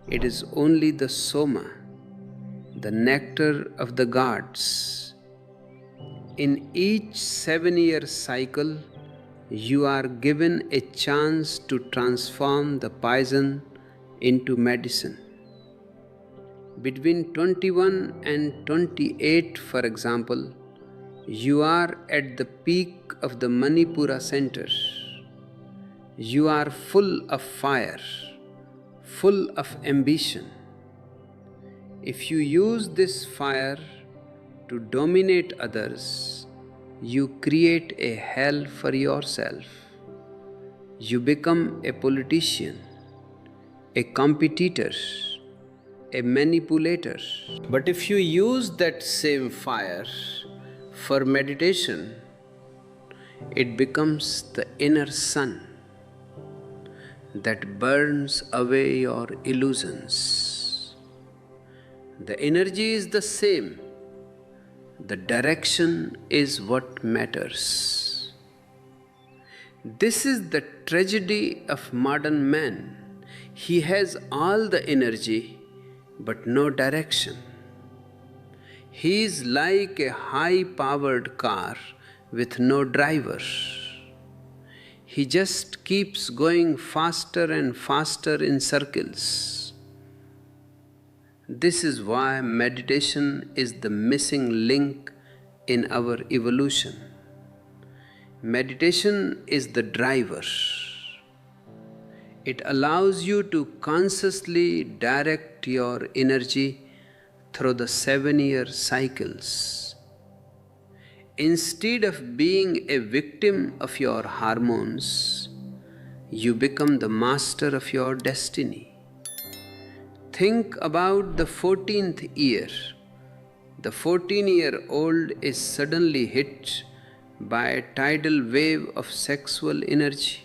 It is only the soma, the nectar of the gods. In each 7-year cycle, you are given a chance to transform the poison into medicine. Between 21 and 28, for example, you are at the peak of the Manipura center. You are full of fire, full of ambition. If you use this fire to dominate others, you create a hell for yourself. You become a politician, a competitor, a manipulator. But if you use that same fire for meditation, it becomes the inner sun that burns away your illusions. The energy is the same. The direction is what matters. This is the tragedy of modern man. He has all the energy, but no direction. He is like a high-powered car with no driver. He just keeps going faster and faster in circles. This is why meditation is the missing link in our evolution. Meditation is the driver. It allows you to consciously direct your energy through the 7-year cycles. Instead of being a victim of your hormones, you become the master of your destiny. Think about the 14th year. The 14-year-old is suddenly hit by a tidal wave of sexual energy.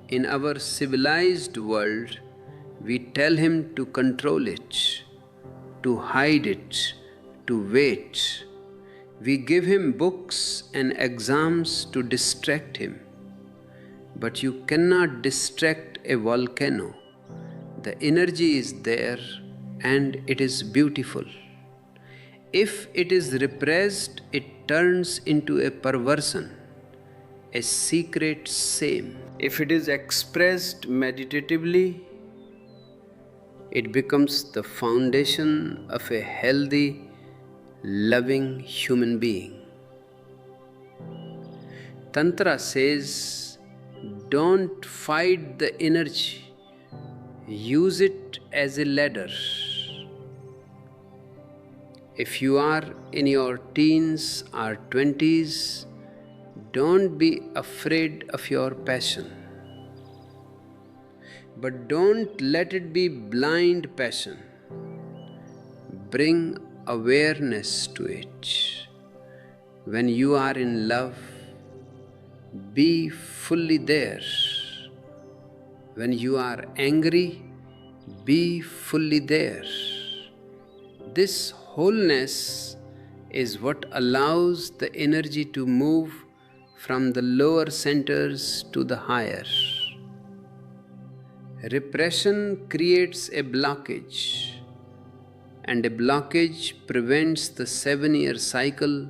In our civilized world, we tell him to control it, to hide it, to wait. We give him books and exams to distract him. But you cannot distract a volcano. The energy is there and it is beautiful. If it is repressed, it turns into a perversion, a secret shame. If it is expressed meditatively, it becomes the foundation of a healthy, loving human being. Tantra says, don't fight the energy, use it as a ladder. If you are in your teens or 20s, don't be afraid of your passion. But don't let it be blind passion. Bring awareness to it. When you are in love, be fully there. When you are angry, be fully there. This wholeness is what allows the energy to move from the lower centers to the higher. Repression creates a blockage, and a blockage prevents the 7-year cycle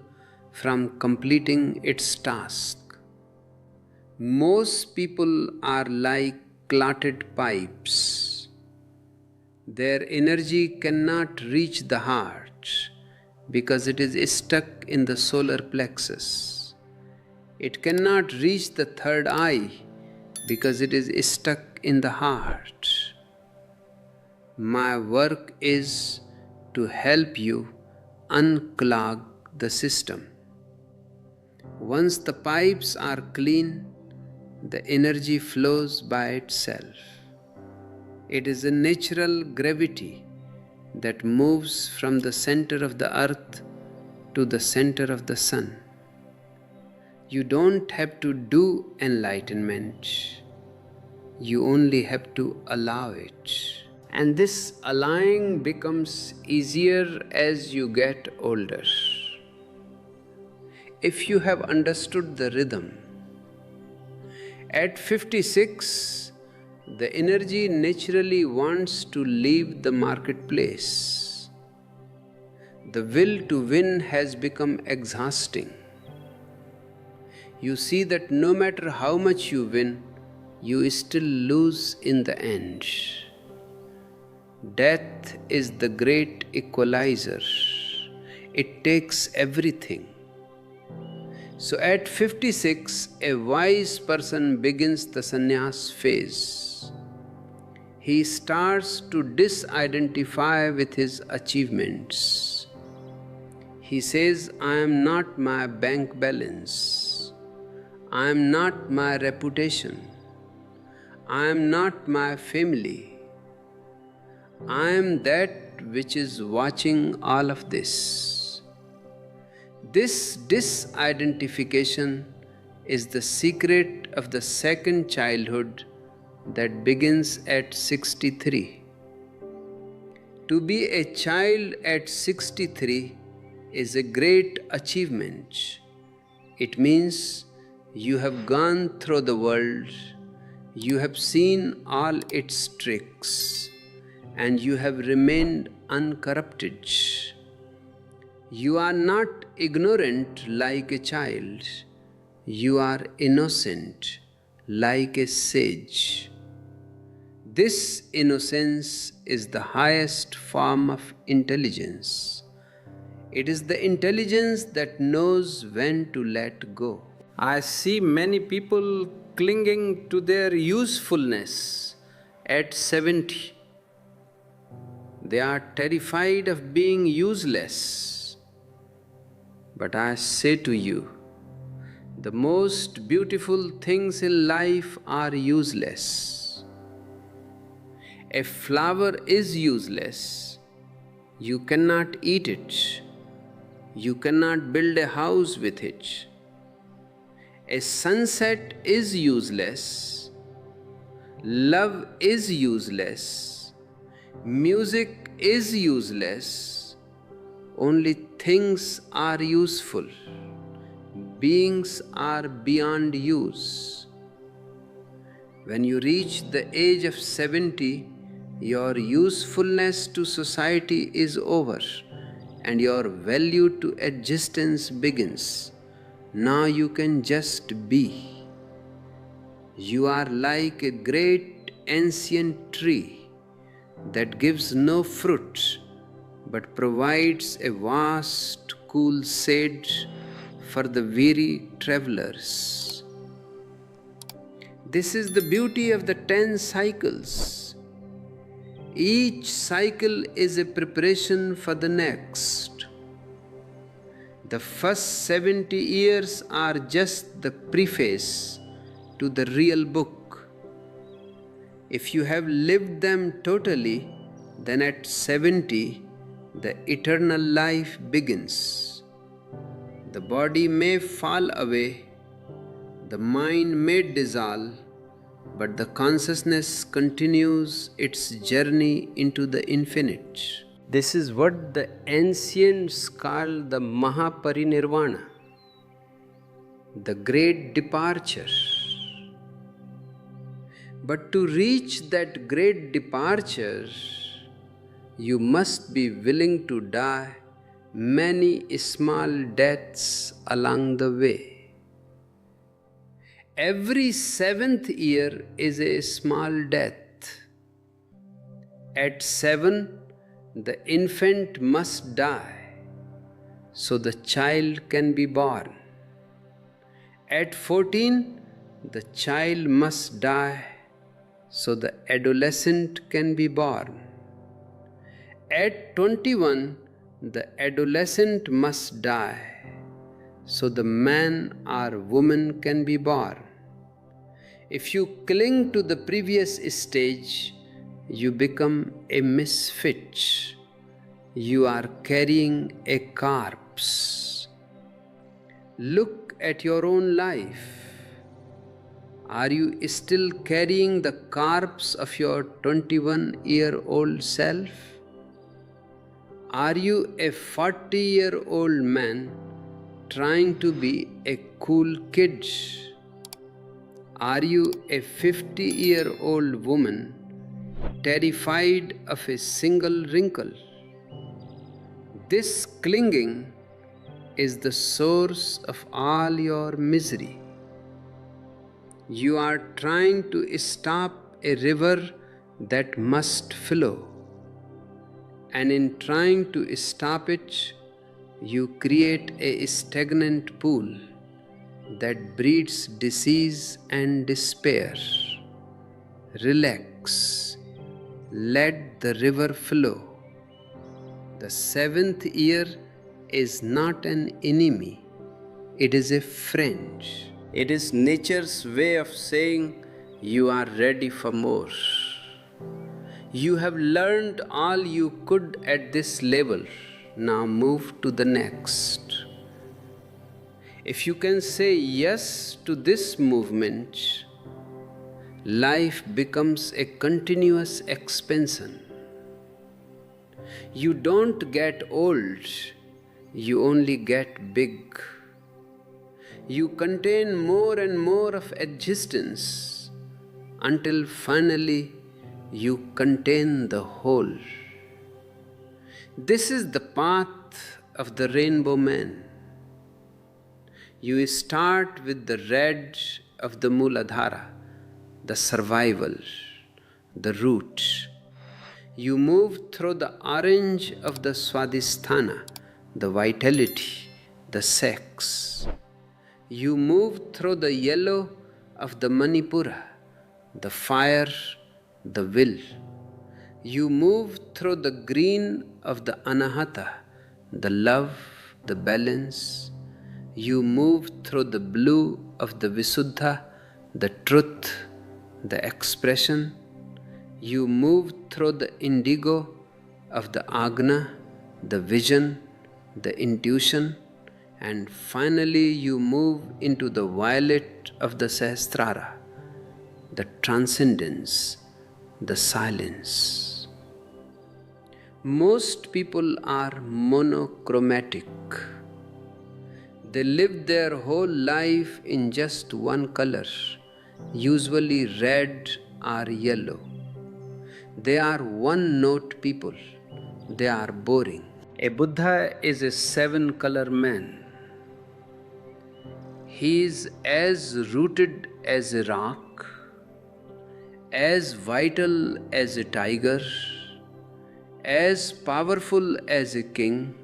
from completing its task. Most people are like clotted pipes. Their energy cannot reach the heart because it is stuck in the solar plexus. It cannot reach the third eye because it is stuck in the heart. My work is to help you unclog the system. Once the pipes are clean, the energy flows by itself. It is a natural gravity that moves from the center of the earth to the center of the sun. You don't have to do enlightenment. You only have to allow it. And this allowing becomes easier as you get older. if you have understood the rhythm. At 56, the energy naturally wants to leave the marketplace. The will to win has become exhausting. You see that no matter how much you win, you still lose in the end. Death is the great equalizer. It takes everything. So at 56, a wise person begins the sannyas phase. He starts to disidentify with his achievements. He says, I am not my bank balance. I am not my reputation. I am not my family. I am that which is watching all of this. This disidentification is the secret of the second childhood that begins at 63. To be a child at 63 is a great achievement. It means you have gone through the world, you have seen all its tricks, and you have remained uncorrupted. You are not ignorant like a child. You are innocent like a sage. This innocence is the highest form of intelligence. It is the intelligence that knows when to let go. I see many people clinging to their usefulness at 70. They are terrified of being useless. But I say to you, the most beautiful things in life are useless. A flower is useless. You cannot eat it. You cannot build a house with it. A sunset is useless. Love is useless. Music is useless. Only things are useful. Beings are beyond use. When you reach the age of 70, your usefulness to society is over and your value to existence begins. Now you can just be. You are like a great ancient tree that gives no fruit but provides a vast, cool shade for the weary travelers. This is the beauty of the 10 cycles. Each cycle is a preparation for the next. The first 70 years are just the preface to the real book. If you have lived them totally, then at 70, the eternal life begins. The body may fall away, the mind may dissolve, but the consciousness continues its journey into the infinite. This is what the ancients call the Mahaparinirvana, the great departure. But to reach that great departure, you must be willing to die many small deaths along the way. Every 7th year is a small death. At 7, the infant must die, so the child can be born. At 14, the child must die, so the adolescent can be born. At 21, the adolescent must die, so the man or woman can be born. If you cling to the previous stage, you become a misfit. You are carrying a corpse. Look at your own life. Are you still carrying the corpse of your 21-year-old self? Are you a 40-year-old man trying to be a cool kid? Are you a 50-year-old woman terrified of a single wrinkle? This clinging is the source of all your misery. You are trying to stop a river that must flow, and in trying to stop it, you create a stagnant pool that breeds disease and despair. Relax, let the river flow. The seventh year is not an enemy, it is a friend. It is nature's way of saying you are ready for more. You have learned all you could at this level. Now move to the next. If you can say yes to this movement, life becomes a continuous expansion. You don't get old, you only get big. You contain more and more of existence until finally you contain the whole. This is the path of the rainbow man. You start with the red of the Mooladhara, the survival, the root. You move through the orange of the Swadhisthana, the vitality, the sex. You move through the yellow of the Manipura, the fire, the will. You move through the green of the Anahata, the love, the balance. You move through the blue of the Visuddha, the truth, the expression. You move through the indigo of the Agna, the vision, the intuition, and finally you move into the violet of the Sahasrara, the transcendence, the silence. Most people are monochromatic. They live their whole life in just one color, usually red or yellow. They are one-note people. They are boring. A Buddha is a seven-color man. He is as rooted as a rock, as vital as a tiger, as powerful as a king,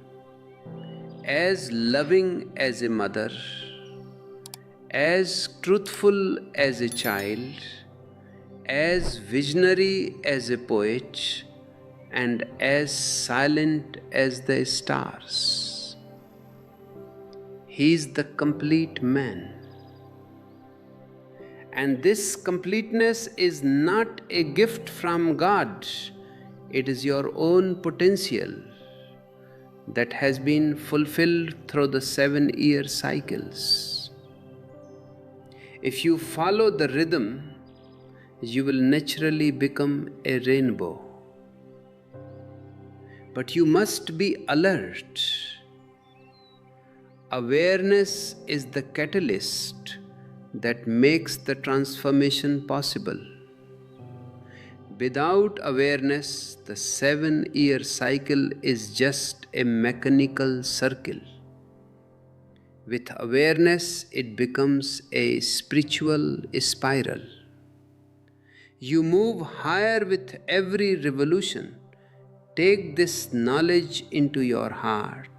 as loving as a mother, as truthful as a child, as visionary as a poet, and as silent as the stars. He is the complete man. And this completeness is not a gift from God. It is your own potential that has been fulfilled through the 7-year cycles. If you follow the rhythm, you will naturally become a rainbow. But you must be alert. Awareness is the catalyst that makes the transformation possible. Without awareness, the 7-year cycle is just a mechanical circle. With awareness, it becomes a spiritual spiral. You move higher with every revolution. Take this knowledge into your heart.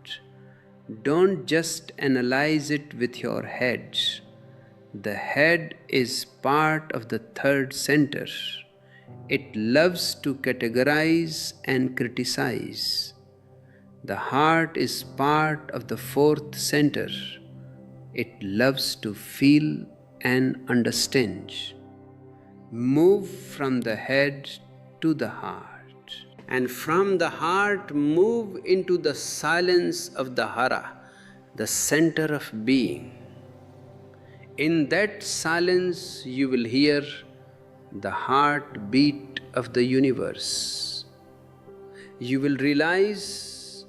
Don't just analyze it with your head. The head is part of the third center. It loves to categorize and criticize. The heart is part of the fourth center. It loves to feel and understand. Move from the head to the heart. And from the heart, move into the silence of the hara, the center of being. In that silence, you will hear the heartbeat of the universe. You will realize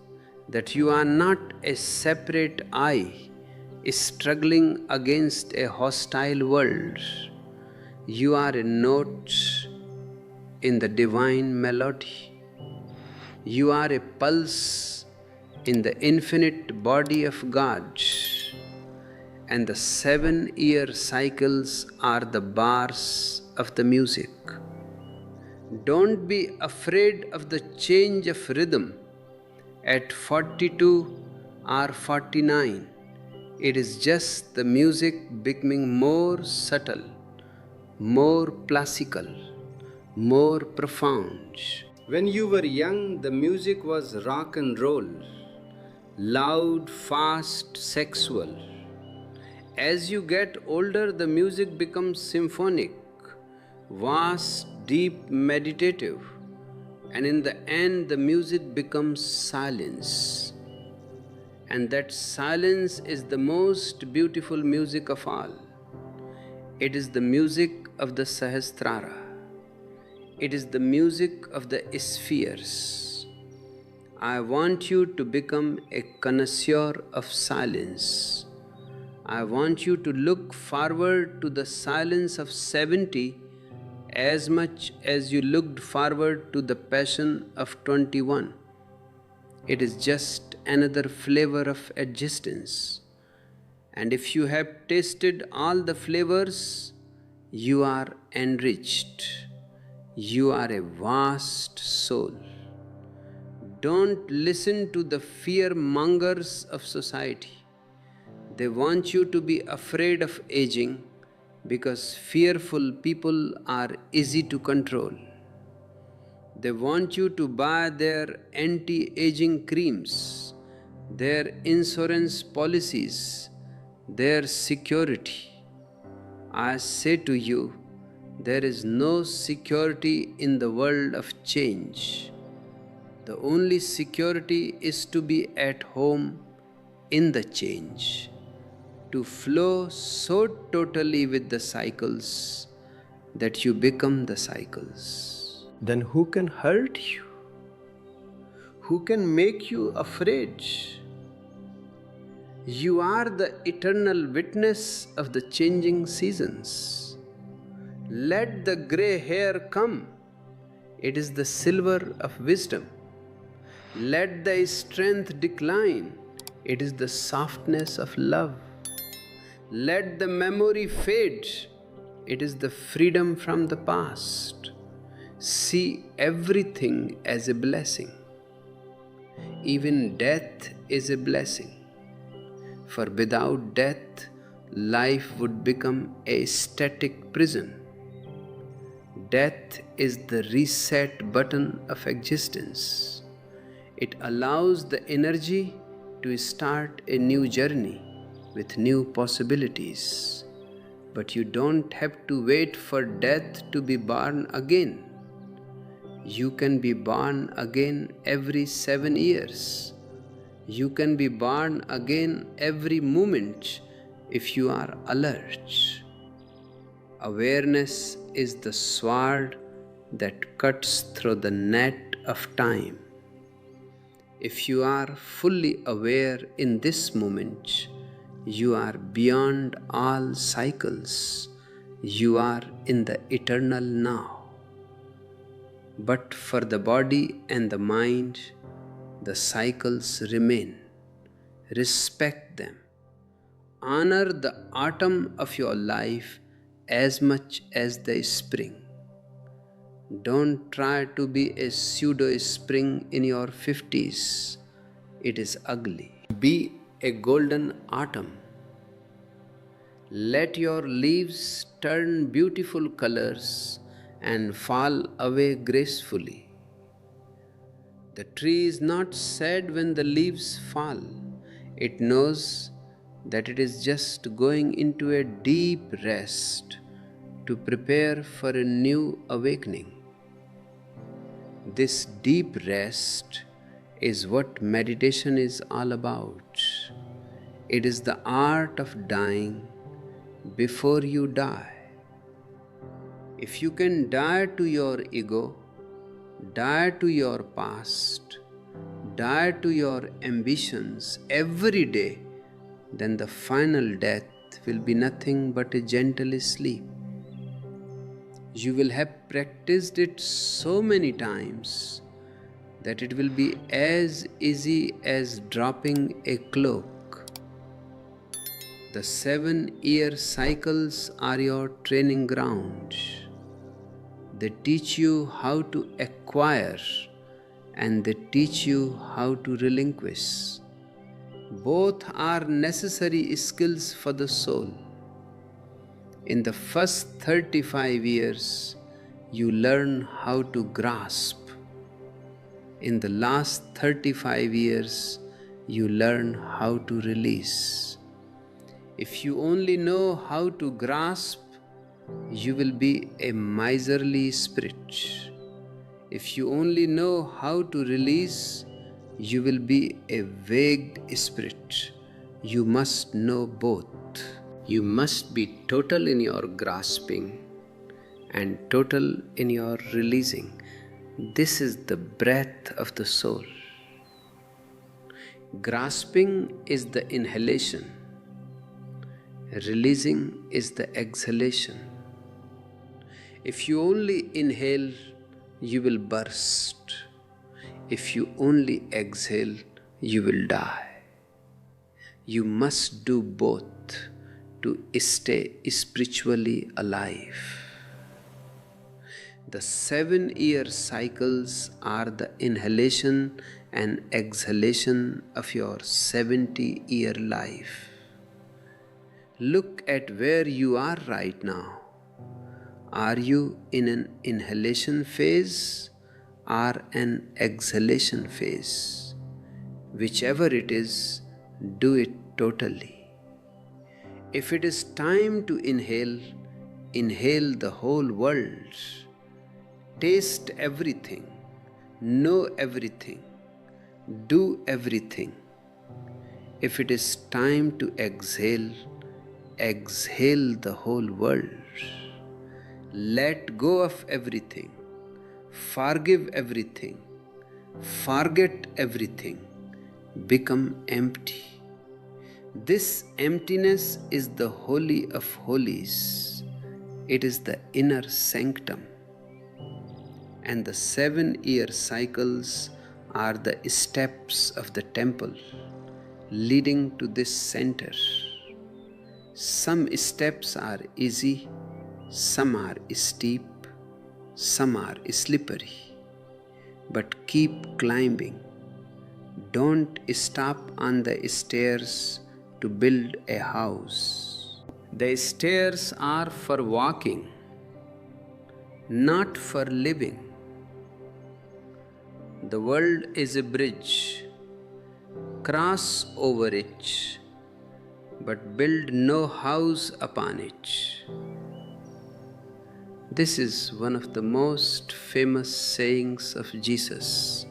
that you are not a separate I, struggling against a hostile world. You are a note in the divine melody. You are a pulse in the infinite body of God. And the 7-year cycles are the bars of the music. Don't be afraid of the change of rhythm at 42 or 49. It is just the music becoming more subtle, more classical, more profound. When you were young, the music was rock and roll, loud, fast, sexual. As you get older, the music becomes symphonic, vast, deep, meditative, and in the end, the music becomes silence. And that silence is the most beautiful music of all. It is the music of the Sahasrara. It is the music of the spheres. I want you to become a connoisseur of silence. I want you to look forward to the silence of 70 as much as you looked forward to the passion of 21. It is just another flavor of existence. And if you have tasted all the flavors, you are enriched. You are a vast soul. Don't listen to the fear mongers of society. They want you to be afraid of aging because fearful people are easy to control. They want you to buy their anti-aging creams, their insurance policies, their security. I say to you, there is no security in the world of change. The only security is to be at home in the change, to flow so totally with the cycles that you become the cycles. Then who can hurt you? Who can make you afraid? You are the eternal witness of the changing seasons. Let the gray hair come. It is the silver of wisdom. Let the strength decline. It is the softness of love. Let the memory fade. It is the freedom from the past. See everything as a blessing. Even death is a blessing. For without death, life would become a static prison. Death is the reset button of existence. It allows the energy to start a new journey with new possibilities. But you don't have to wait for death to be born again. You can be born again every 7 years. You can be born again every moment if you are alert. Awareness is the sword that cuts through the net of time. If you are fully aware in this moment, you are beyond all cycles. You are in the eternal now. But for the body and the mind, the cycles remain. Respect them. Honor the autumn of your life as much as the spring. Don't try to be a pseudo spring in your 50s. It is ugly. Be a golden autumn. Let your leaves turn beautiful colors and fall away gracefully. The tree is not sad when the leaves fall. It knows that it is just going into a deep rest to prepare for a new awakening. This deep rest is what meditation is all about. It is the art of dying before you die. If you can die to your ego, die to your past, die to your ambitions every day, then the final death will be nothing but a gentle sleep. You will have practiced it so many times that it will be as easy as dropping a cloak. The 7-year cycles are your training ground. They teach you how to acquire and they teach you how to relinquish. Both are necessary skills for the soul. In the first 35 years, you learn how to grasp. In the last 35 years, you learn how to release. If you only know how to grasp, you will be a miserly spirit. If you only know how to release, you will be a vague spirit. You must know both. You must be total in your grasping and total in your releasing. This is the breath of the soul. Grasping is the inhalation. Releasing is the exhalation. If you only inhale, you will burst. If you only exhale, you will die. You must do both to stay spiritually alive. The 7-year cycles are the inhalation and exhalation of your 70-year life. Look at where you are right now. Are you in an inhalation phase or an exhalation phase? Whichever it is, do it totally. If it is time to inhale, inhale the whole world. Taste everything, know everything, do everything. If it is time to exhale, exhale the whole world. Let go of everything, forgive everything, forget everything, become empty. This emptiness is the holy of holies. It is the inner sanctum. And the 7-year cycles are the steps of the temple leading to this center. Some steps are easy, some are steep, some are slippery. But keep climbing. Don't stop on the stairs to build a house. The stairs are for walking, not for living. The world is a bridge. Cross over it, but build no house upon it. This is one of the most famous sayings of Jesus,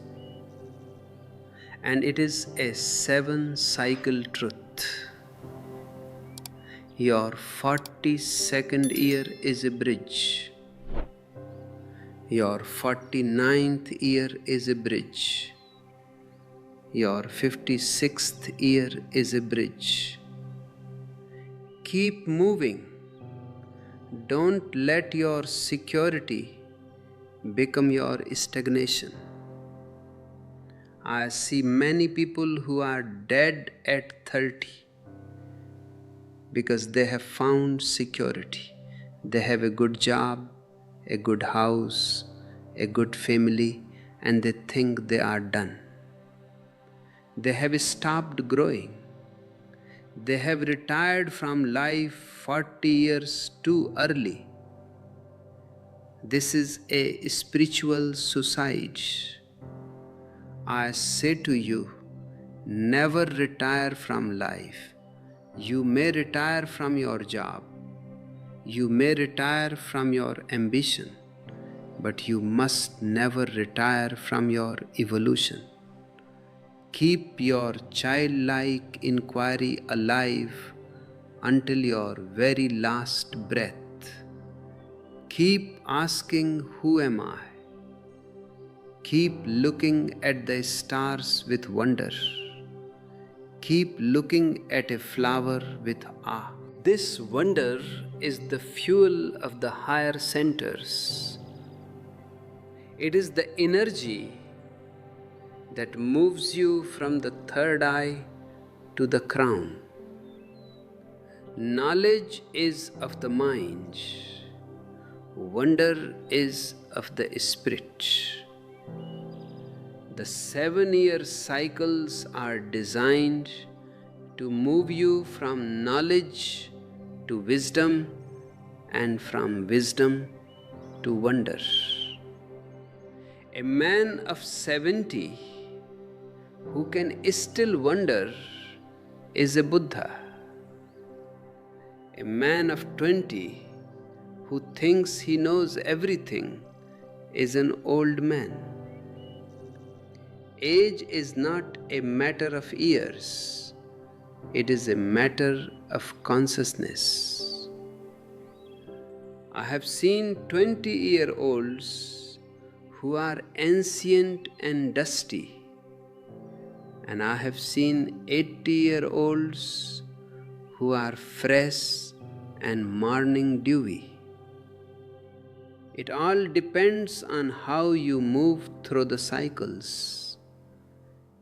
and it is a 7-cycle truth. Your 42nd year is a bridge. Your 49th year is a bridge. Your 56th year is a bridge. Keep moving. Don't let your security become your stagnation. I see many people who are dead at 30 because they have found security. They have a good job, a good house, a good family, and they think they are done. They have stopped growing. They have retired from life 40 years too early. This is a spiritual suicide. I say to you, never retire from life. You may retire from your job. You may retire from your ambition, but you must never retire from your evolution. Keep your childlike inquiry alive until your very last breath. Keep asking, who am I? Keep looking at the stars with wonder. keep looking at a flower with awe. This wonder is the fuel of the higher centers. It is the energy that moves you from the third eye to the crown. Knowledge is of the mind, wonder is of the spirit. The 7-year cycles are designed to move you from knowledge to wisdom and from wisdom to wonder. A man of 70 who can still wonder is a Buddha. A man of 20 who thinks he knows everything is an old man. Age is not a matter of years, it is a matter of consciousness. I have seen 20-year-olds who are ancient and dusty, and I have seen 80-year-olds who are fresh and morning dewy. It all depends on how you move through the cycles.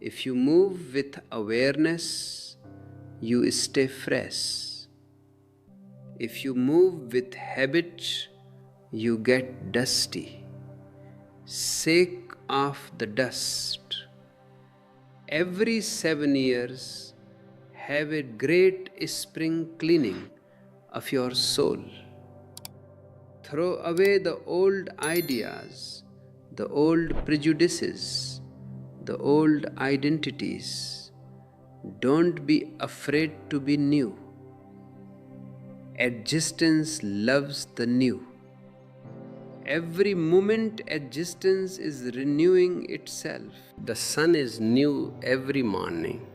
If you move with awareness, you stay fresh. If you move with habit, you get dusty. Shake off the dust. Every 7 years, have a great spring cleaning of your soul. Throw away the old ideas, the old prejudices, the old identities. Don't be afraid to be new. Existence loves the new. Every moment existence is renewing itself. The sun is new every morning.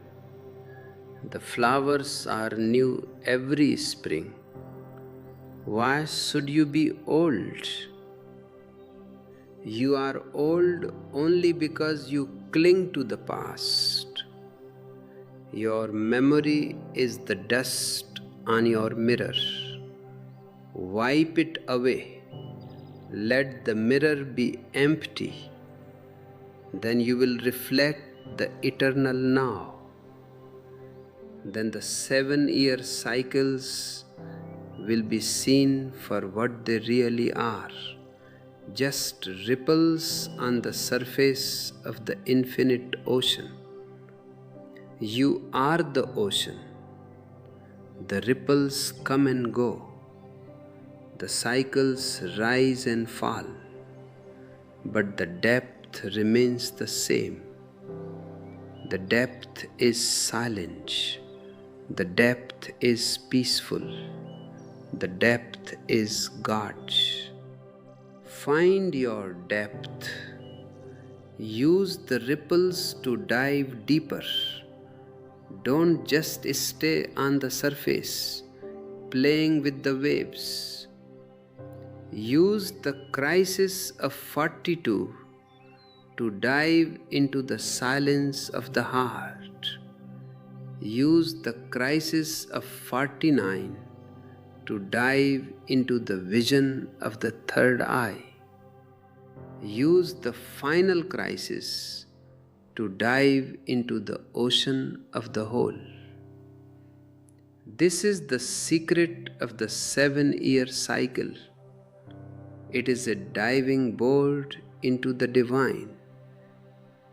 The flowers are new every spring. Why should you be old? You are old only because you cling to the past. Your memory is the dust on your mirror. Wipe it away. Let the mirror be empty. Then you will reflect the eternal now. Then the 7-year cycles will be seen for what they really are, just ripples on the surface of the infinite ocean. You are the ocean. The ripples come and go. The cycles rise and fall, but the depth remains the same. The depth is silent. The depth is peaceful. The depth is God. Find your depth. Use the ripples to dive deeper. Don't just stay on the surface, playing with the waves. Use the crisis of 42 to dive into the silence of the heart. Use the crisis of 49 to dive into the vision of the third eye. Use the final crisis to dive into the ocean of the whole. This is the secret of the 7-year cycle. It is a diving board into the divine.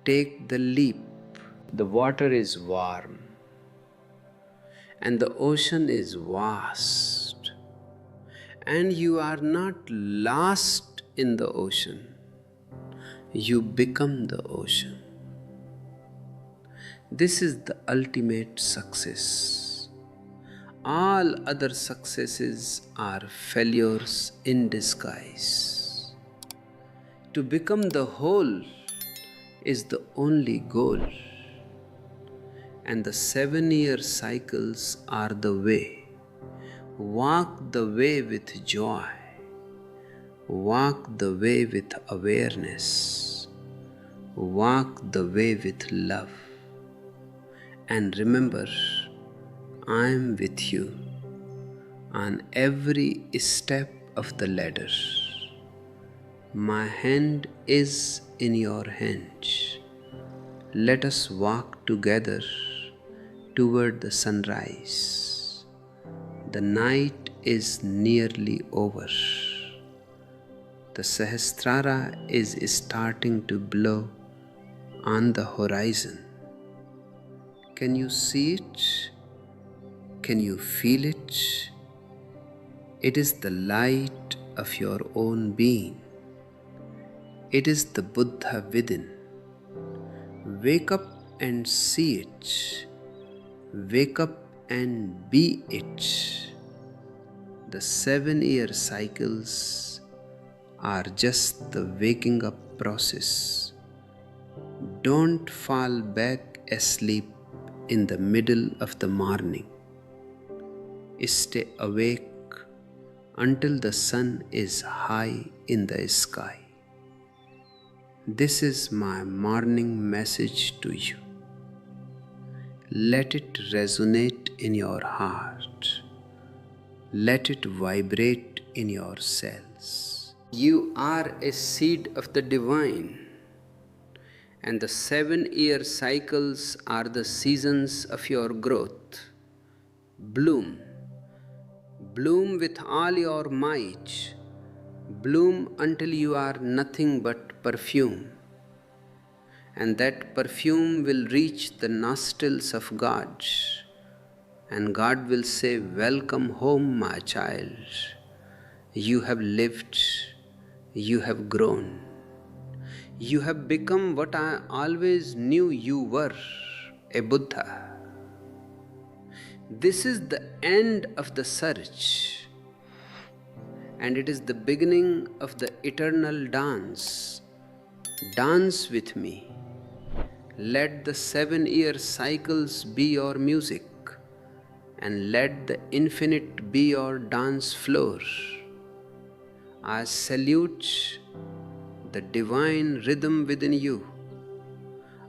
Take the leap. The water is warm, and the ocean is vast, and you are not lost in the ocean. You become the ocean. This is the ultimate success. All other successes are failures in disguise. To become the whole is the only goal. And the 7-year cycles are the way. Walk the way with joy. Walk the way with awareness. Walk the way with love. And remember, I am with you on every step of the ladder. My hand is in your hand. Let us walk together toward the sunrise. The night is nearly over. The Sahasrara is starting to blow on the horizon. Can you see it? Can you feel it? It is the light of your own being. It is the Buddha within. Wake up and see it. Wake up and be it. The 7-year cycles are just the waking up process. Don't fall back asleep in the middle of the morning. Stay awake until the sun is high in the sky. This is my morning message to you. Let it resonate in your heart. Let it vibrate in your cells. You are a seed of the divine, and the 7-year cycles are the seasons of your growth. Bloom. Bloom with all your might. Bloom until you are nothing but perfume. And that perfume will reach the nostrils of God. And God will say, "Welcome home, my child. You have lived. You have grown. You have become what I always knew you were, a Buddha." This is the end of the search, and it is the beginning of the eternal dance. Dance with me. Let the 7-year cycles be your music, and let the infinite be your dance floor. I salute the divine rhythm within you.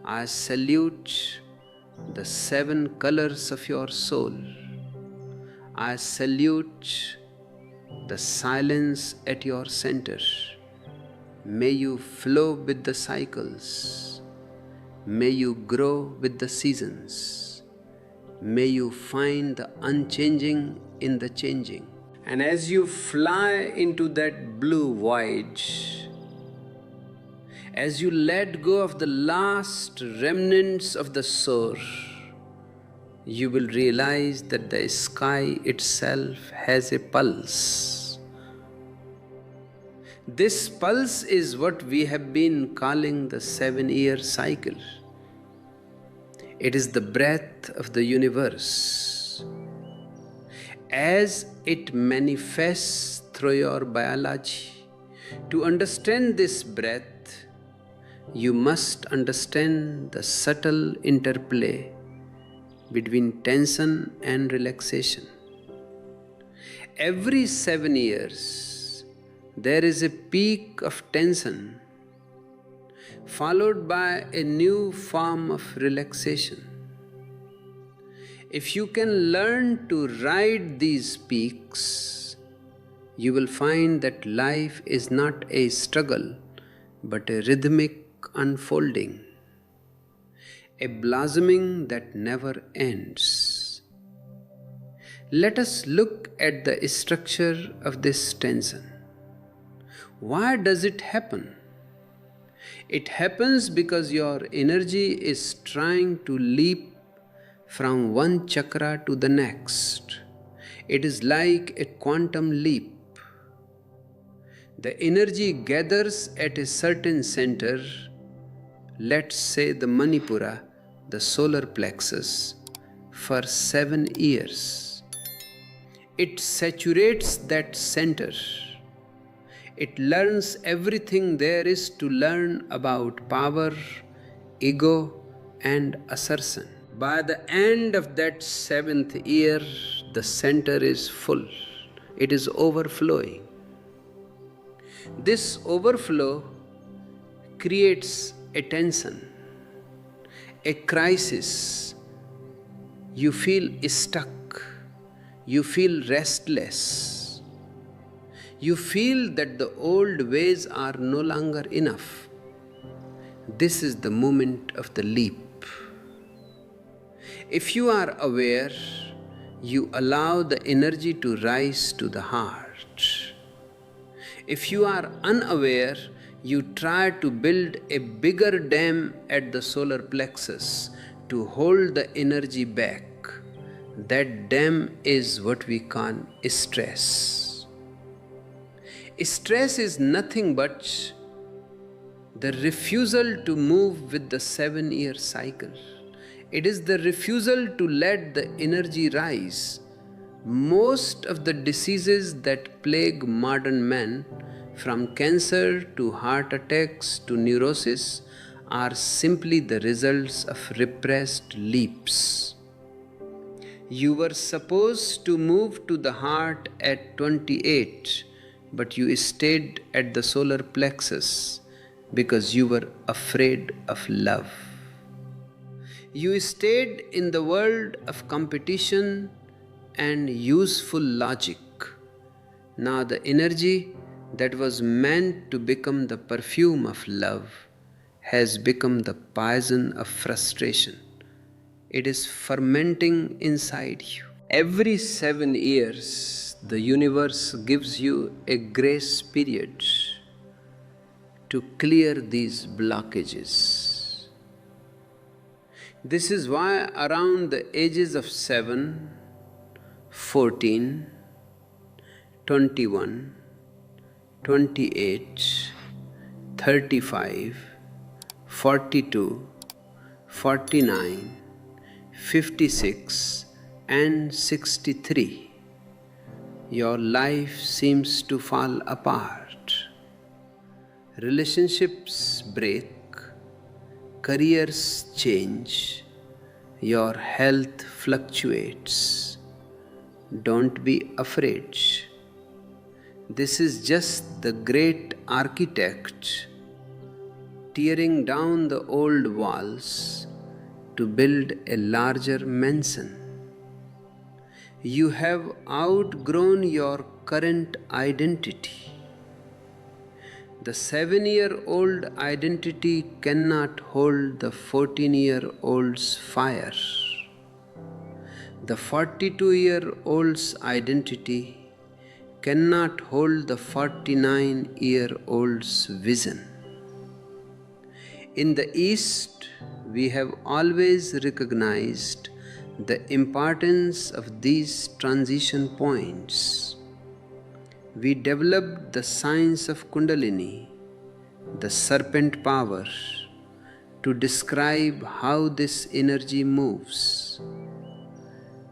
I salute the 7 colors of your soul. I salute the silence at your center. May you flow with the cycles. May you grow with the seasons. May you find the unchanging in the changing. And as you fly into that blue void, as you let go of the last remnants of the soar, you will realize that the sky itself has a pulse. This pulse is what we have been calling the 7-year cycle. It is the breath of the universe. As it manifests through your biology, to understand this breath, you must understand the subtle interplay between tension and relaxation. Every 7 years, there is a peak of tension, followed by a new form of relaxation. If you can learn to ride these peaks, you will find that life is not a struggle, but a rhythmic unfolding, a blossoming that never ends. Let us look at the structure of this tension. Why does it happen? It happens because your energy is trying to leap from one chakra to the next. It is like a quantum leap. The energy gathers at a certain center, let's say the Manipura, the solar plexus, for 7 years. It saturates that center. It learns everything there is to learn about power, ego, and assertion. By the end of that 7th year, the center is full. It is overflowing. This overflow creates a tension, a crisis, You feel stuck. You feel restless. You feel that the old ways are no longer enough. This is the moment of the leap. If you are aware, you allow the energy to rise to the heart. If you are unaware, you try to build a bigger dam at the solar plexus to hold the energy back. That dam is what we call stress. Stress is nothing but the refusal to move with the 7-year cycle. It is the refusal to let the energy rise. Most of the diseases that plague modern man, from cancer to heart attacks to neurosis, are simply the results of repressed leaps. You were supposed to move to the heart at 28, but you stayed at the solar plexus because you were afraid of love. You stayed in the world of competition and useful logic. Now the energy that was meant to become the perfume of love has become the poison of frustration. It is fermenting inside you. Every 7 years, the universe gives you a grace period to clear these blockages. This is why around the ages of 7, 14, 21, 28, 35, 42, 49, 56 and 63, your life seems to fall apart. Relationships break, careers change, your health fluctuates. Don't be afraid. This is just the great architect tearing down the old walls to build a larger mansion. You have outgrown your current identity. The 7-year-old identity cannot hold the 14-year-old's fire. The 42-year-old's identity cannot hold the 49-year-old's vision. In the East, we have always recognized the importance of these transition points. We developed the science of Kundalini, the serpent power, to describe how this energy moves.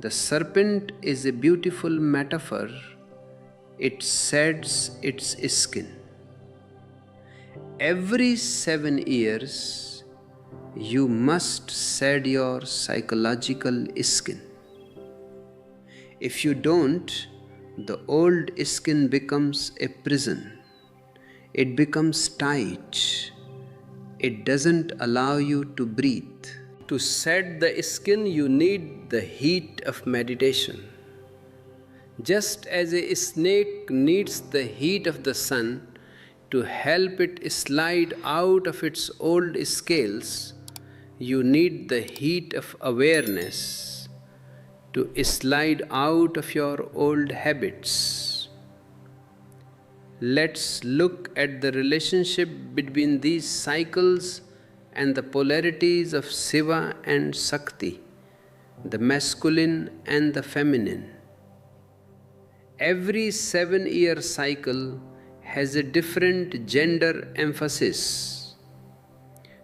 The serpent is a beautiful metaphor. It sheds its skin. Every 7 years, you must shed your psychological skin. If you don't, the old skin becomes a prison. It becomes tight. It doesn't allow you to breathe. To shed the skin, you need the heat of meditation. Just as a snake needs the heat of the sun to help it slide out of its old scales, you need the heat of awareness to slide out of your old habits. Let's look at the relationship between these cycles and the polarities of Shiva and Shakti, the masculine and the feminine. Every 7-year cycle has a different gender emphasis.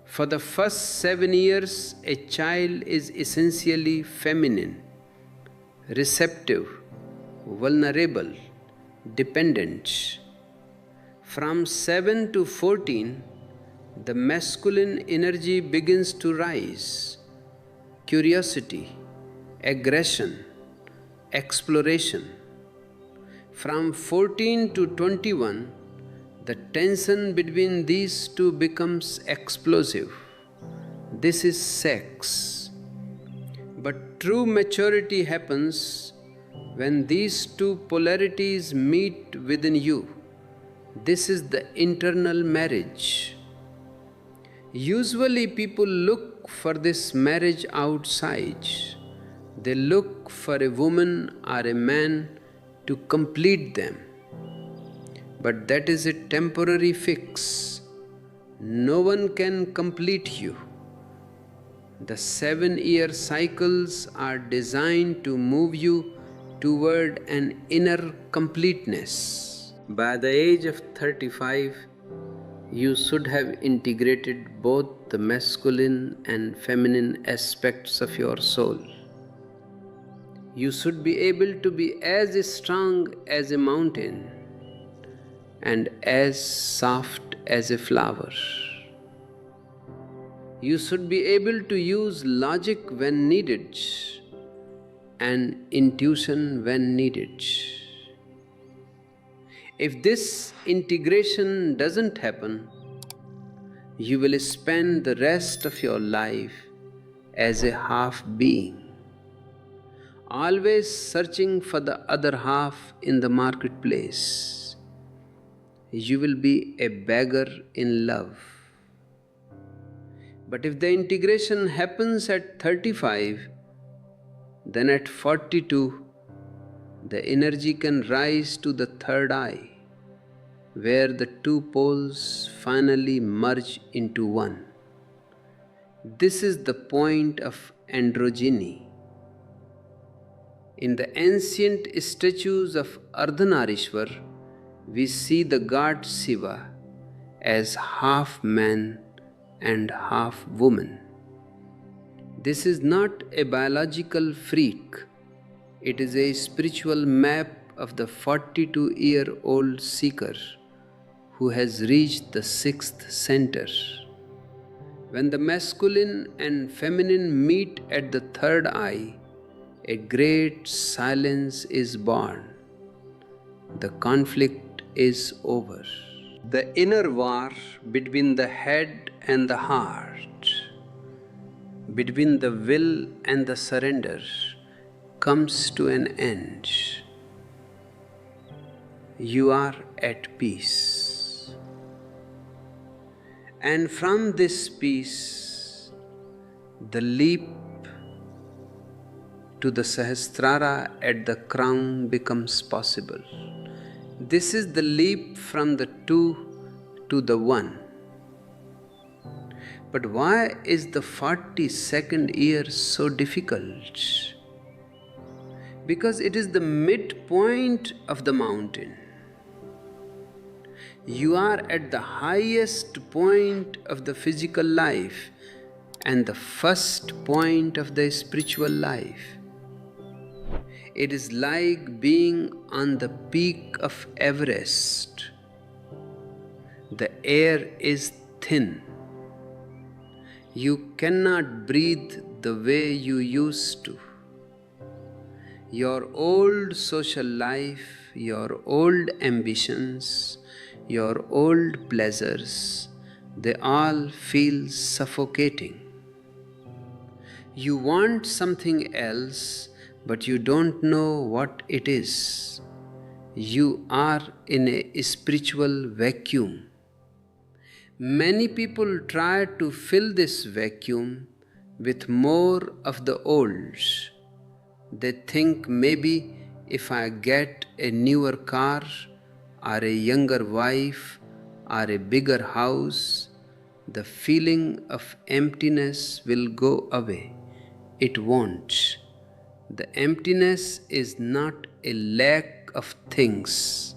For the first 7 years, a child is essentially feminine, receptive, vulnerable, dependent. From 7 to 14, the masculine energy begins to rise. Curiosity, aggression, exploration. From 14 to 21, the tension between these two becomes explosive. This is sex. But true maturity happens when these two polarities meet within you. This is the internal marriage. Usually, people look for this marriage outside. They look for a woman or a man to complete them. But that is a temporary fix. No one can complete you. The 7-year cycles are designed to move you toward an inner completeness. By the age of 35, you should have integrated both the masculine and feminine aspects of your soul. You should be able to be as strong as a mountain and as soft as a flower. You should be able to use logic when needed and intuition when needed. If this integration doesn't happen, you will spend the rest of your life as a half being, always searching for the other half in the marketplace. You will be a beggar in love. But if the integration happens at 35, then at 42, the energy can rise to the third eye, where the two poles finally merge into one. This is the point of androgyny. In the ancient statues of Ardhanarishwar, we see the god Shiva as half man and half woman. This is not a biological freak. It is a spiritual map of the 42-year-old seeker who has reached the sixth center. When the masculine and feminine meet at the third eye, a great silence is born. The conflict is over. The inner war between the head and the heart, between the will and the surrender, comes to an end. You are at peace. And from this peace, the leap to the Sahasrara at the crown becomes possible. This is the leap from the two to the one. But why is the 42nd year so difficult? Because it is the midpoint of the mountain. You are at the highest point of the physical life and the first point of the spiritual life. It is like being on the peak of Everest. The air is thin. You cannot breathe the way you used to. Your old social life, your old ambitions, your old pleasures, they all feel suffocating. You want something else, but you don't know what it is. You are in a spiritual vacuum. Many people try to fill this vacuum with more of the old. They think maybe if I get a newer car, or a younger wife, or a bigger house, the feeling of emptiness will go away. It won't. The emptiness is not a lack of things.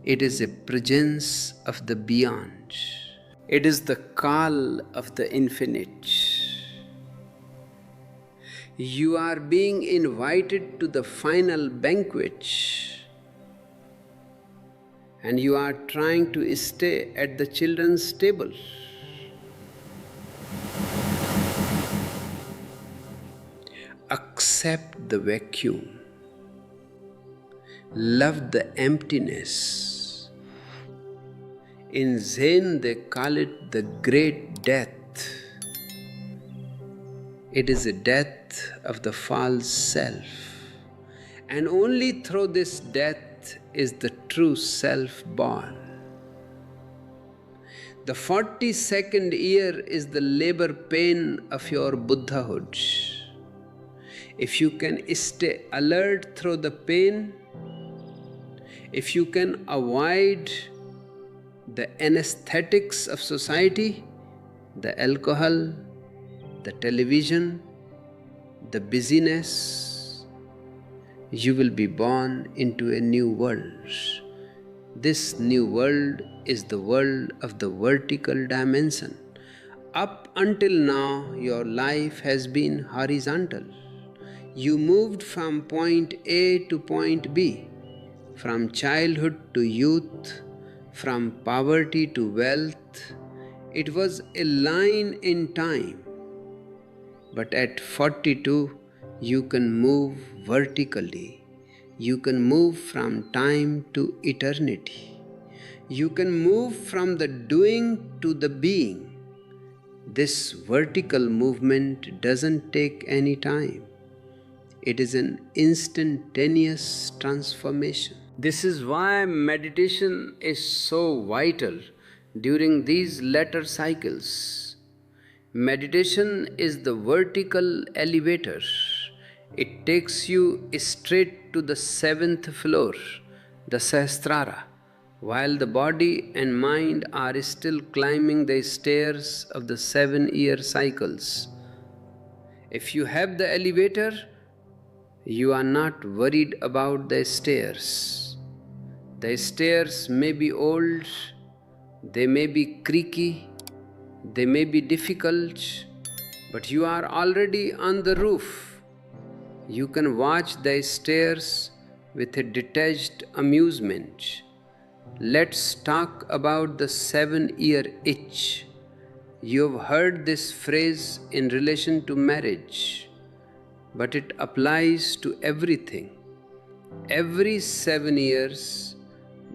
It is a presence of the beyond. It is the call of the infinite. You are being invited to the final banquet, and you are trying to stay at the children's table. Accept the vacuum. Love the emptiness. In Zen, they call it the great death. It is a death of the false self. And only through this death is the true self born. The 42nd year is the labor pain of your Buddhahood. If you can stay alert through the pain, if you can avoid the anesthetics of society, the alcohol, the television, the busyness, you will be born into a new world. This new world is the world of the vertical dimension. Up until now, your life has been horizontal. You moved from point A to point B, from childhood to youth, from poverty to wealth. It was a line in time. But at 42, you can move vertically. You can move from time to eternity. You can move from the doing to the being. This vertical movement doesn't take any time. It is an instantaneous transformation. This is why meditation is so vital during these latter cycles. Meditation is the vertical elevator. It takes you straight to the 7th floor, the Sahasrara, while the body and mind are still climbing the stairs of the 7-year cycles. If you have the elevator, you are not worried about the stairs. The stairs may be old, they may be creaky, they may be difficult, but you are already on the roof. You can watch the stairs with a detached amusement. Let's talk about the 7-year itch. You have heard this phrase in relation to marriage, but it applies to everything. Every 7 years,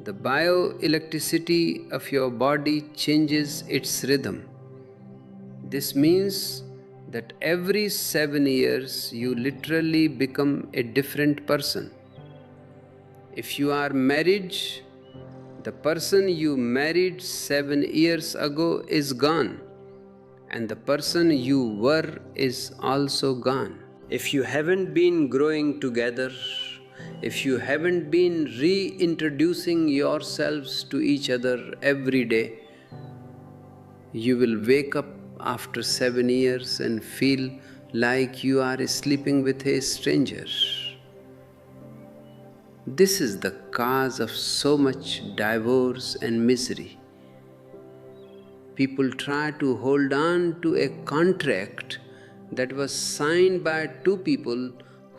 the bioelectricity of your body changes its rhythm. This means that every 7 years you literally become a different person. If you are married, the person you married 7 years ago is gone, and the person you were is also gone. If you haven't been growing together, if you haven't been reintroducing yourselves to each other every day, you will wake up after 7 years and feel like you are sleeping with a stranger. This is the cause of so much divorce and misery. People try to hold on to a contract that was signed by two people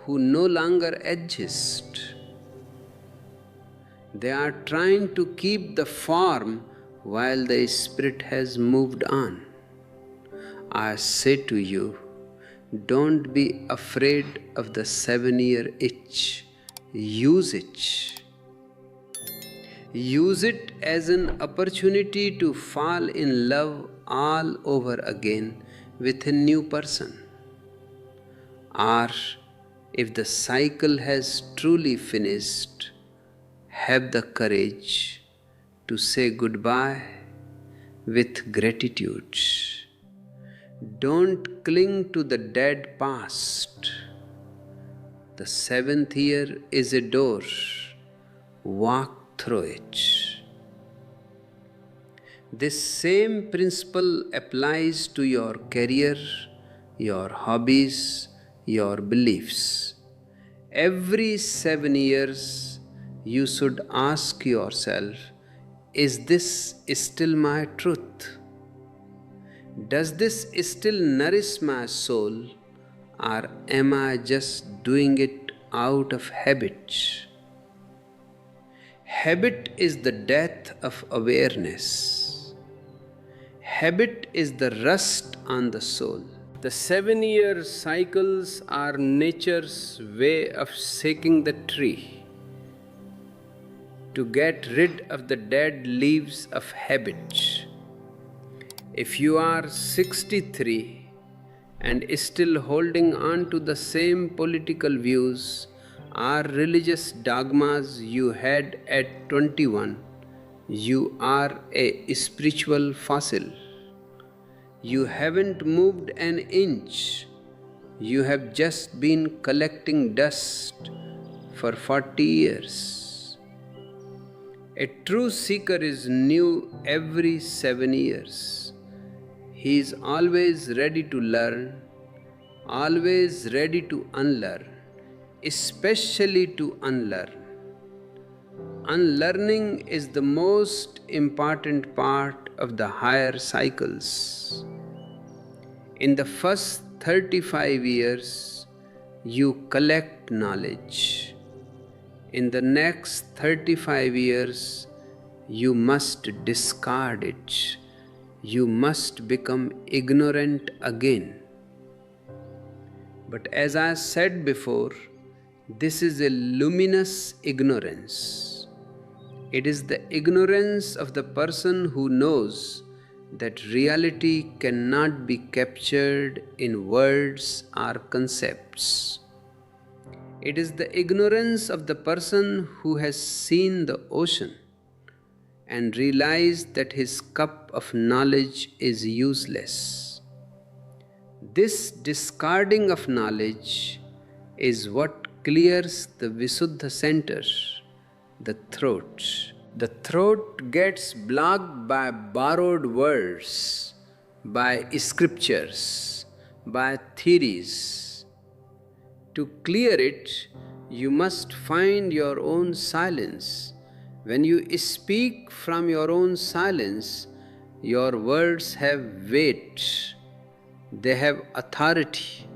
who no longer exist. They are trying to keep the form while the spirit has moved on. I say to you, don't be afraid of the 7-year itch. Use it. Use it as an opportunity to fall in love all over again with a new person. Or, if the cycle has truly finished, have the courage to say goodbye with gratitude. Don't cling to the dead past. The 7th year is a door. Walk through it. This same principle applies to your career, your hobbies, your beliefs. Every 7 years, you should ask yourself, is this still my truth? Does this still nourish my soul, or am I just doing it out of habit? Habit is the death of awareness. Habit is the rust on the soul. The 7-year cycles are nature's way of shaking the tree to get rid of the dead leaves of habit. If you are 63 and still holding on to the same political views or religious dogmas you had at 21, you are a spiritual fossil. You haven't moved an inch. You have just been collecting dust for 40 years. A true seeker is new every 7 years. He is always ready to learn, always ready to unlearn, especially to unlearn. Unlearning is the most important part of the higher cycles. In the first 35 years, you collect knowledge. In the next 35 years, you must discard it. You must become ignorant again. But as I said before, this is a luminous ignorance. It is the ignorance of the person who knows that reality cannot be captured in words or concepts. It is the ignorance of the person who has seen the ocean and realized that his cup of knowledge is useless. This discarding of knowledge is what clears the Visuddha center, the throat. The throat gets blocked by borrowed words, by scriptures, by theories. To clear it, you must find your own silence. When you speak from your own silence, your words have weight, they have authority.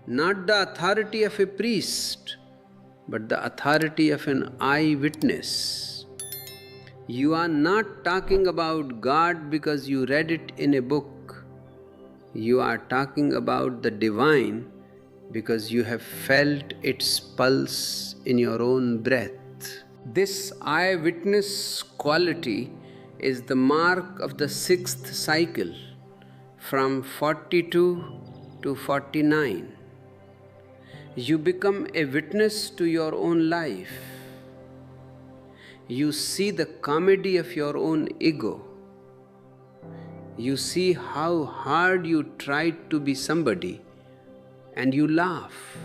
Not the authority of a priest, but the authority of an eyewitness. You are not talking about God because you read it in a book. You are talking about the divine because you have felt its pulse in your own breath. This eyewitness quality is the mark of the sixth cycle, from 42 to 49. You become a witness to your own life. You see the comedy of your own ego. You see how hard you tried to be somebody, and you laugh.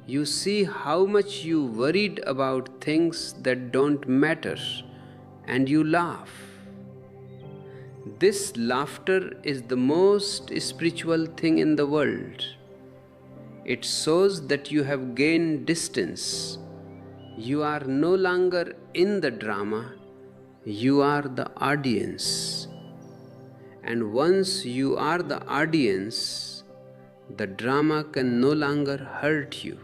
You see how much you worried about things that don't matter, and you laugh. This laughter is the most spiritual thing in the world. It shows that you have gained distance. You are no longer in the drama, you are the audience. And once you are the audience, the drama can no longer hurt you.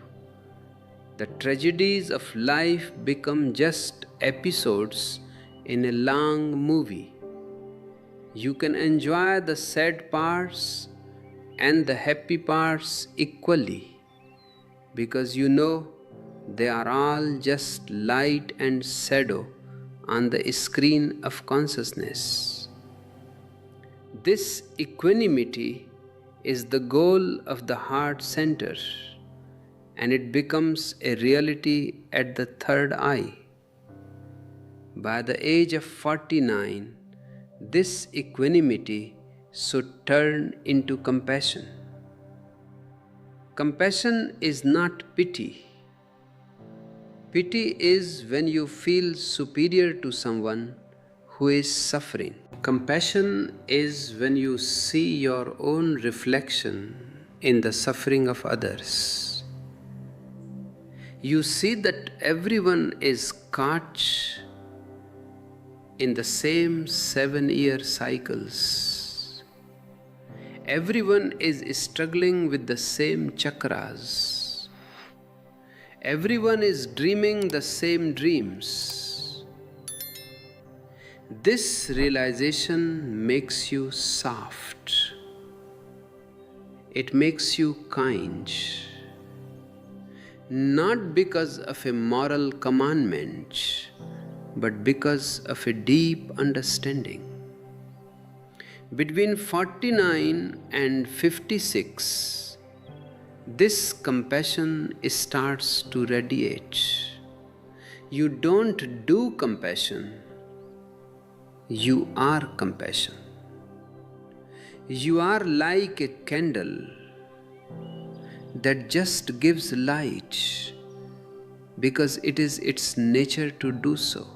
The tragedies of life become just episodes in a long movie. You can enjoy the sad parts and the happy parts equally, because you know they are all just light and shadow on the screen of consciousness. This equanimity is the goal of the heart center, and it becomes a reality at the third eye. By the age of 49, this equanimity should turn into compassion. Compassion is not pity. Pity is when you feel superior to someone who is suffering. Compassion is when you see your own reflection in the suffering of others. You see that everyone is caught in the same 7-year cycles. Everyone is struggling with the same chakras. Everyone is dreaming the same dreams. This realization makes you soft. It makes you kind. Not because of a moral commandment, but because of a deep understanding. Between 49 and 56, this compassion starts to radiate. You don't do compassion, you are compassion. You are like a candle that just gives light because it is its nature to do so.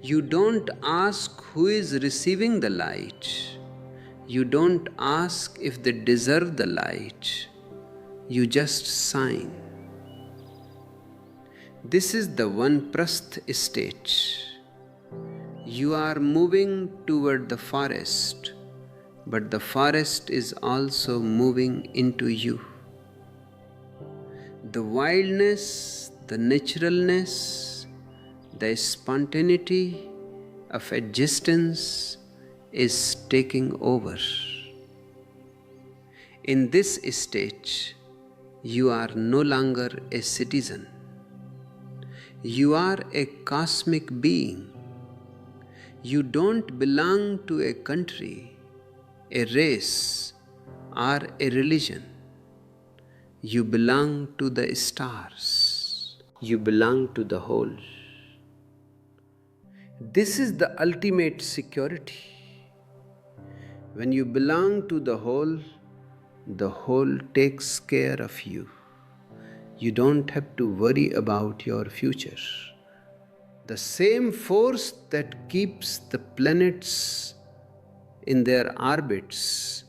You don't ask who is receiving the light. You don't ask if they deserve the light. You just sign. This is the Vanprasth state. You are moving toward the forest, but the forest is also moving into you. The wildness, the naturalness, the spontaneity of existence is taking over. In this stage, you are no longer a citizen. You are a cosmic being. You don't belong to a country, a race, or a religion. You belong to the stars. You belong to the whole. This is the ultimate security. When you belong to the whole takes care of you. You don't have to worry about your future. The same force that keeps the planets in their orbits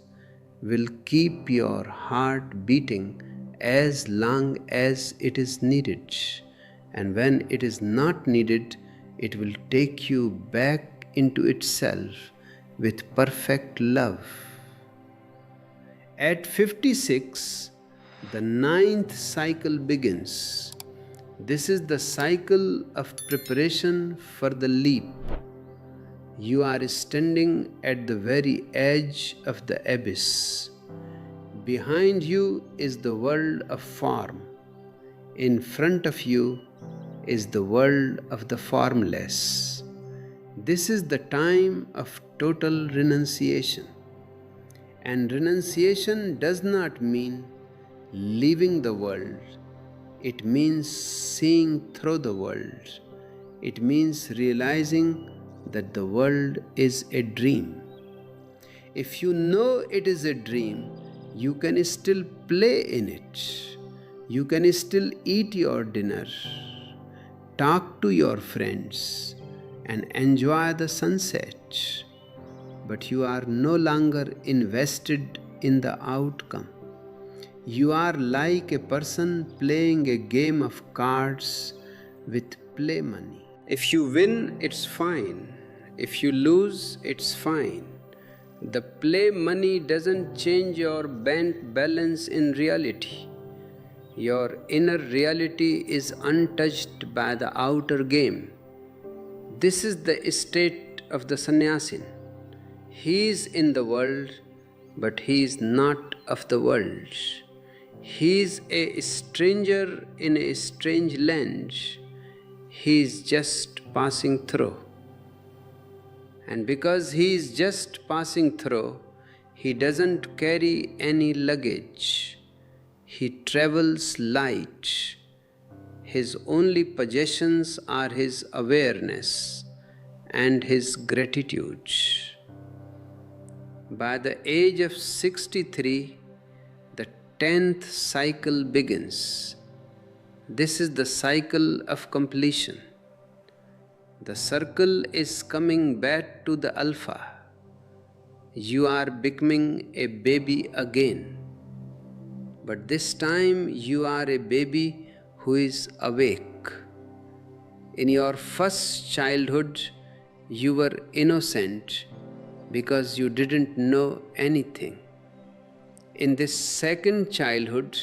will keep your heart beating as long as it is needed. And when it is not needed, it will take you back into itself with perfect love. At 56, the 9th cycle begins. This is the cycle of preparation for the leap. You are standing at the very edge of the abyss. Behind you is the world of form. In front of you is the world of the formless. This is the time of total renunciation. And renunciation does not mean leaving the world. It means seeing through the world. It means realizing that the world is a dream. If you know it is a dream, you can still play in it. You can still eat your dinner, talk to your friends, and enjoy the sunset. But you are no longer invested in the outcome. You are like a person playing a game of cards with play money. If you win, it's fine. If you lose, it's fine. The play money doesn't change your bank balance in reality. Your inner reality is untouched by the outer game. This is the state of the sannyasin. He is in the world, but he is not of the world. He is a stranger in a strange land. He is just passing through. And because he is just passing through, he doesn't carry any luggage. He travels light. His only possessions are his awareness and his gratitude. By the age of 63, the 10th cycle begins. This is the cycle of completion. The circle is coming back to the alpha. You are becoming a baby again. But this time you are a baby who is awake. In your first childhood, you were innocent because you didn't know anything. In this second childhood,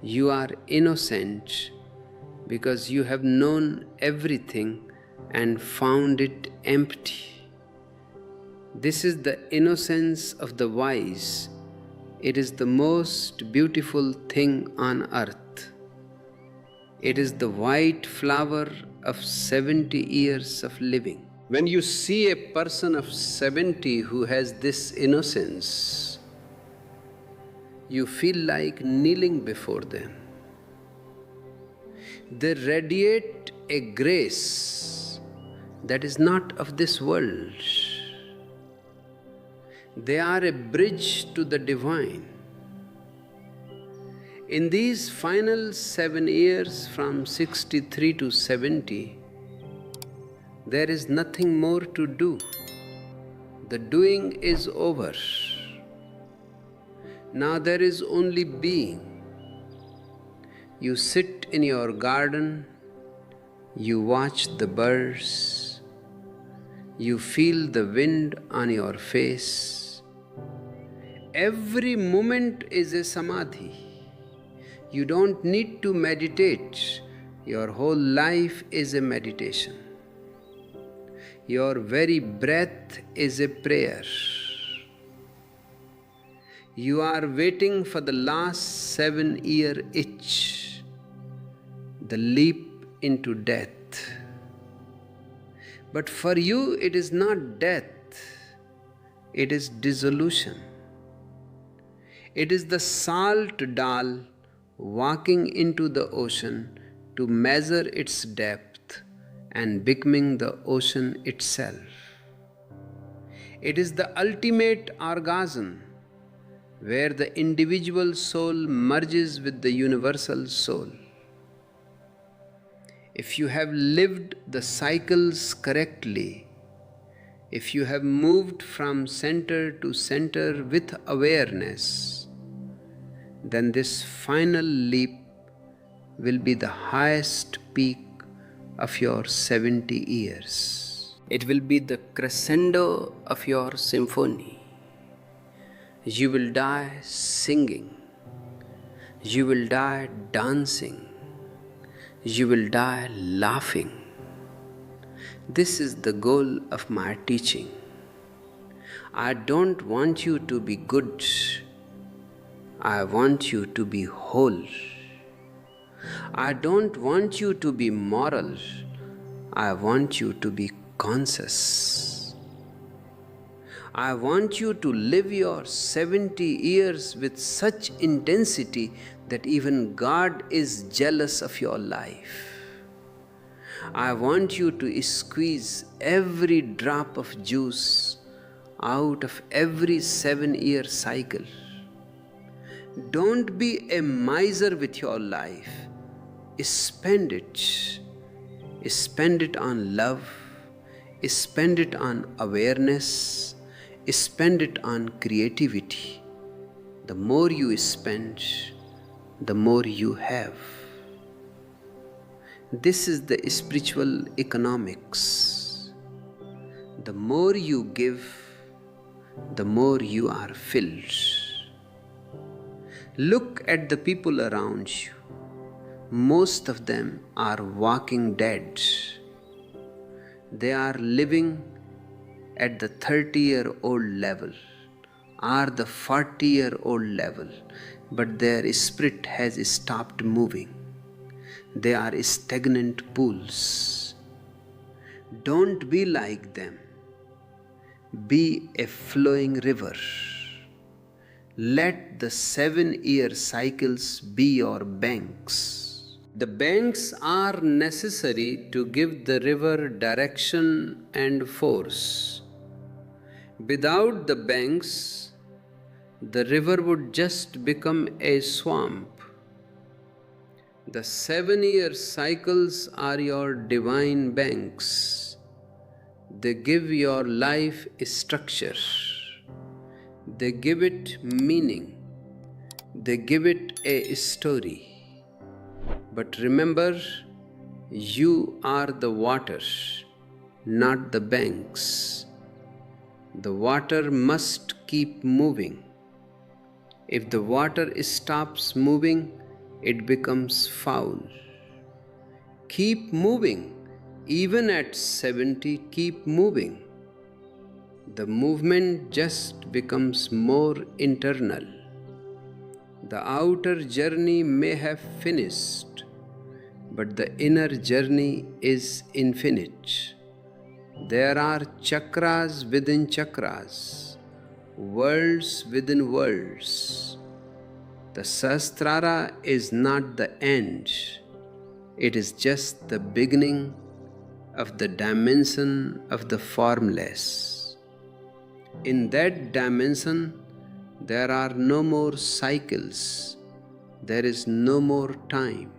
you are innocent because you have known everything and found it empty. This is the innocence of the wise. It is the most beautiful thing on earth. It is the white flower of 70 years of living. When you see a person of 70 who has this innocence, you feel like kneeling before them. They radiate a grace that is not of this world. They are a bridge to the divine. In these final 7 years from 63 to 70, there is nothing more to do. The doing is over. Now there is only being. You sit in your garden, you watch the birds, you feel the wind on your face. Every moment is a samadhi. You don't need to meditate. Your whole life is a meditation. Your very breath is a prayer. You are waiting for the last 7-year itch, the leap into death. But for you, it is not death, it is dissolution. It is the salt dal walking into the ocean to measure its depth and becoming the ocean itself. It is the ultimate orgasm where the individual soul merges with the universal soul. If you have lived the cycles correctly, if you have moved from center to center with awareness, then this final leap will be the highest peak of your 70 years. It will be the crescendo of your symphony. You will die singing. You will die dancing. You will die laughing. This is the goal of my teaching. I don't want you to be good. I want you to be whole. I don't want you to be moral. I want you to be conscious. I want you to live your 70 years with such intensity that even God is jealous of your life. I want you to squeeze every drop of juice out of every 7-year cycle. Don't be a miser with your life. Spend it. Spend it on love. Spend it on awareness. Spend it on creativity. The more you spend, the more you have. This is the spiritual economics. The more you give, the more you are filled. Look at the people around you. Most of them are walking dead. They are living at the 30-year-old level or the 40-year-old level, but their spirit has stopped moving. They are stagnant pools. Don't be like them. Be a flowing river. Let the 7-year cycles be your banks. The banks are necessary to give the river direction and force. Without the banks, the river would just become a swamp. The 7-year cycles are your divine banks. They give your life structure. They give it meaning. They give it a story. But remember, you are the water, not the banks. The water must keep moving. If the water stops moving, it becomes foul. Keep moving. Even at 70, keep moving. The movement just becomes more internal. The outer journey may have finished, but the inner journey is infinite. There are chakras within chakras, worlds within worlds. The Sahasrara is not the end, it is just the beginning of the dimension of the formless. In that dimension, there are no more cycles, there is no more time,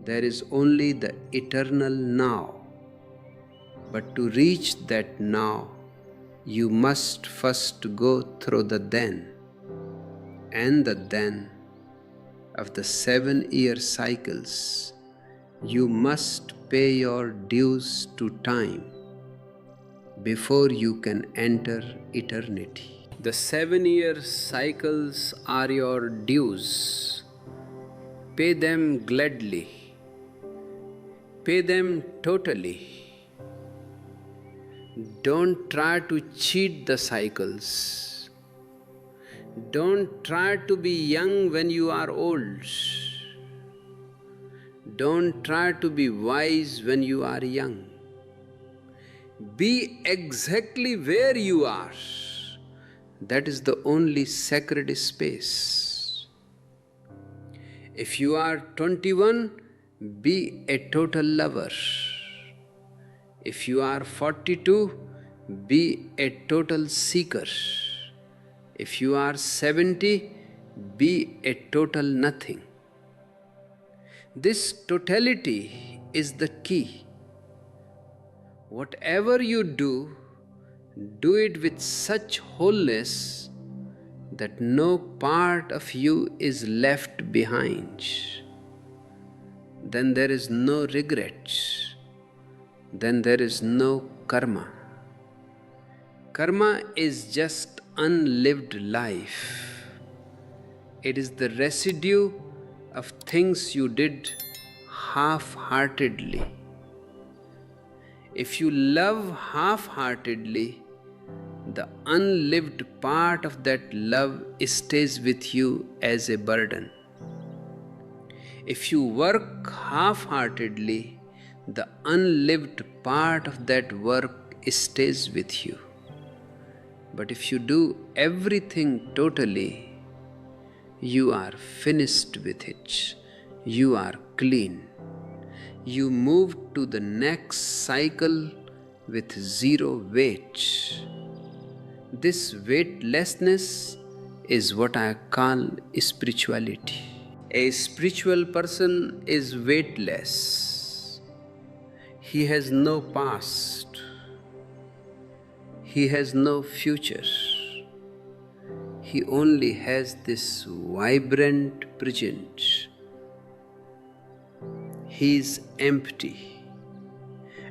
there is only the eternal now. But to reach that now, you must first go through the then, and the then of the 7-year cycles. You must pay your dues to time before you can enter eternity. The 7-year cycles are your dues. Pay them gladly. Pay them totally. Don't try to cheat the cycles. Don't try to be young when you are old. Don't try to be wise when you are young. Be exactly where you are. That is the only sacred space. If you are 21, be a total lover. If you are 42, be a total seeker. If you are 70, be a total nothing. This totality is the key. Whatever you do it with such wholeness that no part of you is left behind. Then there is no regret. Then there is no karma. Karma is just unlived life. It is the residue of things you did half-heartedly. If you love half-heartedly, the unlived part of that love stays with you as a burden. If you work half-heartedly, the unlived part of that work stays with you. But if you do everything totally, you are finished with it. You are clean. You move to the next cycle with zero weight. This weightlessness is what I call spirituality. A spiritual person is weightless. He has no past. He has no future. He only has this vibrant present. He is empty.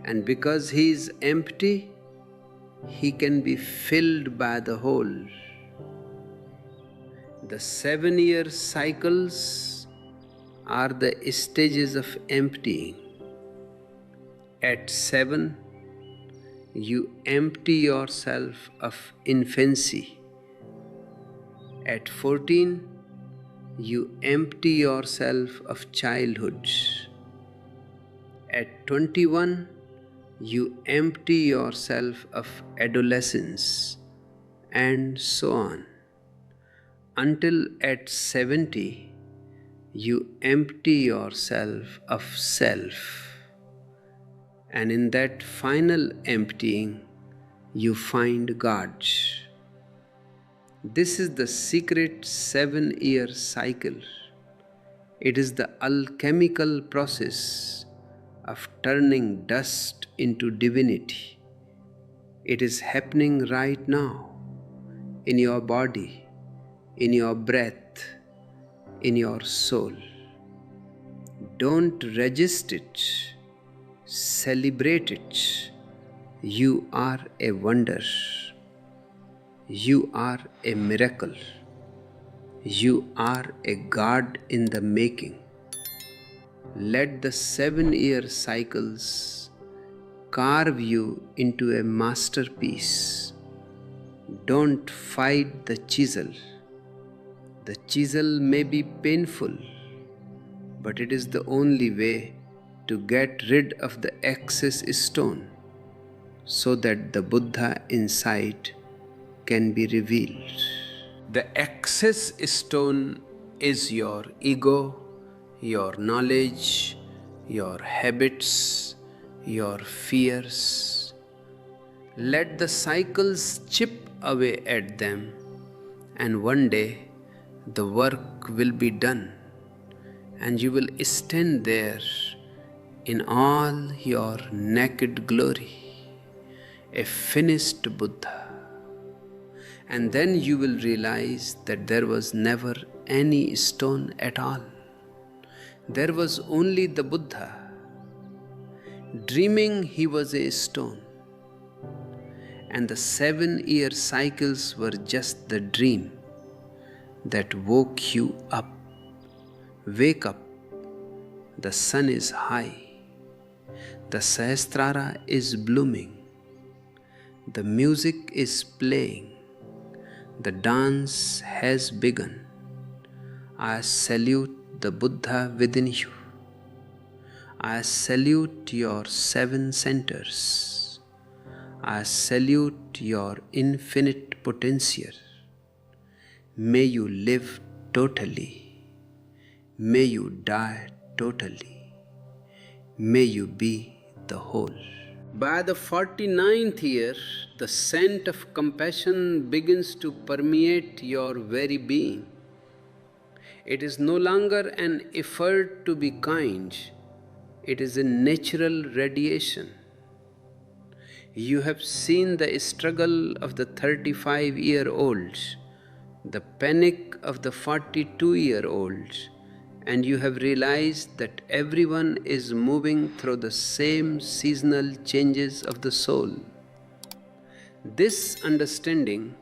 And because he is empty, he can be filled by the whole. The 7-year cycles are the stages of emptying. At 7, you empty yourself of infancy. At 14, you empty yourself of childhood. At 21, you empty yourself of adolescence, and so on. Until at 70, you empty yourself of self. And in that final emptying, you find God. This is the secret 7-year cycle. It is the alchemical process of turning dust into divinity. It is happening right now, in your body, in your breath, in your soul. Don't resist it. Celebrate it. You are a wonder. You are a miracle. You are a God in the making. Let the 7-year cycles carve you into a masterpiece. Don't fight the chisel. The chisel may be painful, but it is the only way to get rid of the excess stone. so that the Buddha inside can be revealed. The excess stone is your ego, your knowledge, your habits, your fears. Let the cycles chip away at them, and one day the work will be done, and you will stand there in all your naked glory, a finished Buddha. And then you will realize that there was never any stone at all. There was only the Buddha, dreaming he was a stone. And the 7-year cycles were just the dream that woke you up. Wake up, the sun is high, the Sahasrara is blooming, the music is playing, the dance has begun. I salute the Buddha within you. I salute your 7 centers. I salute your infinite potential. May you live totally. May you die totally. May you be the whole. By the 49th year, the scent of compassion begins to permeate your very being. It is no longer an effort to be kind, it is a natural radiation. You have seen the struggle of the 35-year-olds, the panic of the 42-year-olds, and you have realized that everyone is moving through the same seasonal changes of the soul. This understanding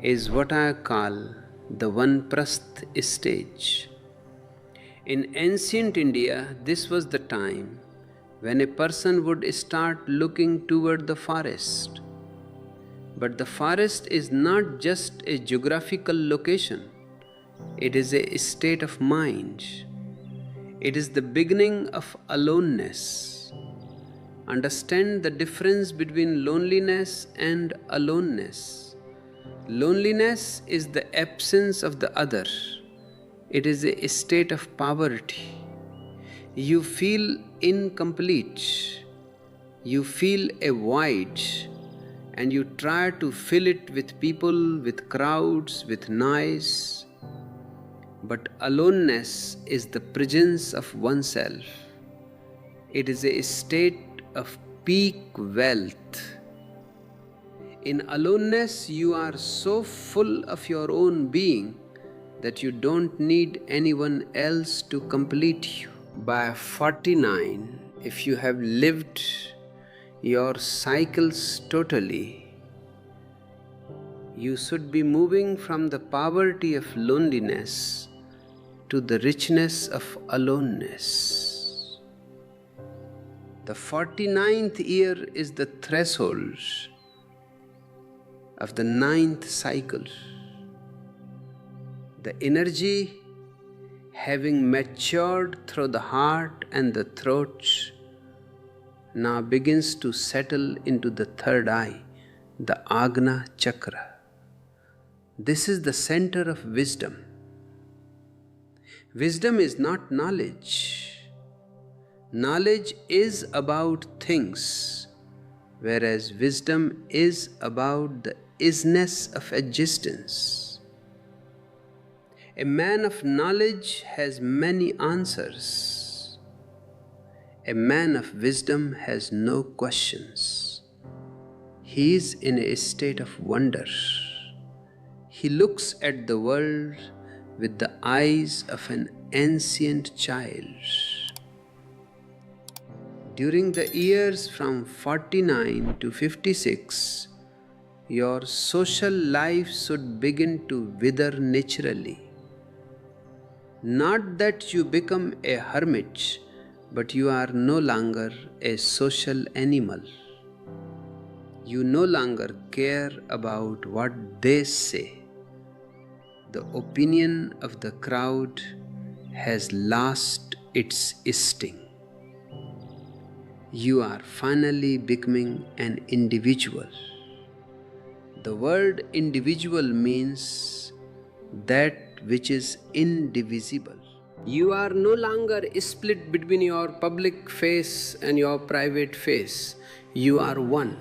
is what I call the Vanprasth stage. In ancient India, this was the time when a person would start looking toward the forest. But the forest is not just a geographical location, it is a state of mind. It is the beginning of aloneness. Understand the difference between loneliness and aloneness. Loneliness is the absence of the other. It is a state of poverty. You feel incomplete. You feel a void, and you try to fill it with people, with crowds, with noise. But aloneness is the presence of oneself. It is a state of peak wealth. In aloneness, you are so full of your own being that you don't need anyone else to complete you. By 49, if you have lived your cycles totally, you should be moving from the poverty of loneliness to the richness of aloneness. The 49th year is the threshold of the 9th cycle. The energy, having matured through the heart and the throat, now begins to settle into the third eye, the Agna chakra. This is the center of wisdom. Wisdom is not knowledge. Knowledge is about things, whereas wisdom is about the isness of existence. A man of knowledge has many answers. A man of wisdom has no questions. He is in a state of wonder. He looks at the world with the eyes of an ancient child. During the years from 49 to 56, your social life should begin to wither naturally. Not that you become a hermit, but you are no longer a social animal. You no longer care about what they say. The opinion of the crowd has lost its sting. You are finally becoming an individual. The word individual means that which is indivisible. You are no longer split between your public face and your private face. You are one.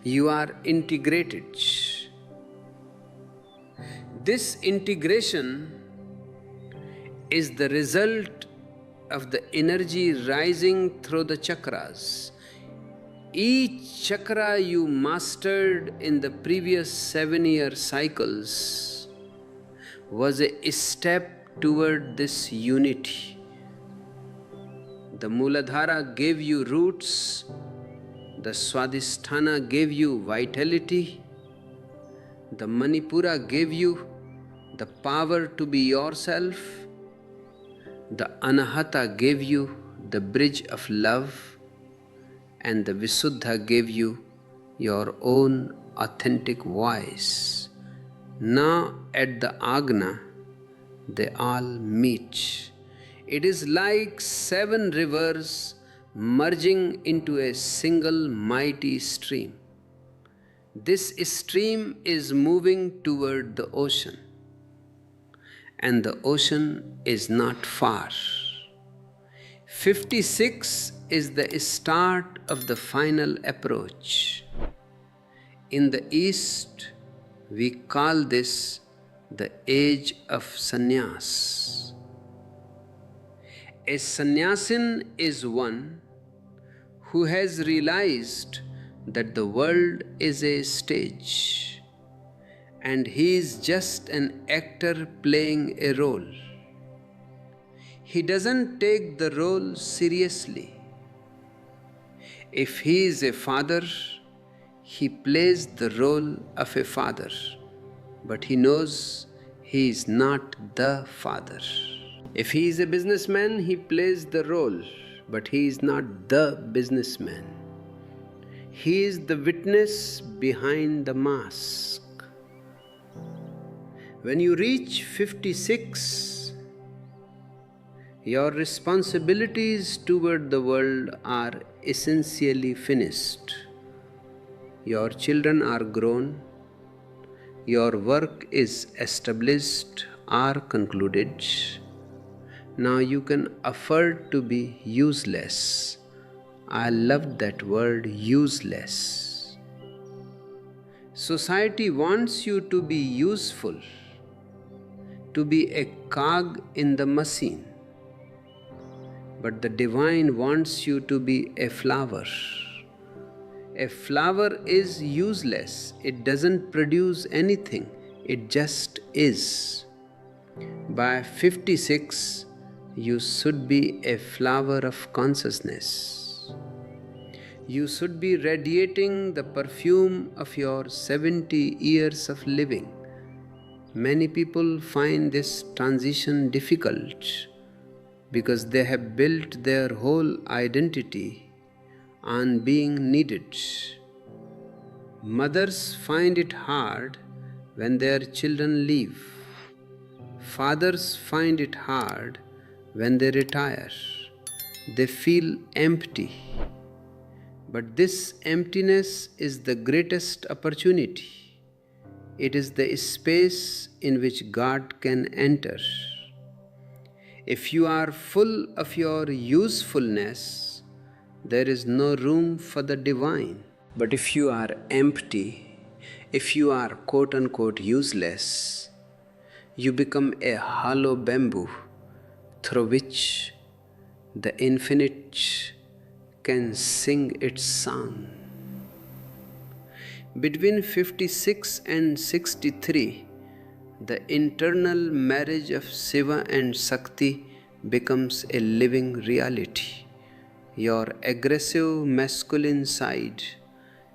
You are integrated. This integration is the result of the energy rising through the chakras. Each chakra you mastered in the previous 7-year cycles was a step toward this unity. The Muladhara gave you roots, the Swadhisthana gave you vitality, the Manipura gave you the power to be yourself, the Anahata gave you the bridge of love, and the Visuddha gave you your own authentic voice. Now at the Agna, they all meet. It is like 7 rivers merging into a single mighty stream. This stream is moving toward the ocean, and the ocean is not far. 56 is the start of the final approach. In the East, we call this the age of sannyas. A sannyasin is one who has realized that the world is a stage and he is just an actor playing a role. He doesn't take the role seriously. If he is a father, he plays the role of a father, but he knows he is not the father. If he is a businessman, he plays the role, but he is not the businessman. He is the witness behind the mask. When you reach 56, your responsibilities toward the world are essentially finished. Your children are grown, your work is established or concluded. Now you can afford to be useless. I love that word, useless. Society wants you to be useful, to be a cog in the machine. But the divine wants you to be a flower. A flower is useless. It doesn't produce anything. It just is. By 56, you should be a flower of consciousness. You should be radiating the perfume of your 70 years of living. Many people find this transition difficult because they have built their whole identity on being needed. Mothers find it hard when their children leave. Fathers find it hard when they retire. They feel empty. But this emptiness is the greatest opportunity. It is the space in which God can enter. If you are full of your usefulness, there is no room for the divine. But if you are empty, if you are quote unquote useless, you become a hollow bamboo through which the infinite can sing its song. Between 56 and 63, the internal marriage of Shiva and Shakti becomes a living reality. Your aggressive masculine side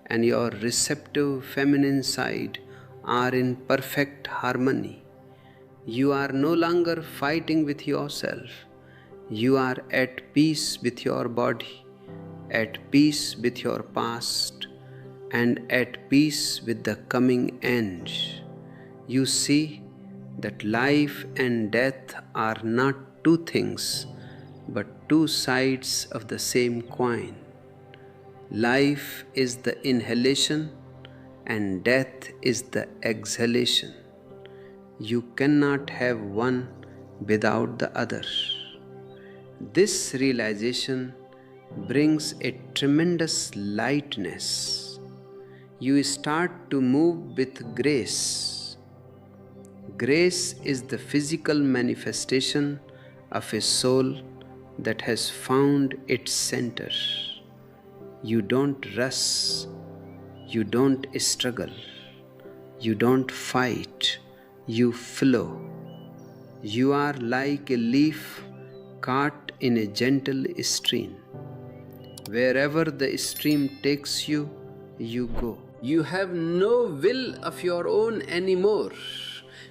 and your receptive feminine side are in perfect harmony. You are no longer fighting with yourself. You are at peace with your body, at peace with your past, and at peace with the coming end. You see that life and death are not two things, but two sides of the same coin. Life is the inhalation and death is the exhalation. You cannot have one without the other. This realization brings a tremendous lightness. You start to move with grace. Grace is the physical manifestation of a soul that has found its center. You don't rush, you don't struggle, you don't fight, you flow. You are like a leaf caught in a gentle stream. Wherever the stream takes you, you go. You have no will of your own anymore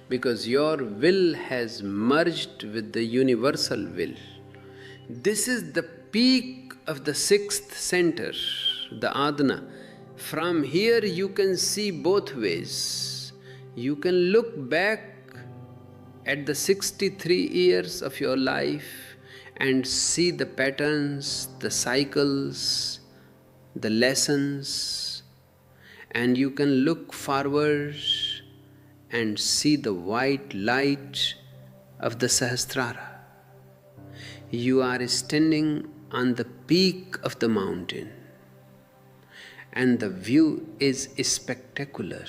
because your will has merged with the universal will. This is the peak of the sixth center, the Adna. From here you can see both ways. You can look back at the 63 years of your life and see the patterns, the cycles, the lessons, and you can look forward and see the white light of the Sahasrara. You are standing on the peak of the mountain, and the view is spectacular.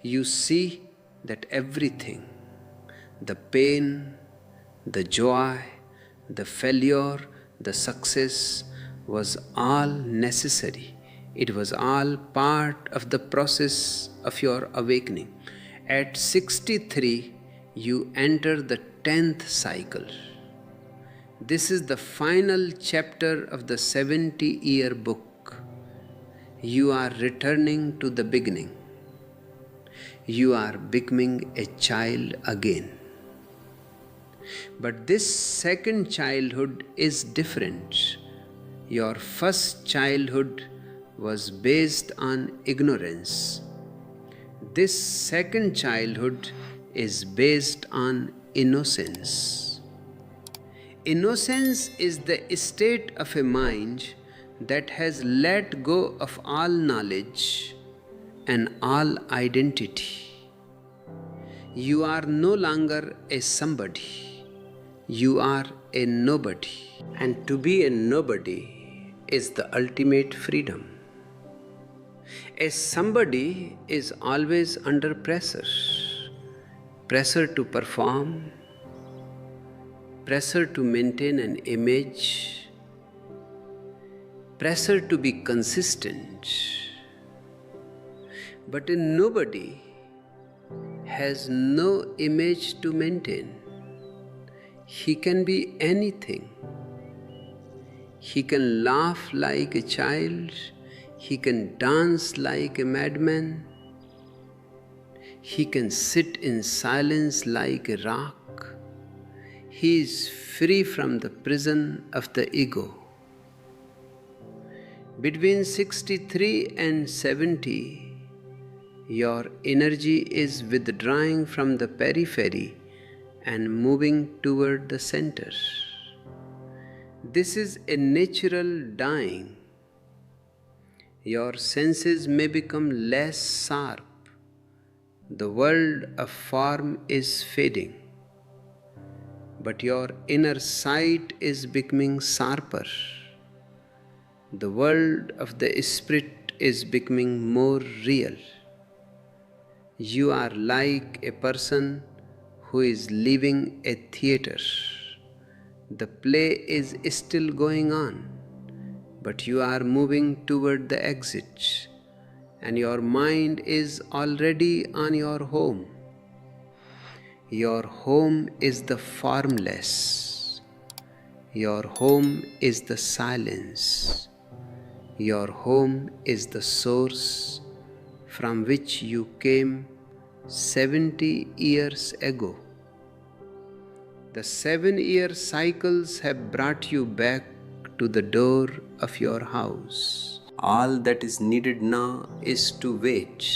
You see that everything, the pain, the joy, the failure, the success, was all necessary. It was all part of the process of your awakening. At 63, you enter the 10th cycle. This is the final chapter of the 70-year book. You are returning to the beginning. You are becoming a child again. But this second childhood is different. Your first childhood was based on ignorance. This second childhood is based on innocence. Innocence is the state of a mind that has let go of all knowledge and all identity. You are no longer a somebody. You are a nobody. And to be a nobody is the ultimate freedom. A somebody is always under pressure. Pressure to perform, pressure to maintain an image, pressure to be consistent. But a nobody has no image to maintain. He can be anything. He can laugh like a child. He can dance like a madman. He can sit in silence like a rock. He is free from the prison of the ego. Between 63 and 70, your energy is withdrawing from the periphery and moving toward the center. This is a natural dying. Your senses may become less sharp. The world of form is fading, but your inner sight is becoming sharper. The world of the spirit is becoming more real. You are like a person who is leaving a theater. The play is still going on, but you are moving toward the exit, and your mind is already on your home. Your home is the formless. Your home is the silence. Your home is the source from which you came 70 years ago. The 7-year cycles have brought you back to the door of your house. All that is needed now is to wait.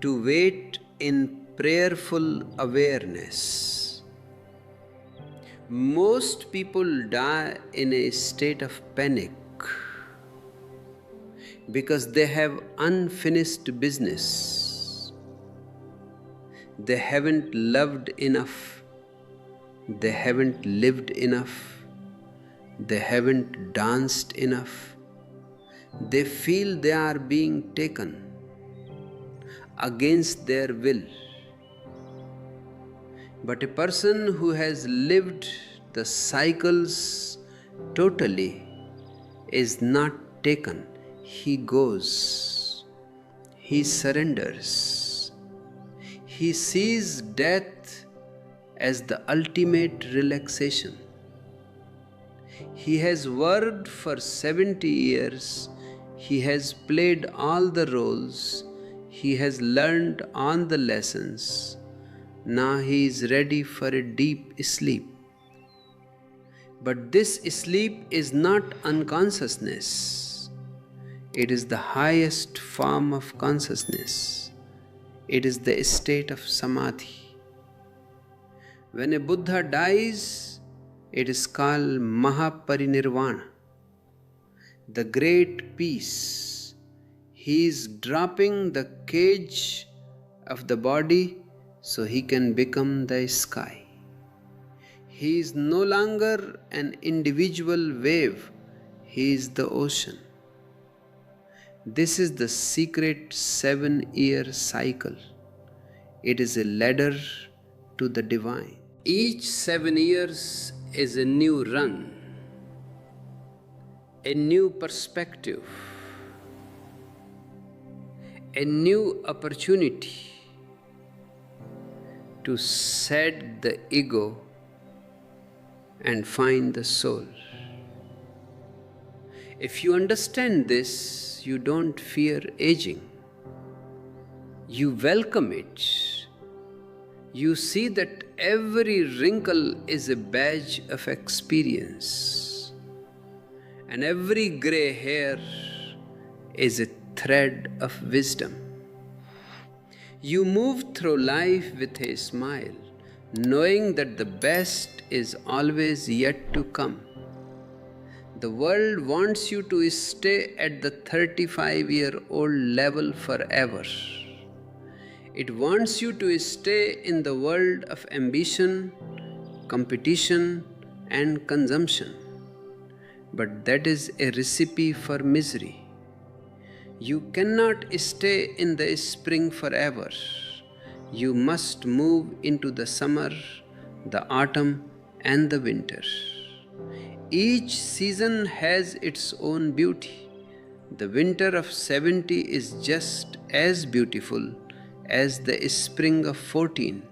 To wait in prayerful awareness. Most people die in a state of panic because they have unfinished business. They haven't loved enough. They haven't lived enough. They haven't danced enough. They feel they are being taken against their will. But a person who has lived the cycles totally is not taken. He goes. He surrenders. He sees death as the ultimate relaxation. He has worked for 70 years. He has played all the roles. He has learned all the lessons. Now he is ready for a deep sleep. But this sleep is not unconsciousness. It is the highest form of consciousness. It is the state of samadhi. When a Buddha dies, it is called Mahaparinirvana, the great peace. He is dropping the cage of the body so he can become the sky. He is no longer an individual wave, he is the ocean. This is the secret 7-year cycle. It is a ladder to the divine. Each 7 years is a new run, a new perspective, a new opportunity to shed the ego and find the soul. If you understand this, you don't fear aging. You welcome it. You see that every wrinkle is a badge of experience, and every gray hair is a thread of wisdom. You move through life with a smile, knowing that the best is always yet to come. The world wants you to stay at the 35-year-old level forever. It wants you to stay in the world of ambition, competition, and consumption. But that is a recipe for misery. You cannot stay in the spring forever. You must move into the summer, the autumn, and the winter. Each season has its own beauty. The winter of 70 is just as beautiful as the spring of 14,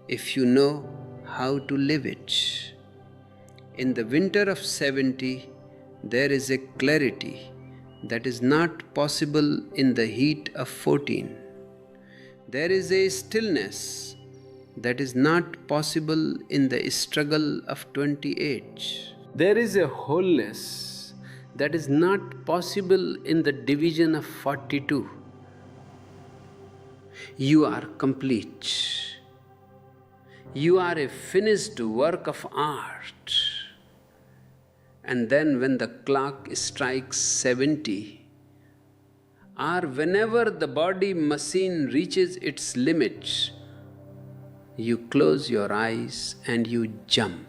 if you know how to live it. In the winter of 70, there is a clarity that is not possible in the heat of 14. There is a stillness that is not possible in the struggle of 28. There is a wholeness that is not possible in the division of 42. You are complete. You are a finished work of art. And then when the clock strikes 70, or whenever the body machine reaches its limit, you close your eyes and you jump.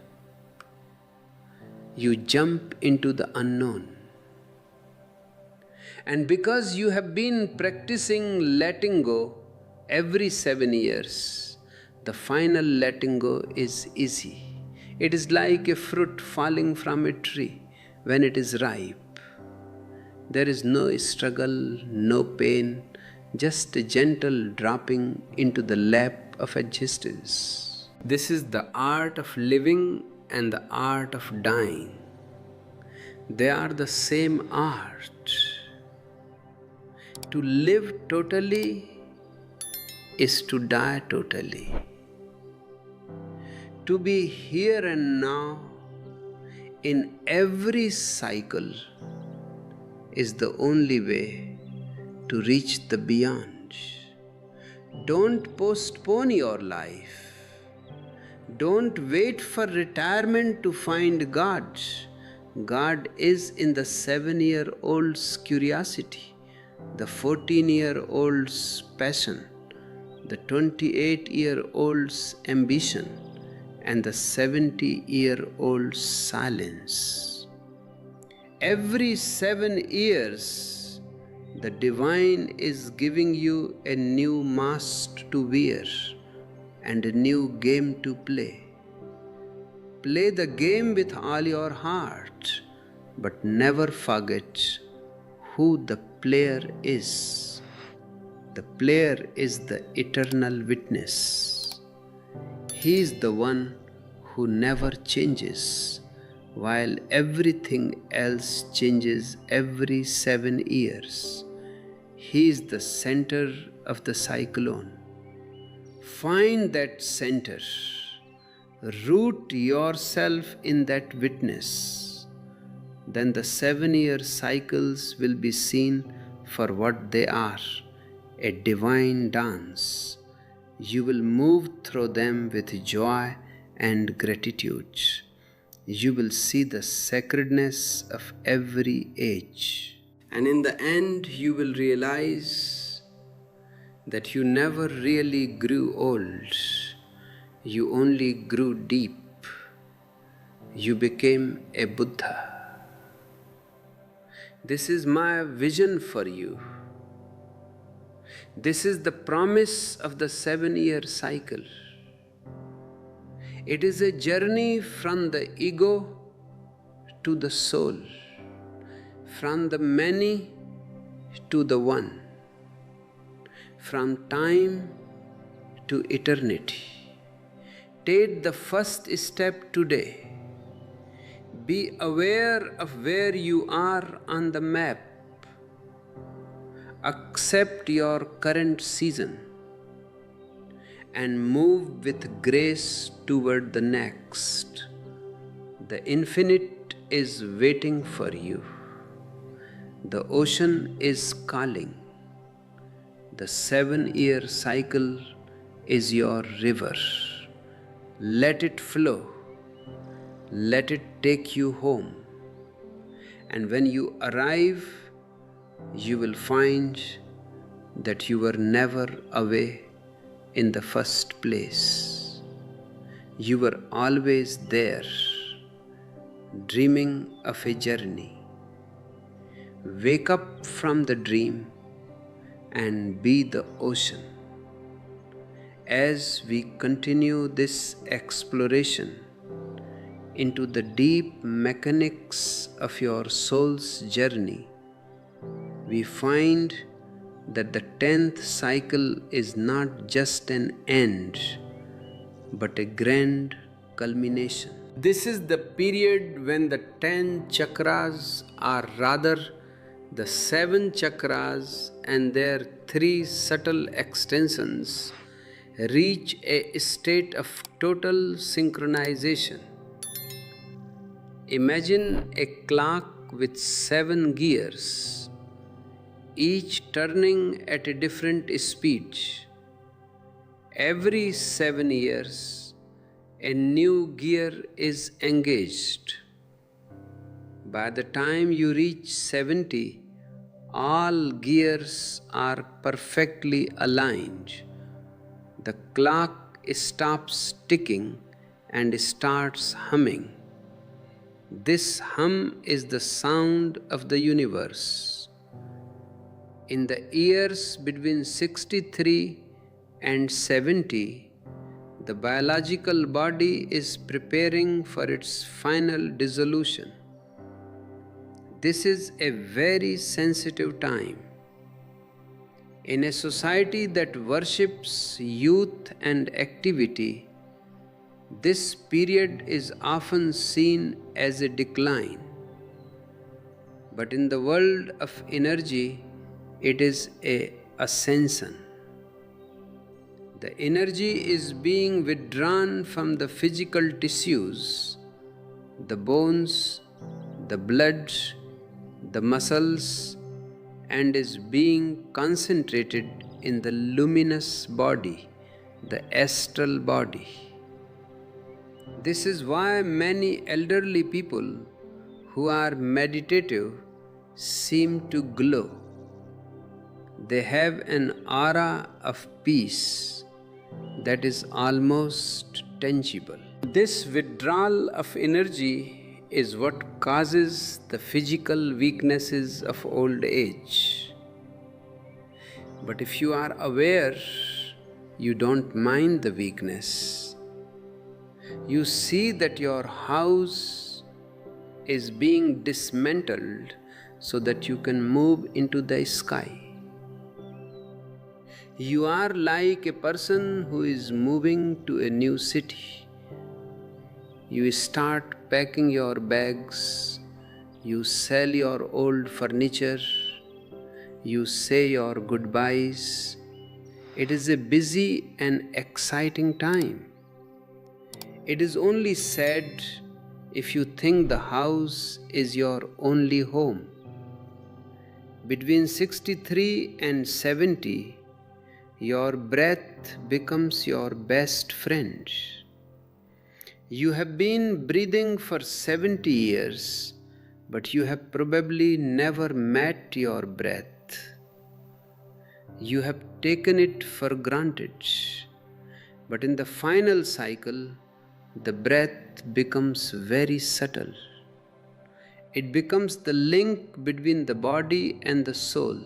You jump into the unknown. And because you have been practicing letting go every 7 years, the final letting go is easy. It is like a fruit falling from a tree when it is ripe. There is no struggle, no pain, just a gentle dropping into the lap of existence. This is the art of living and the art of dying. They are the same art. To live totally is to die totally. To be here and now in every cycle is the only way to reach the beyond. Don't postpone your life. Don't wait for retirement to find God. God is in the 7-year-old's curiosity, the 14-year-old's passion, the 28-year-old's ambition, and the 70-year-old's silence. Every 7 years, the divine is giving you a new mask to wear and a new game to play. Play the game with all your heart, but never forget who the player is. The player is the eternal witness. He is the one who never changes, while everything else changes every 7 years. He is the center of the cyclone. Find that center. Root yourself in that witness. Then the 7-year cycles will be seen for what they are, a divine dance. You will move through them with joy and gratitude. You will see the sacredness of every age. And in the end, you will realize that you never really grew old. You only grew deep. You became a Buddha. This is my vision for you. This is the promise of the 7-year cycle. It is a journey from the ego to the soul, from the many to the one, from time to eternity. Take the first step today. Be aware of where you are on the map. Accept your current season and move with grace toward the next. The infinite is waiting for you. The ocean is calling. The 7-year cycle is your river. Let it flow. Let it take you home. And when you arrive, you will find that you were never away in the first place. You were always there, dreaming of a journey. Wake up from the dream and be the ocean. As we continue this exploration into the deep mechanics of your soul's journey, we find that the 10th cycle is not just an end, but a grand culmination. This is the period when the 10 chakras, or rather the 7 chakras and their 3 subtle extensions, reach a state of total synchronization. Imagine a clock with 7 gears, each turning at a different speed. Every 7 years, a new gear is engaged. By the time you reach 70, all gears are perfectly aligned. The clock stops ticking and starts humming. This hum is the sound of the universe. In the years between 63 and 70, the biological body is preparing for its final dissolution. This is a very sensitive time. In a society that worships youth and activity, this period is often seen as a decline. But in the world of energy, it is an ascension. The energy is being withdrawn from the physical tissues, the bones, the blood, the muscles, and is being concentrated in the luminous body, the astral body. This is why many elderly people who are meditative seem to glow. They have an aura of peace that is almost tangible. This withdrawal of energy is what causes the physical weaknesses of old age. But if you are aware, you don't mind the weakness. You see that your house is being dismantled so that you can move into the sky. You are like a person who is moving to a new city. You start packing your bags, you sell your old furniture, you say your goodbyes. It is a busy and exciting time. It is only sad if you think the house is your only home. Between 63 and 70, your breath becomes your best friend. You have been breathing for 70 years, but you have probably never met your breath. You have taken it for granted. But in the final cycle, the breath becomes very subtle. It becomes the link between the body and the soul.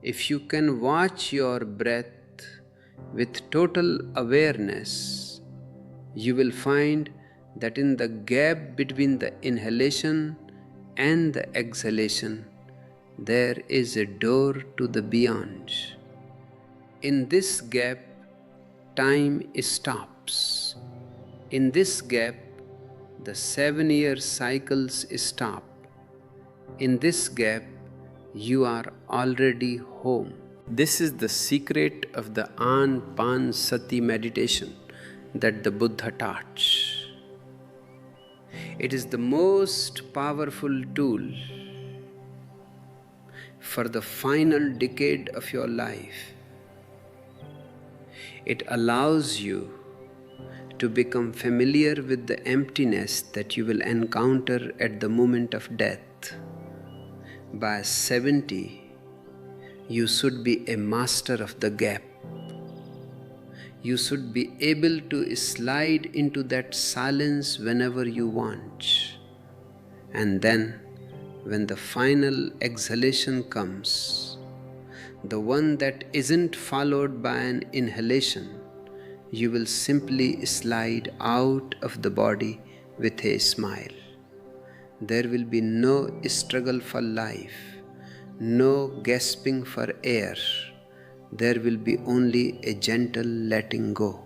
If you can watch your breath with total awareness, you will find that in the gap between the inhalation and the exhalation, there is a door to the beyond. In this gap, time stops. In this gap, the 7-year cycles stop. In this gap, you are already home. This is the secret of the Anapanasati meditation that the Buddha taught. It is the most powerful tool for the final decade of your life. It allows you to become familiar with the emptiness that you will encounter at the moment of death. By 70, you should be a master of the gap. You should be able to slide into that silence whenever you want. And then, when the final exhalation comes, the one that isn't followed by an inhalation, you will simply slide out of the body with a smile. There will be no struggle for life, no gasping for air. There will be only a gentle letting go.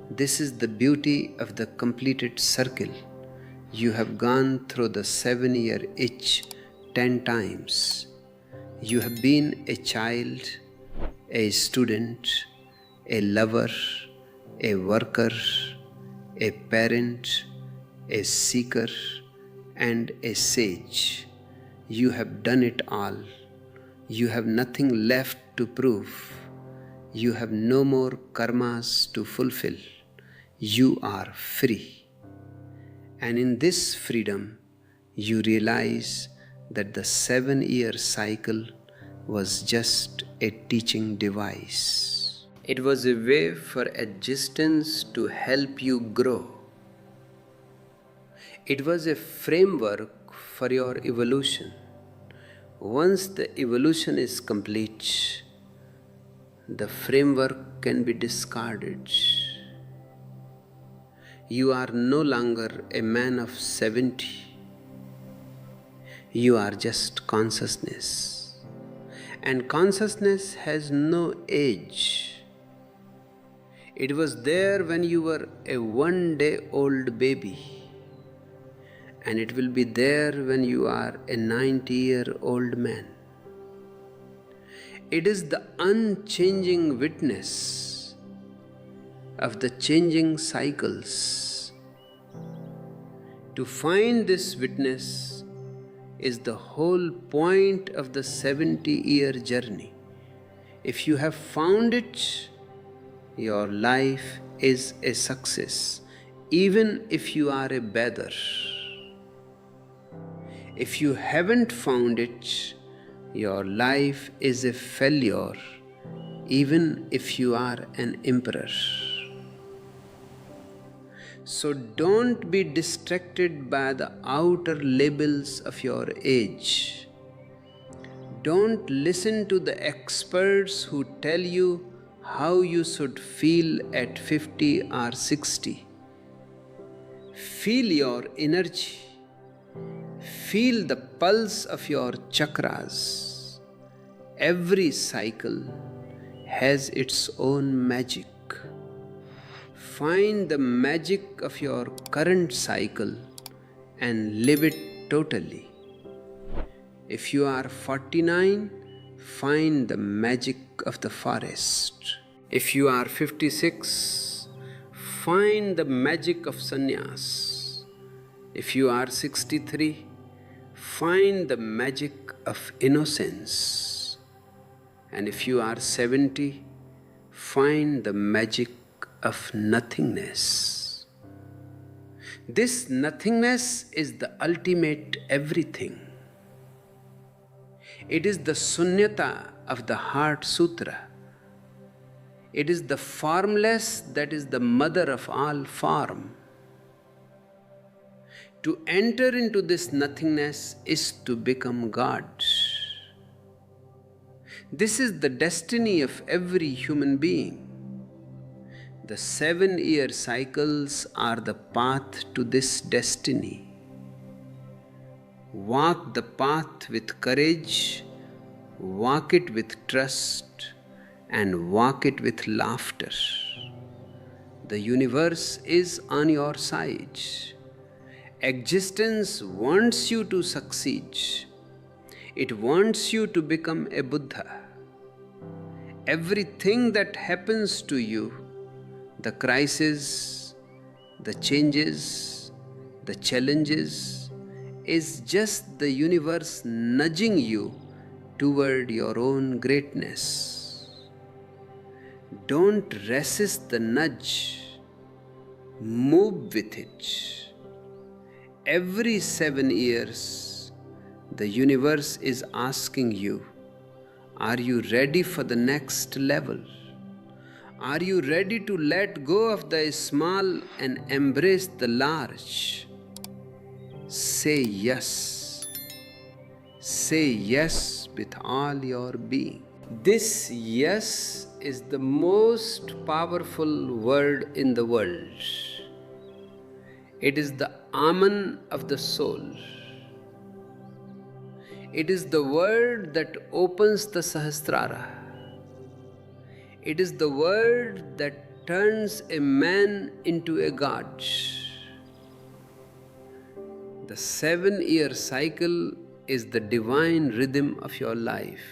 This is the beauty of the completed circle. You have gone through the 7-year itch 10 times. You have been a child, a student, a lover, a worker, a parent, a seeker, and a sage. You have done it all. You have nothing left to prove. You have no more karmas to fulfill. You are free. And in this freedom, you realize that the 7-year cycle was just a teaching device. It was a way for existence to help you grow. It was a framework for your evolution. Once the evolution is complete, the framework can be discarded. You are no longer a man of 70. You are just consciousness. And consciousness has no age. It was there when you were a 1-day-old baby. And it will be there when you are a 90-year-old man. It is the unchanging witness of the changing cycles. To find this witness is the whole point of the 70-year journey. If you have found it, your life is a success. even if you are a beggar. If you haven't found it, your life is a failure, even if you are an emperor. So don't be distracted by the outer labels of your age. Don't listen to the experts who tell you how you should feel at 50 or 60. Feel your energy. Feel the pulse of your chakras. Every cycle has its own magic. Find the magic of your current cycle and live it totally. If you are 49, find the magic of the forest. If you are 56, find the magic of sannyas. If you are 63, find the magic of innocence. And if you are 70, find the magic of nothingness. This nothingness is the ultimate everything. It is the sunyata of the Heart Sutra. It is the formless that is the mother of all form. To enter into this nothingness is to become God. This is the destiny of every human being. The 7-year cycles are the path to this destiny. Walk the path with courage, walk it with trust, and walk it with laughter. The universe is on your side. Existence wants you to succeed. It wants you to become a Buddha. Everything that happens to you, the crisis, the changes, the challenges, is just the universe nudging you toward your own greatness. Don't resist the nudge. Move with it. Every 7 years, the universe is asking you, are you ready for the next level? Are you ready to let go of the small and embrace the large? Say yes. Say yes with all your being. This yes is the most powerful word in the world. It is the Aman of the soul. It is the word that opens the Sahasrara. It is the word that turns a man into a god. The 7-year cycle is the divine rhythm of your life.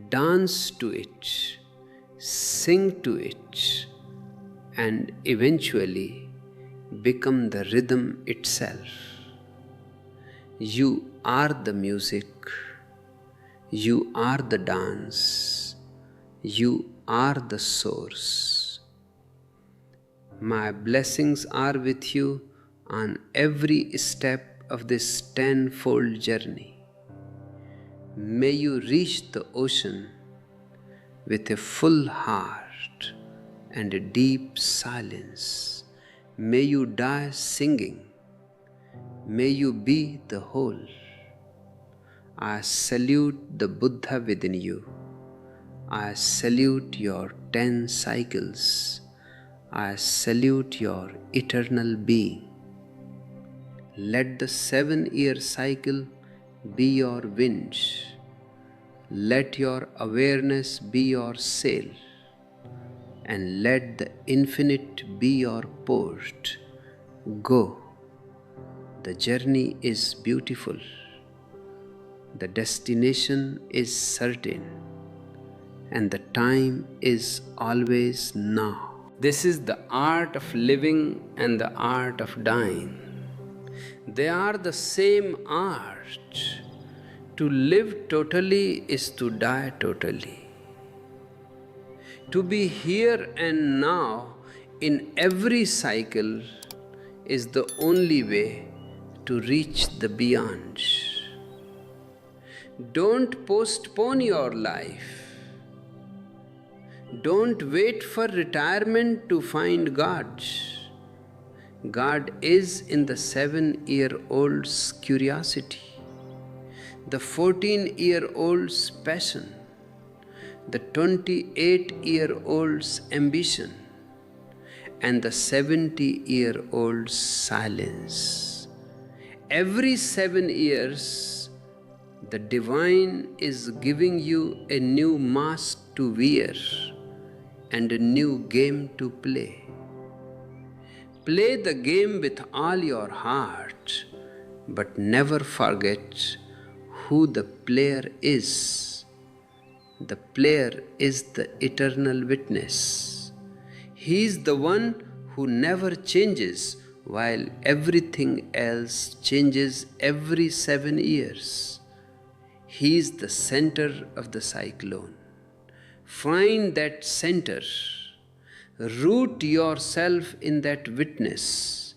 Dance to it, sing to it, and eventually become the rhythm itself. You are the music. You are the dance. You are the source. My blessings are with you on every step of this 10-fold journey. May you reach the ocean with a full heart and a deep silence. May you die singing. May you be the whole. I salute the Buddha within you. I salute your 10 cycles. I salute your eternal being. Let the 7-year cycle be your wind. Let your awareness be your sail. And let the infinite be your port. Go. The journey is beautiful. The destination is certain. And the time is always now. This is the art of living and the art of dying. They are the same art. To live totally is to die totally. To be here and now in every cycle is the only way to reach the beyond. Don't postpone your life. Don't wait for retirement to find God. God is in the 7-year-old's curiosity, the 14-year-old's passion, the 28-year-old's ambition, and the 70-year-old's silence. Every 7 years, the divine is giving you a new mask to wear and a new game to play. Play the game with all your heart, but never forget who the player is. The player is the eternal witness. He is the one who never changes, while everything else changes every 7 years. He is the center of the cyclone. Find that center. Root yourself in that witness.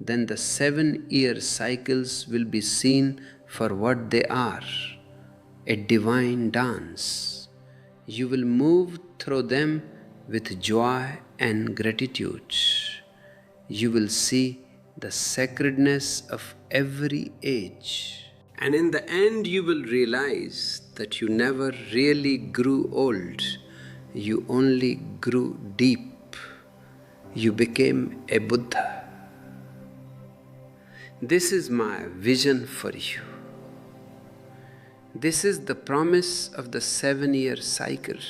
Then the 7-year cycles will be seen for what they are, a divine dance. You will move through them with joy and gratitude. You will see the sacredness of every age. And in the end, you will realize that you never really grew old. You only grew deep. You became a Buddha. This is my vision for you. This is the promise of the 7-year cycle.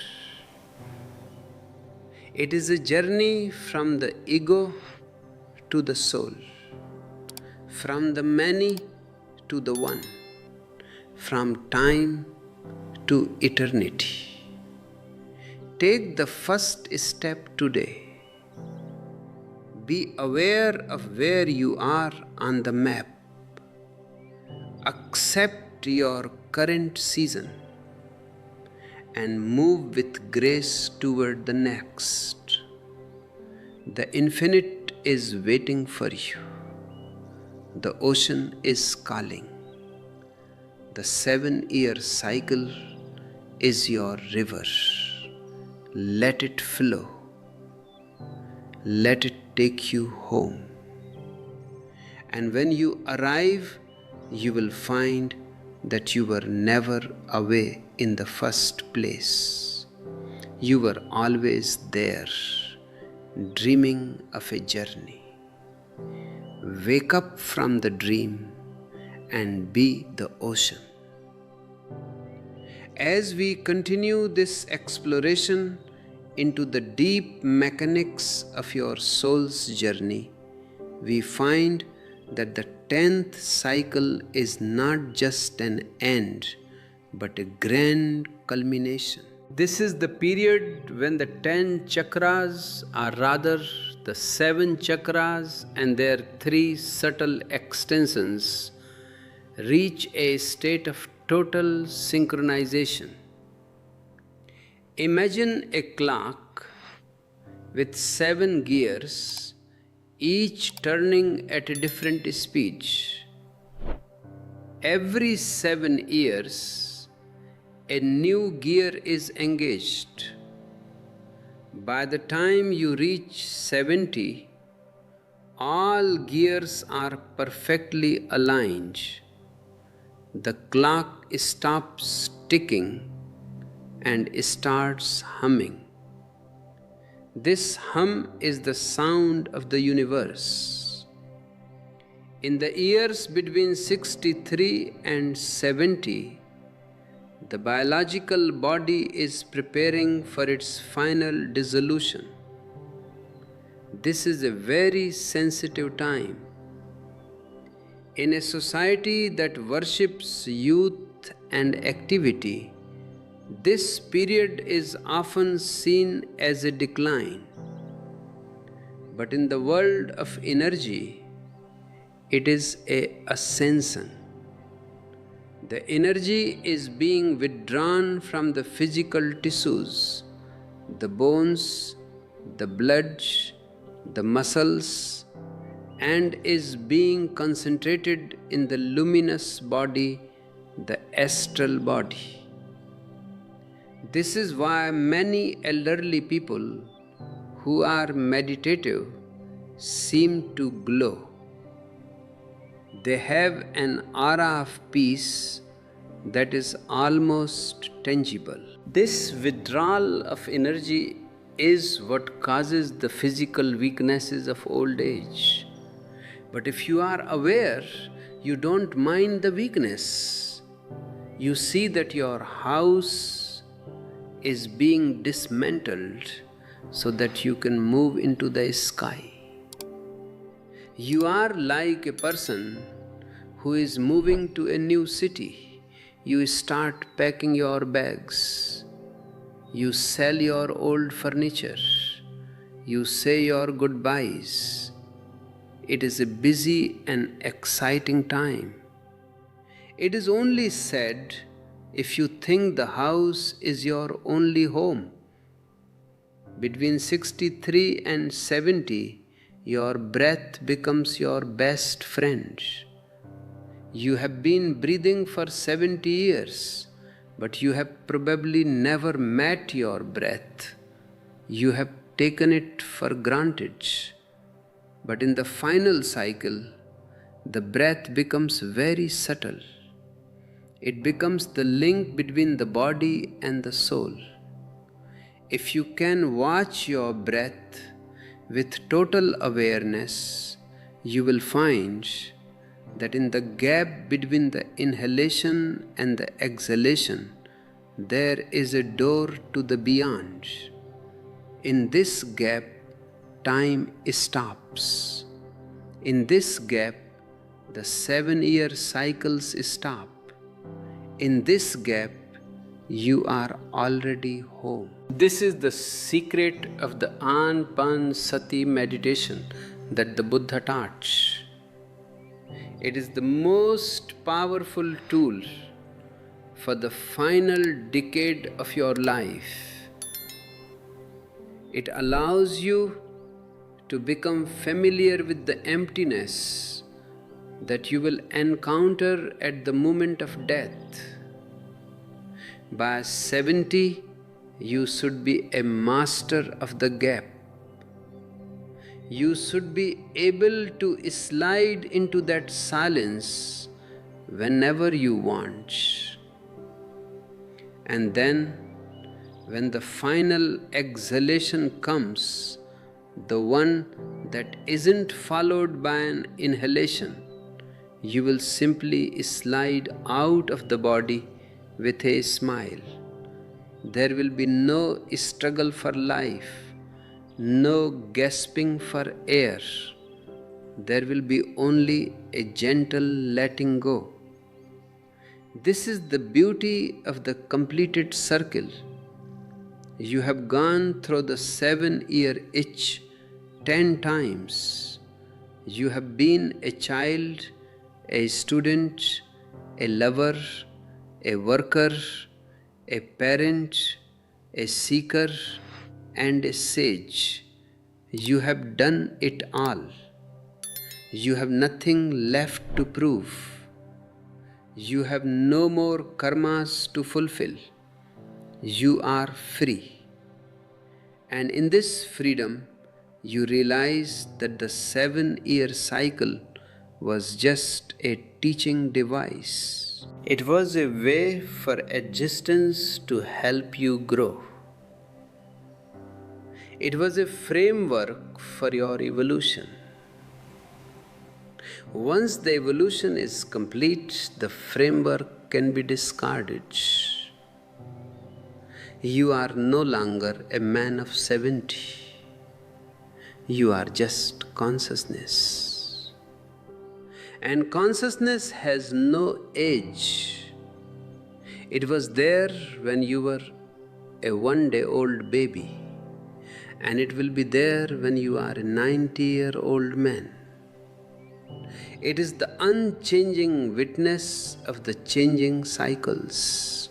It is a journey from the ego to the soul, from the many to the one, from time to eternity. Take the first step today. Be aware of where you are on the map. Accept your current season and move with grace toward the next. The infinite is waiting for you. The ocean is calling. The 7-year cycle is your river. Let it flow. Let it take you home. And when you arrive, you will find that you were never away in the first place. You were always there, dreaming of a journey. Wake up from the dream and be the ocean. As we continue this exploration into the deep mechanics of your soul's journey, we find that the 10th cycle is not just an end, but a grand culmination. This is the period when the 10 chakras, or rather the 7 chakras and their 3 subtle extensions, reach a state of total synchronization. Imagine a clock with 7 gears, each turning at a different speed. Every 7 years, a new gear is engaged. By the time you reach 70, all gears are perfectly aligned. The clock stops ticking and starts humming. This hum is the sound of the universe. In the years between 63 and 70, the biological body is preparing for its final dissolution. This is a very sensitive time. In a society that worships youth and activity, this period is often seen as a decline. But in the world of energy, it is an ascension. The energy is being withdrawn from the physical tissues, the bones, the blood, the muscles, and is being concentrated in the luminous body, the astral body. This is why many elderly people who are meditative seem to glow. They have an aura of peace that is almost tangible. This withdrawal of energy is what causes the physical weaknesses of old age. But if you are aware, you don't mind the weakness. You see that your house is being dismantled so that you can move into the sky. You are like a person who is moving to a new city. You start packing your bags. You sell your old furniture. You say your goodbyes. It is a busy and exciting time. It is only sad if you think the house is your only home. Between 63 and 70, your breath becomes your best friend. You have been breathing for 70 years, but you have probably never met your breath. You have taken it for granted. But in the final cycle, the breath becomes very subtle. It becomes the link between the body and the soul. If you can watch your breath with total awareness, you will find that in the gap between the inhalation and the exhalation, there is a door to the beyond. In this gap, time stops. In this gap, the 7-year cycles stop. In this gap, you are already home. This is the secret of the Anapanasati meditation that the Buddha taught. It is the most powerful tool for the final decade of your life. It allows you to become familiar with the emptiness that you will encounter at the moment of death. By 70, you should be a master of the gap. You should be able to slide into that silence whenever you want. And then, when the final exhalation comes, the one that isn't followed by an inhalation, you will simply slide out of the body with a smile. There will be no struggle for life, no gasping for air. There will be only a gentle letting go. This is the beauty of the completed circle. You have gone through the 7-year itch 10 times. You have been a child, a student, a lover, a worker, a parent, a seeker, and a sage. You have done it all. You have nothing left to prove. You have no more karmas to fulfill. You are free. And in this freedom, you realize that the 7-year cycle was just a teaching device. It was a way for existence to help you grow. It was a framework for your evolution. Once the evolution is complete, the framework can be discarded. You are no longer a man of 70. You are just consciousness. And consciousness has no age. It was there when you were a 1-day-old baby, and it will be there when you are a 90-year-old man. It is the unchanging witness of the changing cycles.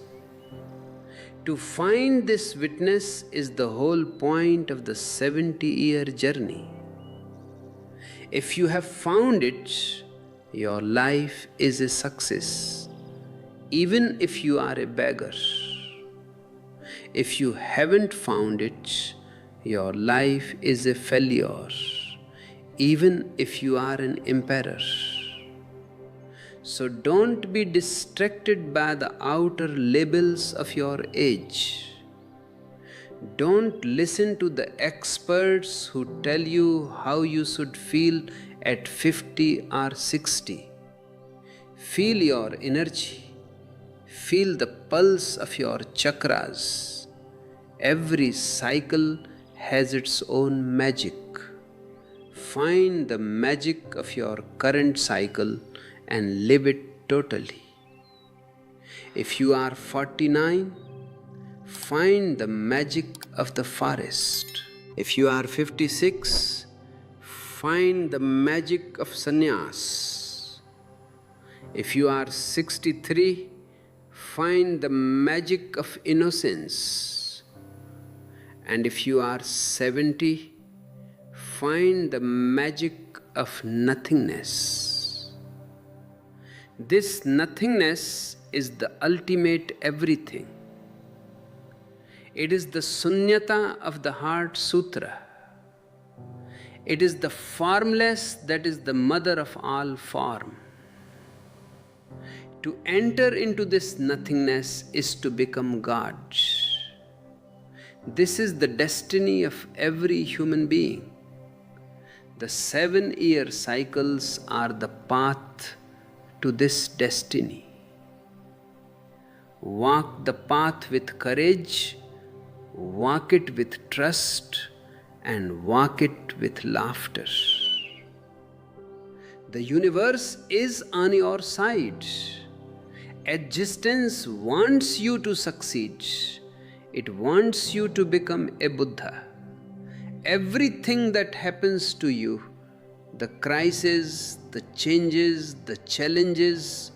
To find this witness is the whole point of the 70-year journey. If you have found it, your life is a success, even if you are a beggar. If you haven't found it, your life is a failure, even if you are an emperor. So don't be distracted by the outer labels of your age. Don't listen to the experts who tell you how you should feel at 50 or 60. Feel your energy. Feel the pulse of your chakras. Every cycle has its own magic. Find the magic of your current cycle and live it totally. If you are 49, find the magic of the forest. If you are 56, find the magic of sannyas. If you are 63, find the magic of innocence. And if you are 70, find the magic of nothingness. This nothingness is the ultimate everything. It is the Sunyata of the Heart Sutra. It is the formless that is the mother of all form. To enter into this nothingness is to become God. This is the destiny of every human being. The 7-year cycles are the path to this destiny. Walk the path with courage, walk it with trust, and walk it with laughter. The universe is on your side. Existence wants you to succeed. It wants you to become a Buddha. Everything that happens to you, the crises, the changes, the challenges,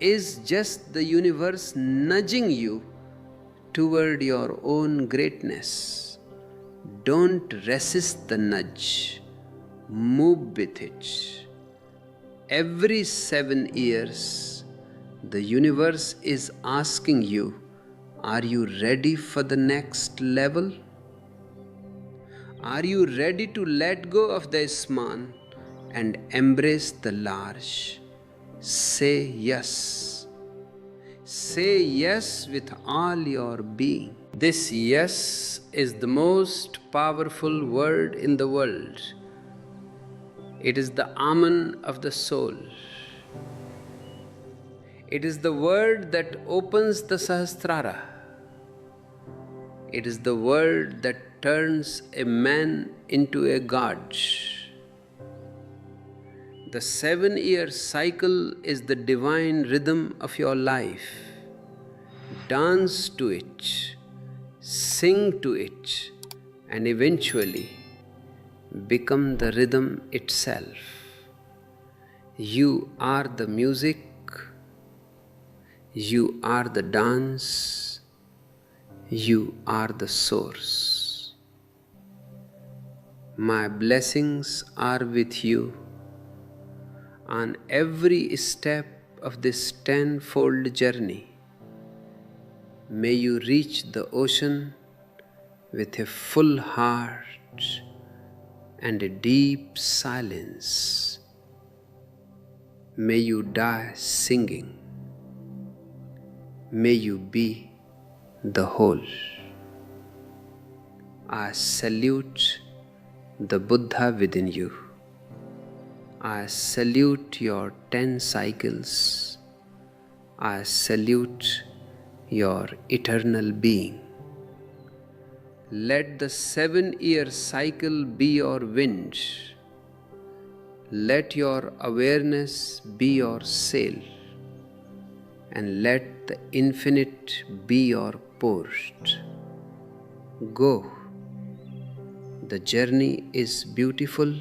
is just the universe nudging you toward your own greatness. Don't resist the nudge. Move with it. Every 7 years, the universe is asking you, are you ready for the next level? Are you ready to let go of the small and embrace the large? Say yes. Say yes with all your being. This yes is the most powerful word in the world. It is the Amen of the soul. It is the word that opens the Sahasrara. It is the word that turns a man into a god. The 7-year cycle is the divine rhythm of your life. Dance to it, sing to it, and eventually become the rhythm itself. You are the music, you are the dance, you are the source. My blessings are with you on every step of this 10-fold journey. May you reach the ocean with a full heart and a deep silence. May you die singing. May you be the whole. I salute the Buddha within you. I salute your 10 cycles. I salute your eternal being. Let the 7-year cycle be your wind. Let your awareness be your sail. And let the infinite be your port. Go. The journey is beautiful.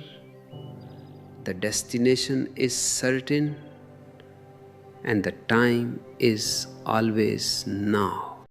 The destination is certain. And the time is always now.